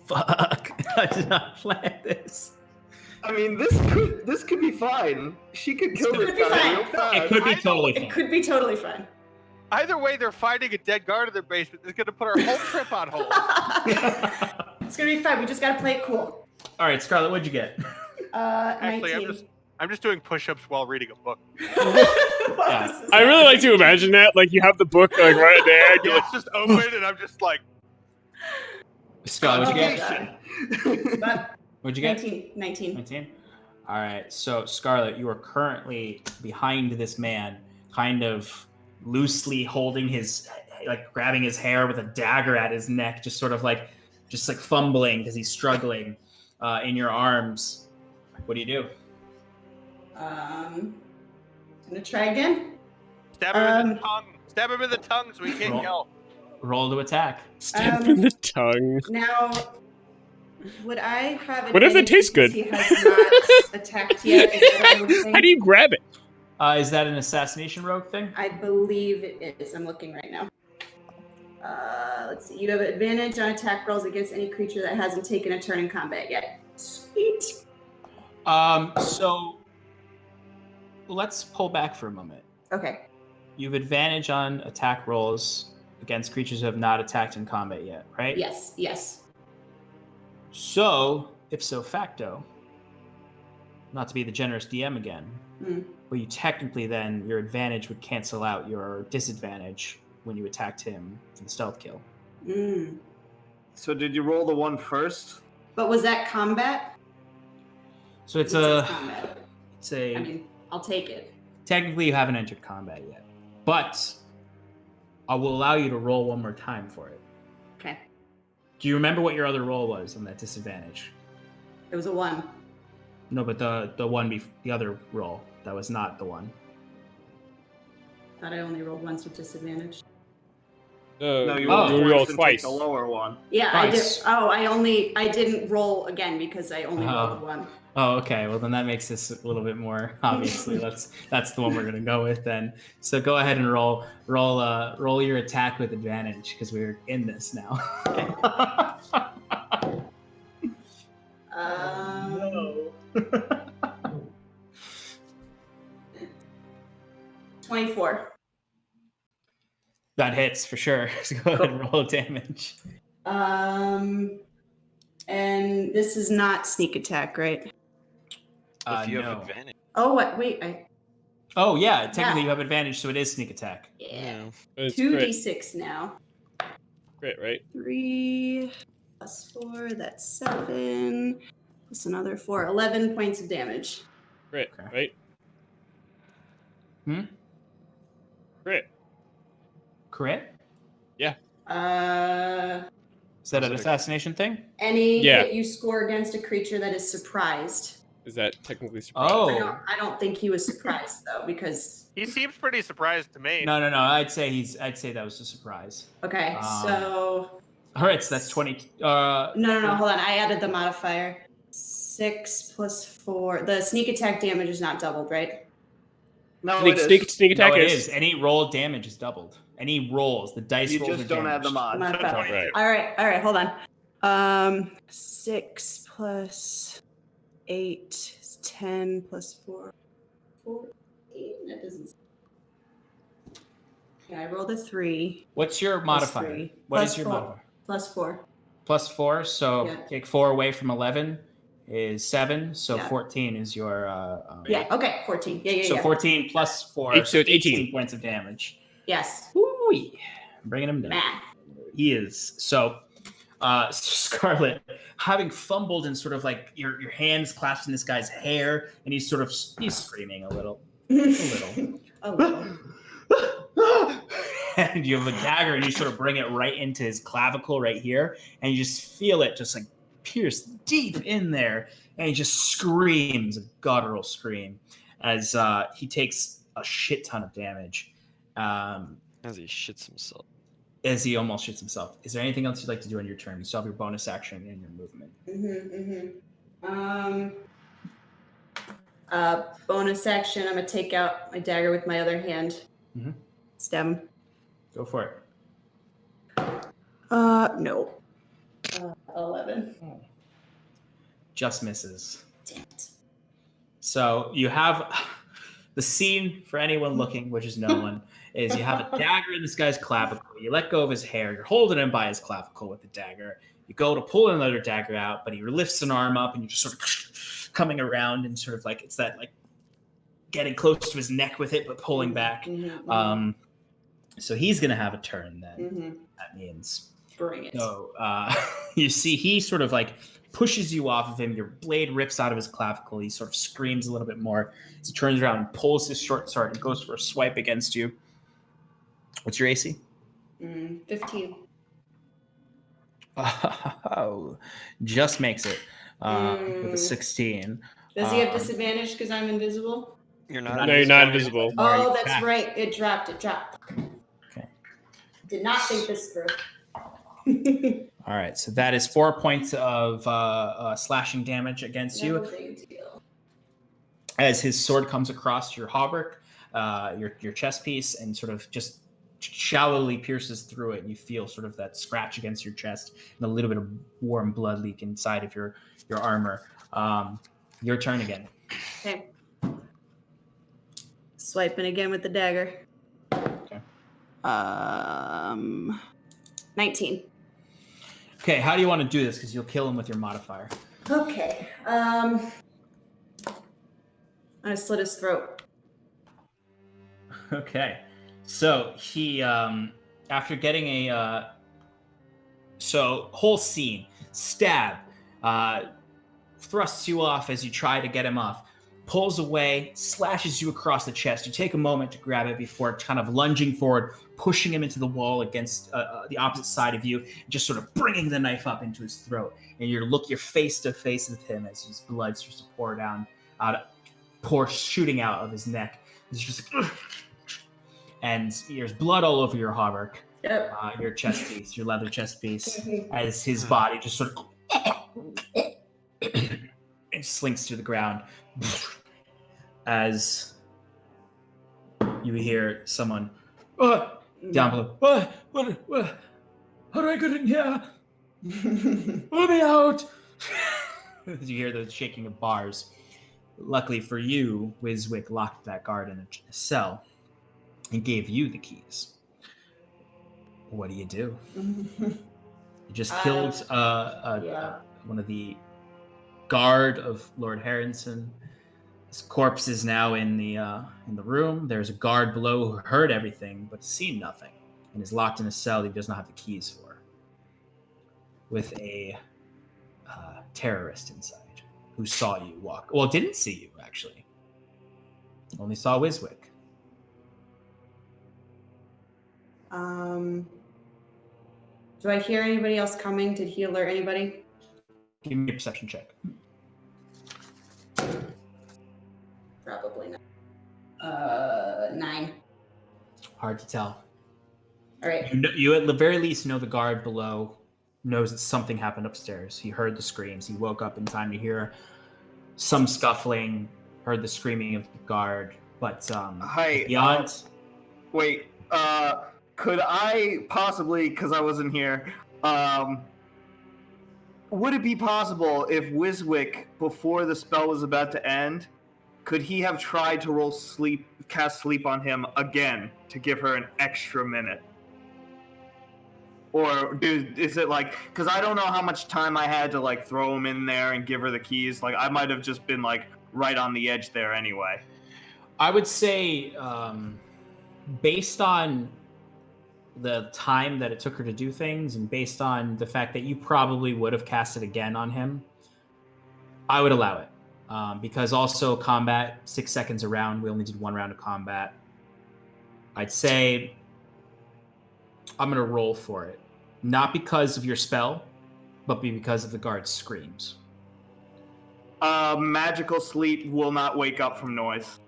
Fuck! I did not plan this. I mean, this could be fine. She could kill could this be guy fine. real fast. It could be totally It fine. could be totally fine. Either way, they're finding a dead guard in their basement. It's going to put our whole trip on hold. It's gonna be fine. We just gotta play it cool. All right, Scarlet, what'd you get? Actually, 19. I'm just doing push-ups while reading a book. Yeah. I really like to imagine that. Like you have the book like right there. And you're Yeah, like, it's just open, and I'm just like, Scarlet, what'd you get? But What'd you get? 19. 19. All right. So, Scarlet, you are currently behind this man, kind of loosely holding his, like grabbing his hair with a dagger at his neck, just fumbling because he's struggling in your arms. What do you do? Gonna try again. stab him in the tongue. Stab him in the tongue so he can't Roll. yell. Roll to attack. stab in the tongue. Now, would I have? What if it advantage tastes because good? He has not attacked yet. Is that what we're saying? How do you grab it? Is that an assassination rogue thing? I believe it is. I'm looking right now. Let's see. You have advantage on attack rolls against any creature that hasn't taken a turn in combat yet. Sweet. So let's pull back for a moment. Okay. You have advantage on attack rolls against creatures who have not attacked in combat yet, right? Yes. Yes. So, ipso facto, not to be the generous DM again, but you technically then, your advantage would cancel out your disadvantage when you attacked him for the stealth kill. So did you roll the one first? But was that combat? So it's It says combat. I mean, I'll take it. technically you haven't entered combat yet, but I will allow you to roll one more time for it. Okay. Do you remember what your other roll was on that disadvantage? It was a 1. No, but the other roll that was not the one. Thought I only rolled once with disadvantage. No, you Oh. rolled rolled twice and twice. took the lower one. Yeah, I did. Twice. Oh, I didn't roll again because I only rolled the 1. Oh, okay. Well, then that makes this a little bit more obviously. That's the one we're gonna go with then. So go ahead and roll your attack with advantage because we're in this now. No. 24. That hits for sure. So go ahead and roll damage. And this is not sneak attack, right? If you No. have advantage. Oh, wait. Oh yeah, technically Yeah. you have advantage, so it is sneak attack. Yeah. It's 2d6 now. great, right? 3 plus 4, that's 7. Plus another 4. 11 points of damage. Great, Okay. right? Great. Crit? Is that an assassination thing? Any Yeah. hit you score against a creature that is surprised. Is that technically surprise? Oh. I don't think he was surprised though, because He seems pretty surprised to me. No. I'd say that was a surprise. okay, so All right, so that's 20. no, hold on. I added the modifier. 6 plus 4. The sneak attack damage is not doubled, right? No, Sneak, it is. sneak No, attack it is. Any roll damage is doubled. Any rolls, the dice You rolls just are don't add the damaged. mod. Modifier. Right. All right, hold on. 6 plus 8 is 10 plus 4. 14. That doesn't. Yeah, I rolled a 3. What's your modifier? three. What Plus is your 4. modifier? Plus 4. Plus 4. So Yeah. take 4 away from 11 is 7. So Yeah. 14 is your. Yeah. Okay. 14. Yeah. So 14 plus 4. So it's 18 points of damage. Yes. Woo! Bringing him down. Math. He is. So, Scarlet, having fumbled and sort of like your hands clasped in this guy's hair, and he's screaming a little. A little. and you have a dagger, and you sort of bring it right into his clavicle right here, and you just feel it just like pierce deep in there, and he just screams a guttural scream as he takes a shit ton of damage. As he shits himself. As he almost shits himself. Is there anything else you'd like to do on your turn? You still have your bonus action and your movement. Bonus action, I'm going to take out my dagger with my other hand. Stab him. Go for it. No. 11. Just misses. Damn it. So you have the scene for anyone looking, which is no one, is you have a dagger in this guy's clavicle. You let go of his hair. You're holding him by his clavicle with the dagger. You go to pull another dagger out, but he lifts an arm up, and you're just sort of coming around, and sort of like it's that like getting close to his neck with it, but pulling back. So he's gonna have a turn then. That means bring it. So you see, he sort of like pushes you off of him. Your blade rips out of his clavicle. He sort of screams a little bit more as he turns around and pulls his short sword and goes for a swipe against you. What's your AC? 15. Oh, just makes it with a 16. Does he have disadvantage because I'm invisible? You're not. No, you're not invisible. Oh, that's right. It dropped. Okay. Did not think this through. All right, so that is 4 points of slashing damage against you. Big deal. As his sword comes across your hauberk, your chest piece, and sort of just shallowly pierces through it, and you feel sort of that scratch against your chest and a little bit of warm blood leak inside of your armor. Your turn again. Okay. Swiping again with the dagger. Okay. 19. Okay, how do you want to do this? Because you'll kill him with your modifier. Okay. I'm gonna slit his throat. Okay. So he, after getting a, whole scene, stab, thrusts you off as you try to get him off, pulls away, slashes you across the chest. You take a moment to grab it before kind of lunging forward, pushing him into the wall against the opposite side of you, and just sort of bringing the knife up into his throat. And you're face to face with him as his blood starts to pour shooting out of his neck. He's just like, and there's blood all over your hauberk, your chest piece, your leather chest piece, as his body just sort of and slinks to the ground. As you hear someone down below. What? How do I get in here? Let me out! As you hear the shaking of bars. Luckily for you, Wiswick locked that guard in a cell and gave you the keys. What do? You just killed one of the guard of Lord Harrison. His corpse is now in the room. There's a guard below who heard everything but seen nothing, and is locked in a cell he does not have the keys for, with a terrorist inside who saw you walk. Well, didn't see you actually. Only saw Wiswick. Do I hear anybody else coming? Did he alert anybody? Give me a perception check. Probably not. 9. Hard to tell. All right. You at the very least know the guard below knows that something happened upstairs. He heard the screams. He woke up in time to hear some scuffling, heard the screaming of the guard. But beyond... Wait, could I possibly, because I wasn't here, would it be possible if Wiswick, before the spell was about to end, could he have tried to cast sleep on him again to give her an extra minute? Or is it like, because I don't know how much time I had to like throw him in there and give her the keys. Like I might have just been like right on the edge there anyway. I would say, based on the time that it took her to do things, and based on the fact that you probably would have cast it again on him, I would allow it. Because also combat, 6 seconds a round. We only did 1 round of combat. I'd say I'm going to roll for it. Not because of your spell, but because of the guard's screams. Magical sleep will not wake up from noise.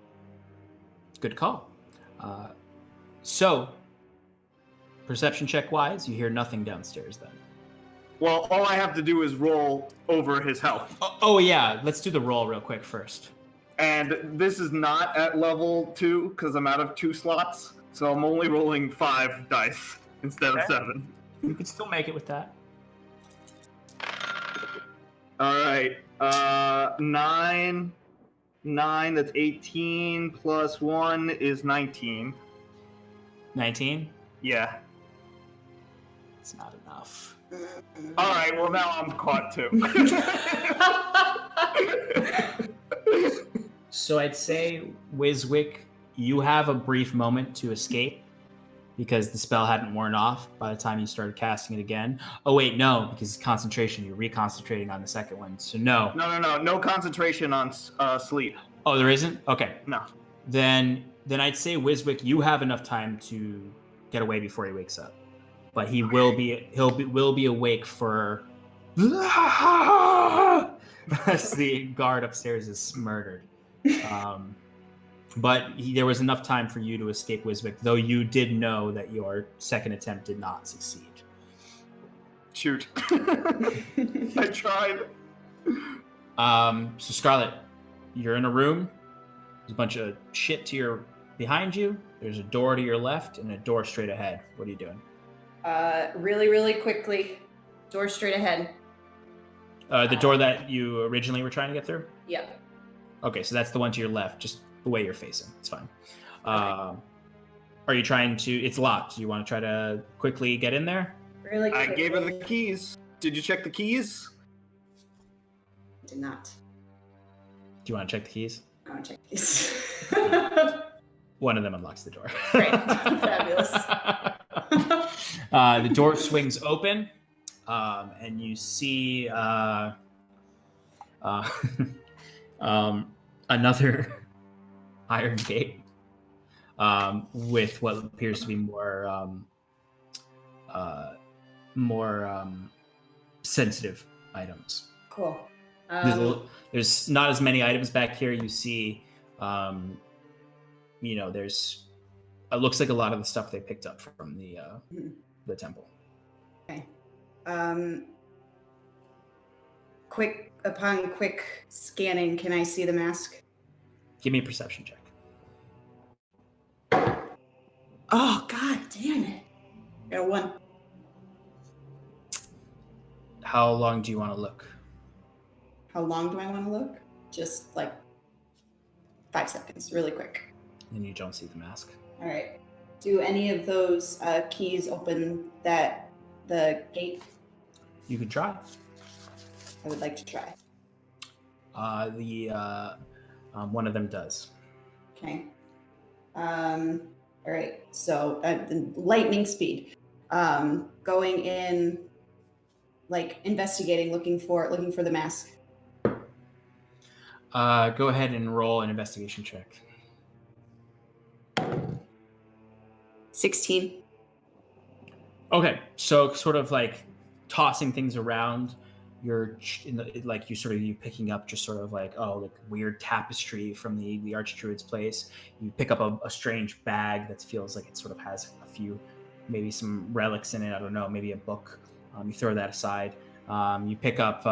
Good call. So, perception check wise, you hear nothing downstairs then. Well, all I have to do is roll over his health. Oh yeah, let's do the roll real quick first. And this is not at level 2 because I'm out of 2 slots, so I'm only rolling 5 dice instead of 7. You could still make it with that. All right, 9, that's 18, plus 1 is 19. 19? Yeah. It's not enough. All right, well now I'm caught too. So I'd say, Wiswick, you have a brief moment to escape because the spell hadn't worn off by the time you started casting it again. Oh wait, no, because it's concentration. You're reconcentrating on the second one, so no. No concentration on sleep. Oh, there isn't? Okay. No. Then I'd say, Wiswick, you have enough time to get away before he wakes up. But he will be awake for as the guard upstairs is murdered. But there was enough time for you to escape Wiswick, though you did know that your second attempt did not succeed. Shoot. I tried. So Scarlet, you're in a room. There's a bunch of shit behind you. There's a door to your left and a door straight ahead. What are you doing? Really, really quickly. Door straight ahead. The door that you originally were trying to get through? Yep. Okay, so that's the one to your left, just the way you're facing. It's fine. Okay. Are you trying to... It's locked. Do you want to try to quickly get in there? Really quickly. I gave her the keys. Did you check the keys? Did not. Do you want to check the keys? I want to check these. One of them unlocks the door. Great. Fabulous. The door swings open, and you see another iron gate with what appears to be more sensitive items. Cool. There's not as many items back here. You see, there's. It looks like a lot of the stuff they picked up from the temple. Okay. Upon quick scanning, can I see the mask? Give me a perception check. Oh, god damn it. Got a 1. How long do you want to look? How long do I want to look? Just like 5 seconds, really quick. And you don't see the mask. All right. Do any of those keys open the gate? You could try. I would like to try. One of them does. Okay. All right. So the lightning speed. Going in, like investigating, looking for the mask. Go ahead and roll an investigation check. 16. Okay, so sort of like tossing things around, you picking up just sort of like weird tapestry from the Archdruid's place. You pick up a strange bag that feels like it sort of has a few, maybe some relics in it. I don't know, maybe a book. You throw that aside. You pick up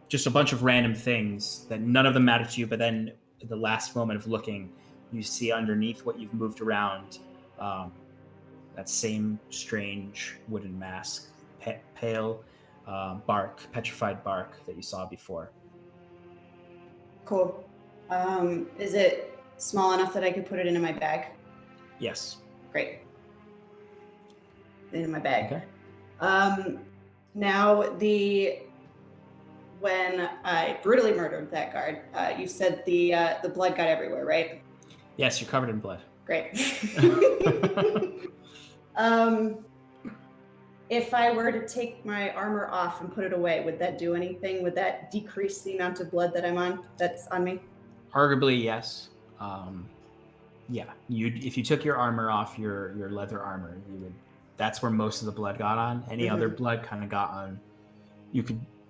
just a bunch of random things that none of them matter to you. But then at the last moment of looking, you see underneath what you've moved around. That same strange wooden mask, pale bark, petrified bark that you saw before. Cool. Is it small enough that I could put it into my bag? Yes. Great. In my bag. Okay. Now when I brutally murdered that guard, you said the blood got everywhere, right? Yes, you're covered in blood. Great. If I were to take my armor off and put it away, would that do anything? Would that decrease the amount of blood that's on me? Arguably, yes. Yeah, if you took your armor off, your leather armor, you would. That's where most of the blood got on. Any other blood kind of got on.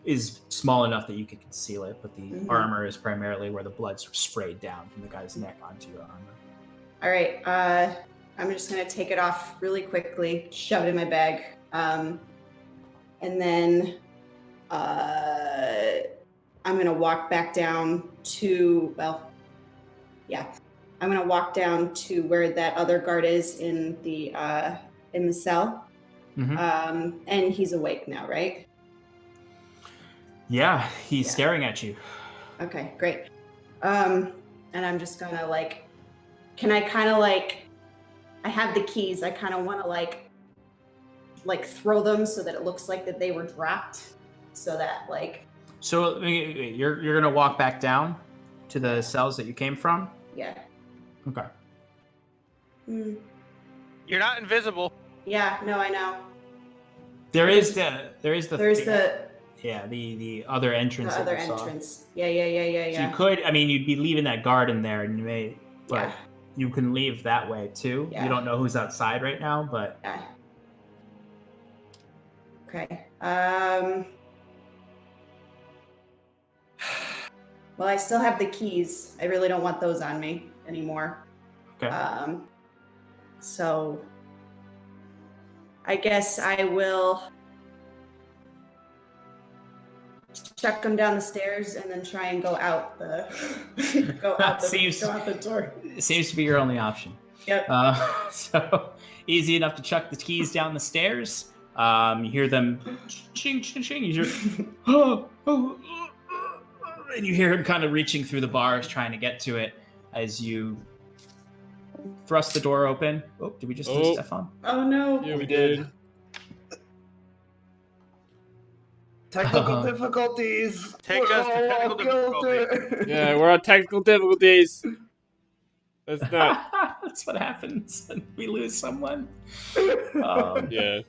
Is small enough that you could conceal it, but the armor is primarily where the blood sort of sprayed down from the guy's neck onto your armor. All right, I'm just gonna take it off really quickly, shove it in my bag, and then I'm gonna walk back down to I'm gonna walk down to where that other guard is in the cell, and he's awake now, right? Yeah, he's staring at you. Okay, great. And I'm just gonna can I kind of I have the keys. I kind of want to like throw them so that it looks like that they were dropped, so that So you're gonna walk back down to the cells that you came from. Yeah. Okay. You're not invisible. Yeah. No, I know. There's the other entrance. The other entrance. Yeah. So you could, you'd be leaving that guard in there, and but you can leave that way too. Yeah. You don't know who's outside right now, but. Yeah. Okay. Well, I still have the keys. I really don't want those on me anymore. Okay. So I guess I will chuck them down the stairs and then try and go out the go out the door. Seems to be your only option. Yep. So easy enough to chuck the keys down the stairs. You hear them ching ching ching. You hear and you hear him kind of reaching through the bars trying to get to it as you thrust the door open. Oh, did we just lose Stefan? Oh no. Yeah, we did. Technical difficulties. Take us to technical difficulties. Yeah, we're on technical difficulties. That's not. That's what happens when we lose someone. Yeah.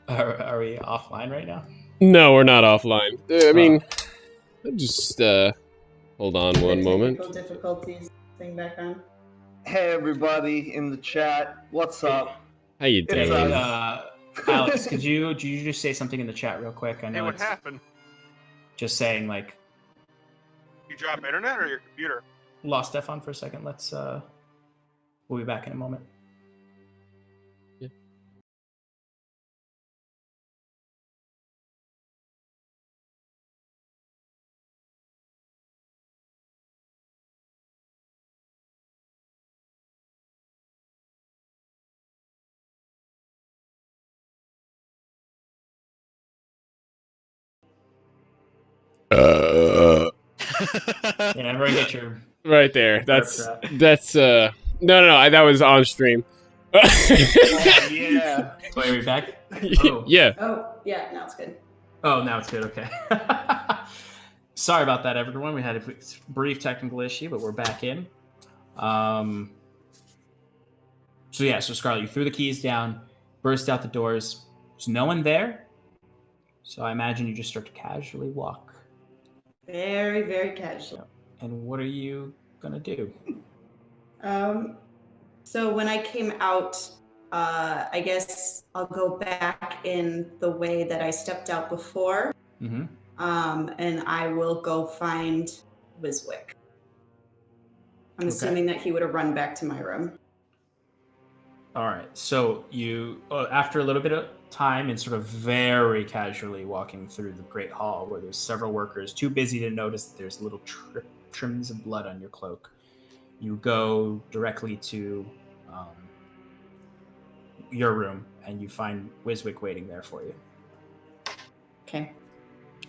Are we offline right now? No, we're not offline. I mean, just hold on one moment. Technical difficulties thing back on. Hey everybody in the chat, what's up? How you doing? Alex, could you just say something in the chat real quick? I know what happened? Just saying, You drop internet or your computer? Lost Stefan for a second. We'll be back in a moment. Yeah. Yeah, everyone get your right there. That's no, that was on stream. Yeah. Wait, are we back? Yeah. Oh, yeah, now it's good. Oh, now it's good. Okay. Sorry about that, everyone. We had a brief technical issue, but we're back in. So Scarlett, you threw the keys down, burst out the doors. There's no one there. So I imagine you just start to casually walk. Very, very casual. And what are you gonna do? So when I came out, I guess I'll go back in the way that I stepped out before. Mm-hmm. And I will go find Wiswick. I'm assuming that he would have run back to my room. All right. So you, after a little bit of time and sort of very casually walking through the Great Hall where there's several workers, too busy to notice that there's little trims of blood on your cloak, you go directly to your room and you find Wiswick waiting there for you. Okay.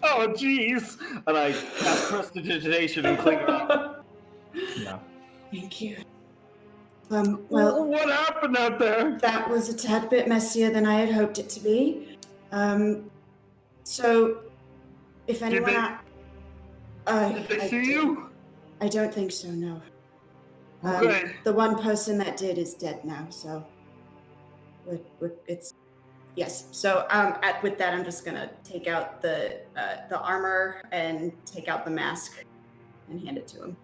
Oh, jeez. And I cast prestidigitation and cling up. Yeah. Thank you. Well, What happened out there? that was a tad bit messier than I had hoped it to be. So, if anyone... Did they see you? I don't think so, no. Okay. The one person that did is dead now, so... Yes. So with that, I'm just gonna take out the armor and take out the mask and hand it to him.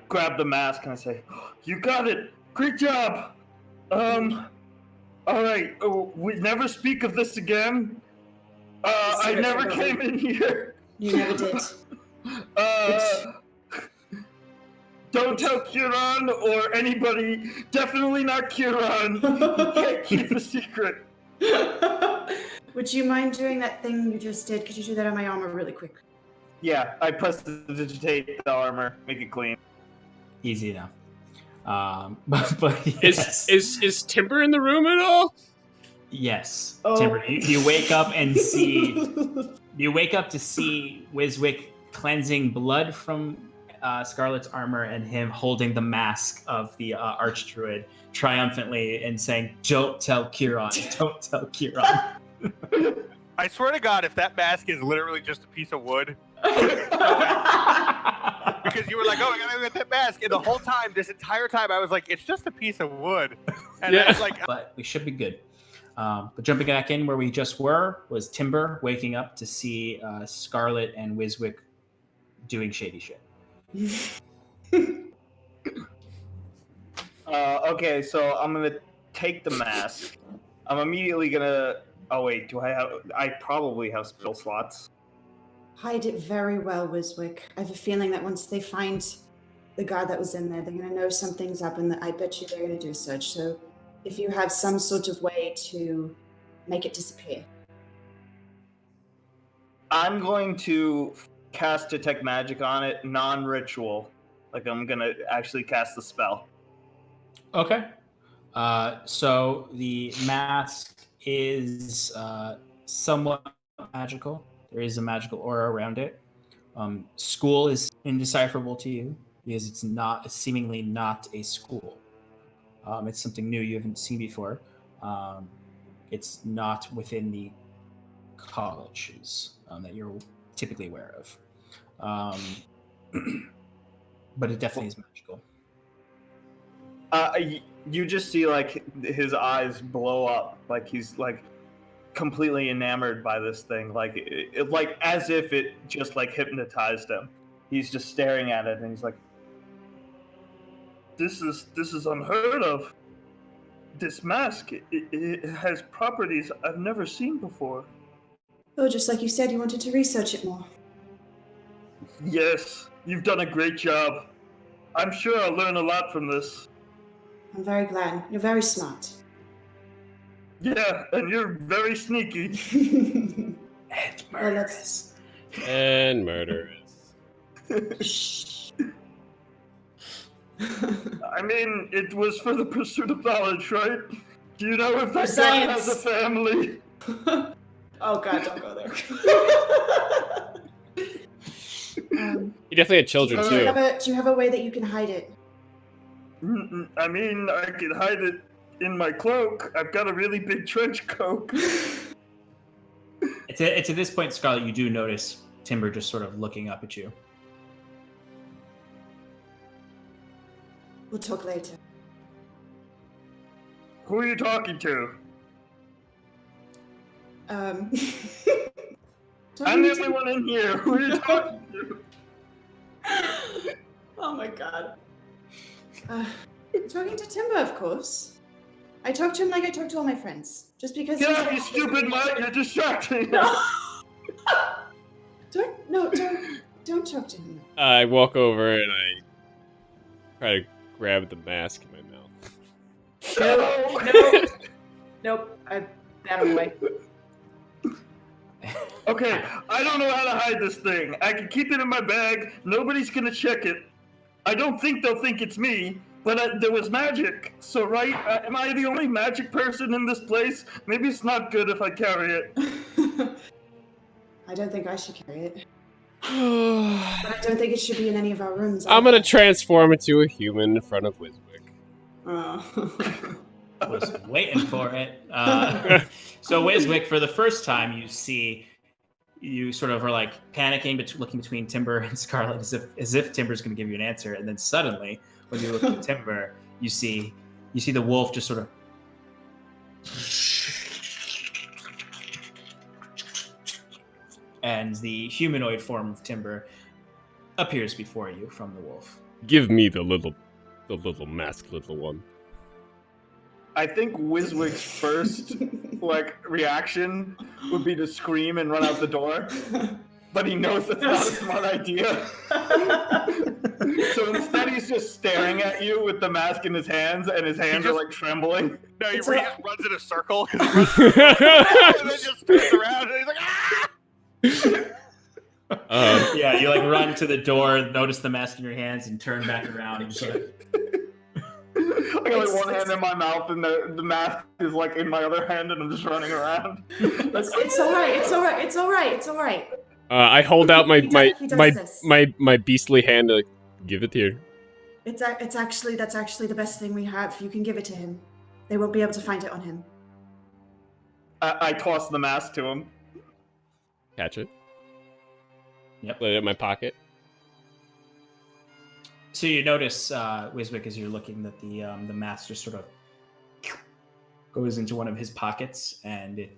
Grab the mask and I say, "You got it! Great job! All right, we never speak of this again. I never came in here. You never did. Don't tell Kieran or anybody. Definitely not Kieran. You can't keep a secret." Would you mind doing that thing you just did? Could you do that on my armor really quick? Yeah, I prestidigitate the armor, make it clean. Easy enough. But yes. Is Timber in the room at all? Yes. Oh. Timber, you wake up and see. You wake up to see Wiswick cleansing blood from Scarlet's armor and him holding the mask of the Archdruid triumphantly and saying, "Don't tell Kieran. Don't tell Kieran." I swear to God, if that mask is literally just a piece of wood, because you were like, "Oh, I gotta get that mask," and the whole time, this entire time, I was like, "It's just a piece of wood," and I was like, But we should be good. But jumping back in where we just were was Timber waking up to see Scarlet and Wiswick doing shady shit. Okay, so I'm gonna take the mask. I'm immediately gonna. Oh wait, do I have? I probably have spell slots. Hide it very well, Wiswick. I have a feeling that once they find the guard that was in there, they're going to know something's up, and I bet you they're going to do such. So if you have some sort of way to make it disappear. I'm going to cast Detect Magic on it, non-ritual. Like I'm gonna actually cast the spell. Okay. So the mask is somewhat magical. There is a magical aura around it. School is indecipherable to you because it's seemingly not a school. It's something new you haven't seen before. It's not within the colleges that you're typically aware of. But it definitely is magical. You just see like his eyes blow up, like he's like completely enamored by this thing, like like as if it just like hypnotized him. He's just staring at it, and he's like, This is unheard of. This mask, it has properties I've never seen before. Oh, just like you said, you wanted to research it more. Yes, you've done a great job. I'm sure I'll learn a lot from this. I'm very glad. You're very smart. Yeah, and you're very sneaky. And Well, murderous. And murderous. Shh. I mean, it was for the pursuit of knowledge, right? Do you know if that guy Science. has a family? Oh God, don't go there. He definitely had children do too. you have a way that you can hide it? I mean, I could hide it in my cloak. I've got a really big trench coat. It's at this point, Scarlet, you do notice Timber just sort of looking up at you. We'll talk later. Who are you talking to? Um, I'm the only one in here. Who are you talking to? Oh my God. Talking to Timber, of course. I talk to him like I talk to all my friends. Just because. Get off, you stupid mutt! You're distracting. No. Don't talk to him. I walk over and I try to grab the mask in my mouth. No. Nope. I bat him away. Okay, I don't know how to hide this thing. I can keep it in my bag. Nobody's gonna check it. I don't think they'll think it's me, but there was magic. So, right? Am I the only magic person in this place? Maybe it's not good if I carry it. I don't think I should carry it. But I don't think it should be in any of our rooms. I'm gonna transform into a human in front of Wiswick. Oh. I was waiting for it. So Wiswick, for the first time, you sort of are like panicking, looking between Timber and Scarlet as if Timber's going to give you an answer, and then suddenly, when you look at Timber, you see the wolf just sort of and the humanoid form of Timber appears before you from the wolf. Give me the little mask, little one. I think Wiswick's first reaction would be to scream and run out the door, but he knows that's not a smart idea. So instead, he's just staring at you with the mask in his hands, and his hands are trembling. No, he just runs in a circle, and then just turns around, and he's like, ah! Yeah, you run to the door, notice the mask in your hands, and turn back around and just I got one hand in my mouth, and the mask is in my other hand, and I'm just running around. It's all right. It's all right. It's all right. It's all right. I hold out my this. my beastly hand to give it here. That's actually the best thing we have. You can give it to him. They won't be able to find it on him. I toss the mask to him. Catch it. Yep. Put it in my pocket. So you notice, Wiswick, as you're looking, that the mask just sort of goes into one of his pockets, and it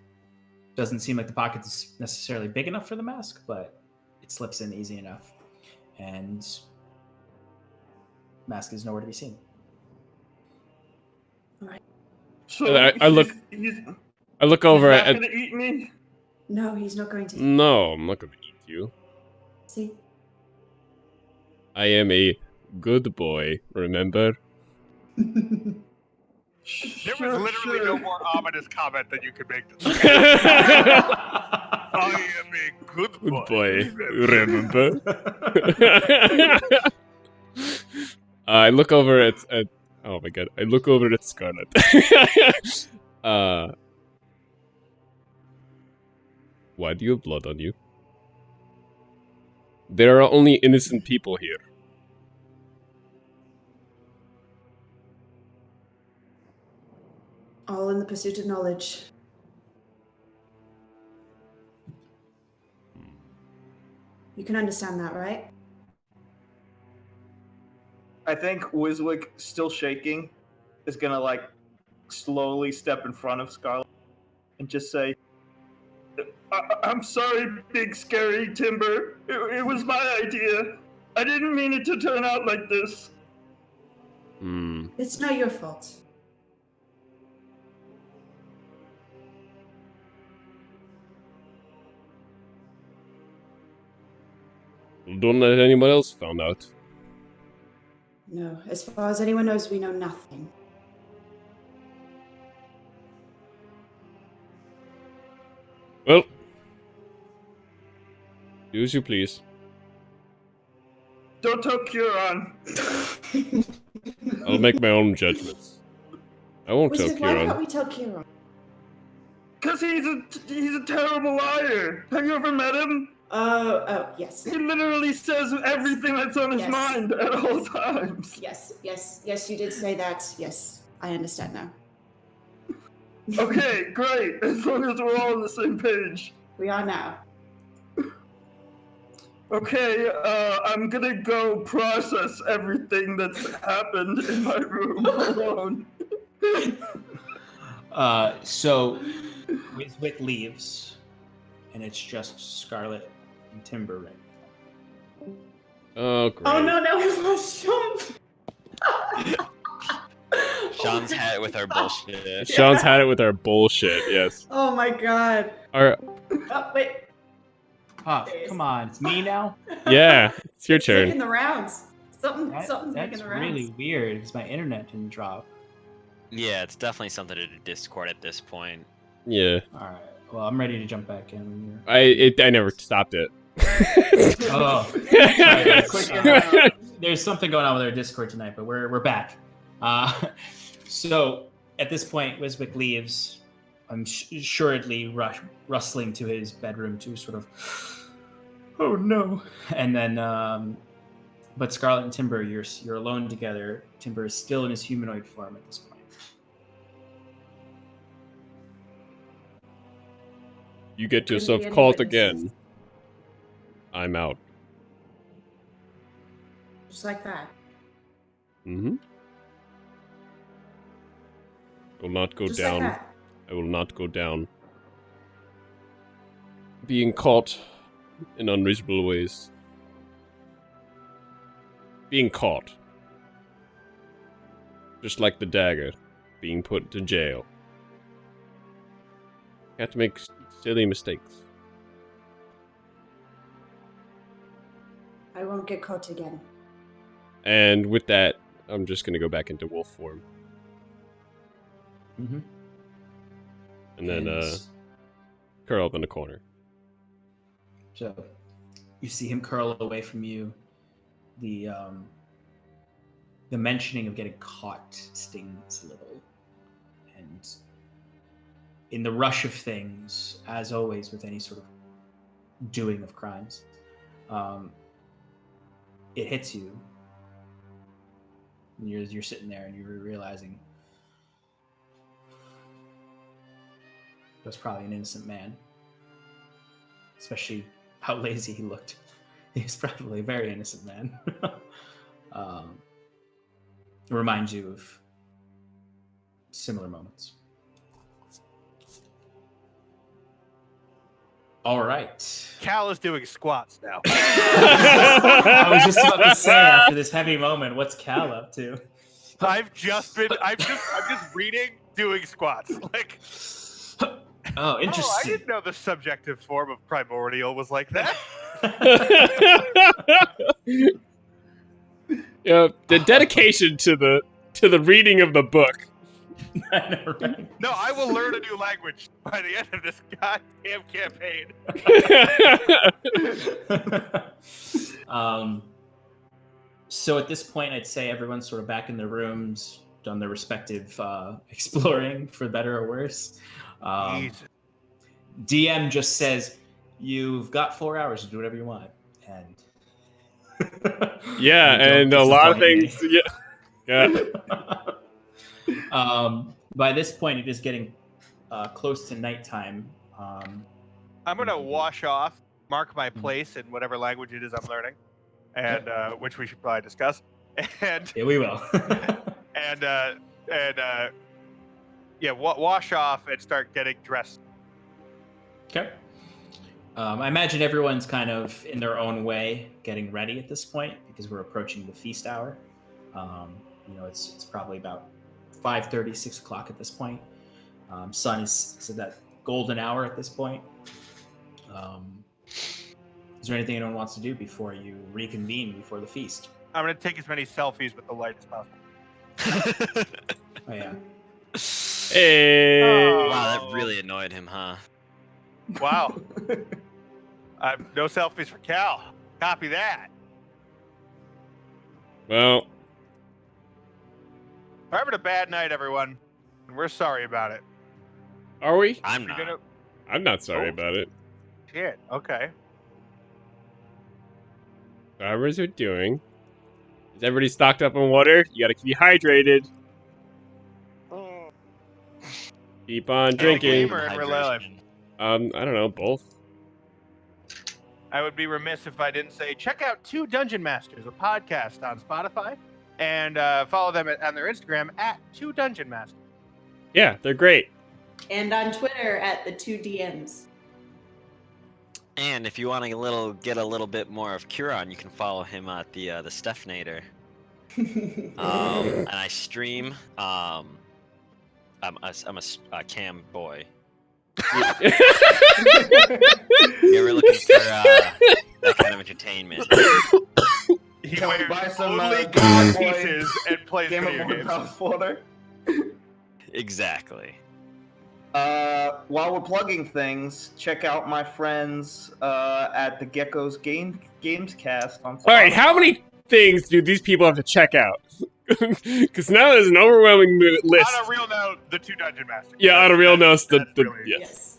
doesn't seem like the pocket is necessarily big enough for the mask, but it slips in easy enough, and mask is nowhere to be seen. All right. So I look over he's at. not gonna eat me? No, he's not going to. No, I'm not going to eat you. See? I am a good boy, remember? There was literally no more ominous comment that you could make. I am a good boy. Good boy, remember? I look over at oh my god, I look over at Scarlet. Why do you have blood on you? There are only innocent people here. All in the pursuit of knowledge. You can understand that, right? I think Wiswick, still shaking, is gonna slowly step in front of Scarlet and just say, I'm sorry, big scary Timber. It was my idea. I didn't mean it to turn out like this. It's not your fault. Don't let anyone else find out. No, as far as anyone knows, we know nothing. Well, do as you please. Don't tell Kieran. I'll make my own judgments. I won't tell Wiswick, why can't Kieran. we tell Kieran? Because he's a terrible liar. Have you ever met him? Oh, yes. He literally says everything that's on his Yes. mind at all times. Yes, you did say that. Yes, I understand now. Okay, great. As long as we're all on the same page. We are now. Okay, I'm gonna go process everything that's happened in my room alone. So Wiswick leaves, and it's just Scarlet and Timber right now. Oh, great. Oh no, we've lost Sean. Sean's had it with our bullshit. Sean's had it with our bullshit, yes. Oh my god. Our, Oh, wait. Puff, come on, it's me now. yeah, it's your It's making turn. the rounds. Something's That's making the rounds. really weird because my internet didn't drop. Yeah, it's definitely something to do Discord at this point. Yeah. All right, well, I'm ready to jump back in when I never stopped it. Oh, sorry, there's something going on with our Discord tonight, but we're back. So at this point, Wiswick leaves. I'm assuredly rustling to his bedroom to sort of, oh no. And then, but Scarlet and Timber, you're alone together. Timber is still in his humanoid form at this point. You get Couldn't yourself be any caught witnesses. again. I'm out. Just like that. Mm-hmm. Will not go Just down. like that. I will not go down. Being caught in unreasonable ways. Being caught. Just like the dagger being put to jail. You have to make silly mistakes. I won't get caught again. And with that, I'm just gonna go back into wolf form. Mm-hmm. And then curl up in the corner. So you see him curl away from you. The mentioning of getting caught stings a little. And in the rush of things, as always with any sort of doing of crimes, it hits you. And you're sitting there and you're realizing that's probably an innocent man. Especially how lazy he looked. He's probably a very innocent man. It reminds you of similar moments. All right. Cal is doing squats now. I was just about to say, after this heavy moment, what's Cal up to? I'm just reading, doing squats. Like, oh, interesting. Oh, I didn't know the subjective form of primordial was like that. Yeah, the dedication to the reading of the book. I know, right? No, I will learn a new language by the end of this goddamn campaign. So at this point, I'd say everyone's sort of back in their rooms, done their respective exploring, for better or worse. DM just says, "You've got 4 hours to do whatever you want," and yeah, and a lot of things. Yeah. By this point, it is getting close to nighttime. I'm gonna wash off, mark my place in whatever language it is I'm learning, and which we should probably discuss. And yeah, we will. Wash off and start getting dressed. Okay. I imagine everyone's kind of in their own way getting ready at this point because we're approaching the feast hour. It's probably about 5:30, 6 o'clock at this point. Sun is at that golden hour at this point. Is there anything anyone wants to do before you reconvene before the feast? I'm gonna take as many selfies with the light as possible. Oh yeah. Hey. Wow, that really annoyed him, huh? Wow. No selfies for Cal. Copy that. Well, we're having a bad night, everyone. And we're sorry about it. Are we? I'm not. I'm not sorry about it. Shit. Okay. Farmers are doing. Is everybody stocked up on water? You gotta keep hydrated. Keep on drinking. Gamer in real life. I don't know, both. I would be remiss if I didn't say check out Two Dungeon Masters, a podcast on Spotify, and follow them on their Instagram at Two Dungeon Masters. Yeah, they're great. And on Twitter at the 2DMs. And if you want to get a little bit more of Curon, you can follow him at the Stephnator. And I stream. I'm a cam boy. You ever looking for that kind of entertainment? He Can we wears buy some only Game god Boy- pieces and plays Game video of Boy games. Power Water. Exactly. While we're plugging things, check out my friends at the Gecko's Games Cast on Spotify. All right, how many things do these people have to check out? Because now there's an overwhelming list. On a real note, the Two Dungeon Masters. Yeah, on a real note, that's really- yes.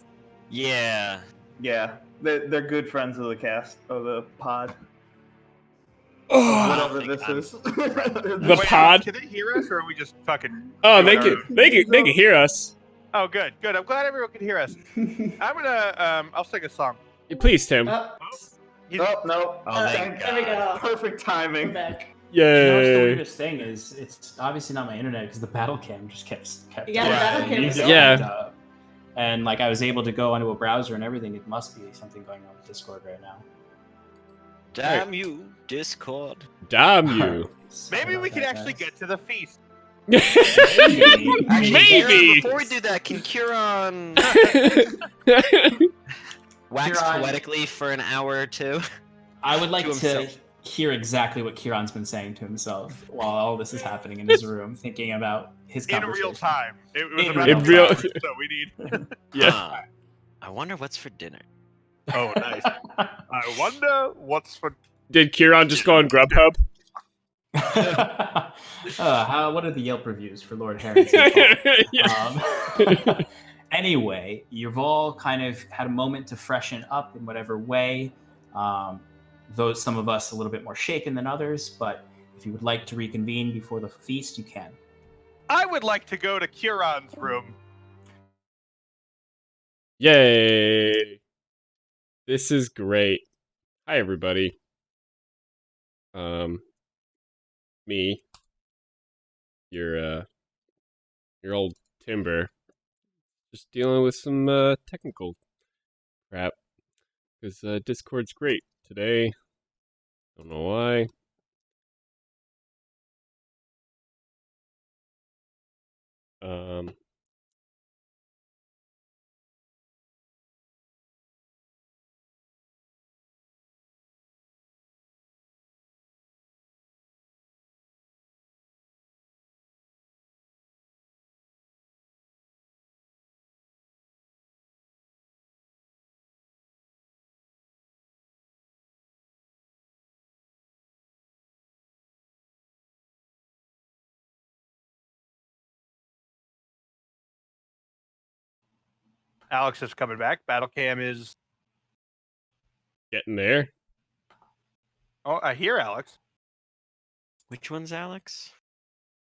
Yeah. Yeah, they're good friends of the cast, of the pod. Oh, Whatever this is. The Wait, pod? Can they hear us, or are we just fucking? Oh, doing they our- can hear us. Oh, good. I'm glad everyone can hear us. I'm gonna I'll sing a song. Please, Tim. Oh, no. Oh, thank There we go. Perfect timing. We're back. You know what's the Yay. weirdest thing is it's obviously not my internet because the battle cam just kept Yeah, the Right. battle cam was music Yeah. kept up. and like I was able to go onto a browser and everything. It must be something going on with Discord right now. Damn you, Discord. Damn you. Sorry Maybe about we can that, actually guys. get to the feast. Maybe. Actually, Maybe. Kieran, before we do that, can Kieran wax Kieran- poetically for an hour or two? I would like To to himself. hear exactly what Kieran's been saying to himself while all this is happening in his room, thinking about his In conversation. real time. It was In about real to real- start, so we need. Yeah. Huh. I wonder what's for dinner. Oh, nice. I wonder what's for. Did Kieran just go on Grubhub? What are the Yelp reviews for Lord Harrington? Yeah. Anyway, you've all kind of had a moment to freshen up in whatever way. Though some of us a little bit more shaken than others, but if you would like to reconvene before the feast, you can. I would like to go to Kieran's room. Yay. This is great. Hi, everybody. Me. Your old Timber. Just dealing with some, technical crap. Because, Discord's great today. Don't know why. Alex is coming back. Battle cam is. Getting there. Oh, I hear Alex. Which one's Alex?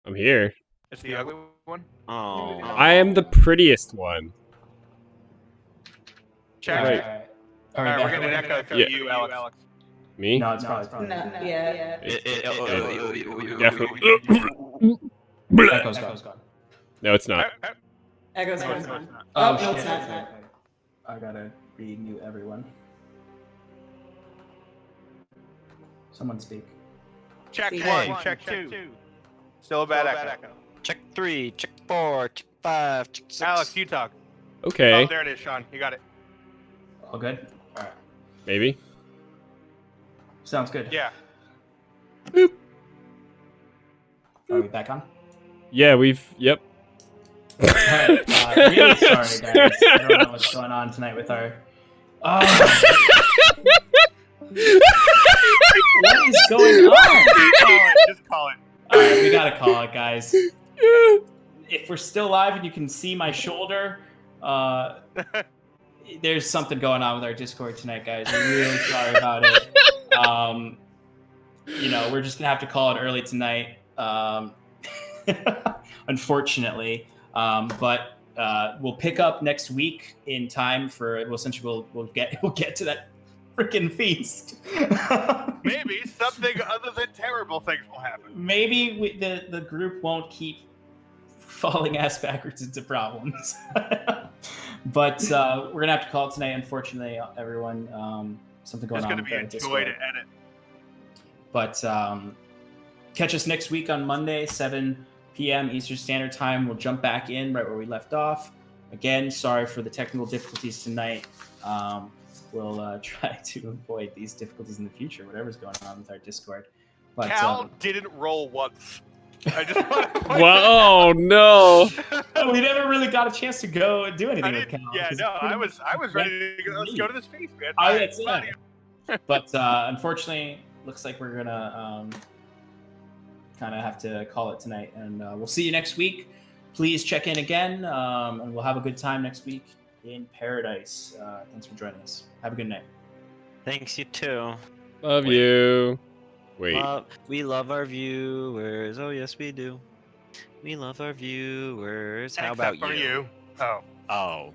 I'm here. It's the ugly one. Oh. I am the prettiest one. Check. Right. All right, we're getting an echo from Yeah. you, Alex. Me? No, it's probably No, yeah. Definitely. Echo's gone. No, it's not. Echoes No, on. it's not. Oh, shit. no, it's not. Okay. I gotta re-mute everyone. Someone speak. Check Hey. one, check two. Still a bad echo. Check 3, check 4, check 5, check 6. Alex, you talk. Okay. Oh, there it is, Sean. You got it. All good? All right. Maybe. Sounds good. Yeah. Are we back on? Yeah, yep. All right. Really sorry, guys. I don't know what's going on tonight with our. What is going on? Just call it. All right, we gotta call it, guys. If we're still live and you can see my shoulder, there's something going on with our Discord tonight, guys. We're really sorry about it. We're just gonna have to call it early tonight, unfortunately. But we'll pick up next week in time for. Well, essentially, we'll get to that freaking feast. Maybe something other than terrible things will happen. Maybe the group won't keep falling ass backwards into problems. But we're gonna have to call it tonight. Unfortunately, everyone, something going It's on. going to be a with joy Discord. to edit. But catch us next week on Monday, 7 p.m. Eastern Standard Time. We'll jump back in right where we left off. Again, sorry for the technical difficulties tonight. We'll try to avoid these difficulties in the future, whatever's going on with our Discord. But Cal didn't roll once. I just want to Well, oh no. we never really got a chance to go and do I anything with didn't, Cal. yeah, 'cause no, I pretty was ready to go. Let's go to this feast, man. Oh, that's it. But unfortunately, looks like we're gonna kind of have to call it tonight, and we'll see you next week. Please check in again, and we'll have a good time next week in Paradise. Thanks for joining us. Have a good night. Thanks, you too. Love you. Wait. We love our viewers. Oh, yes, we do. We love our viewers. How about for you? you? Oh. Oh.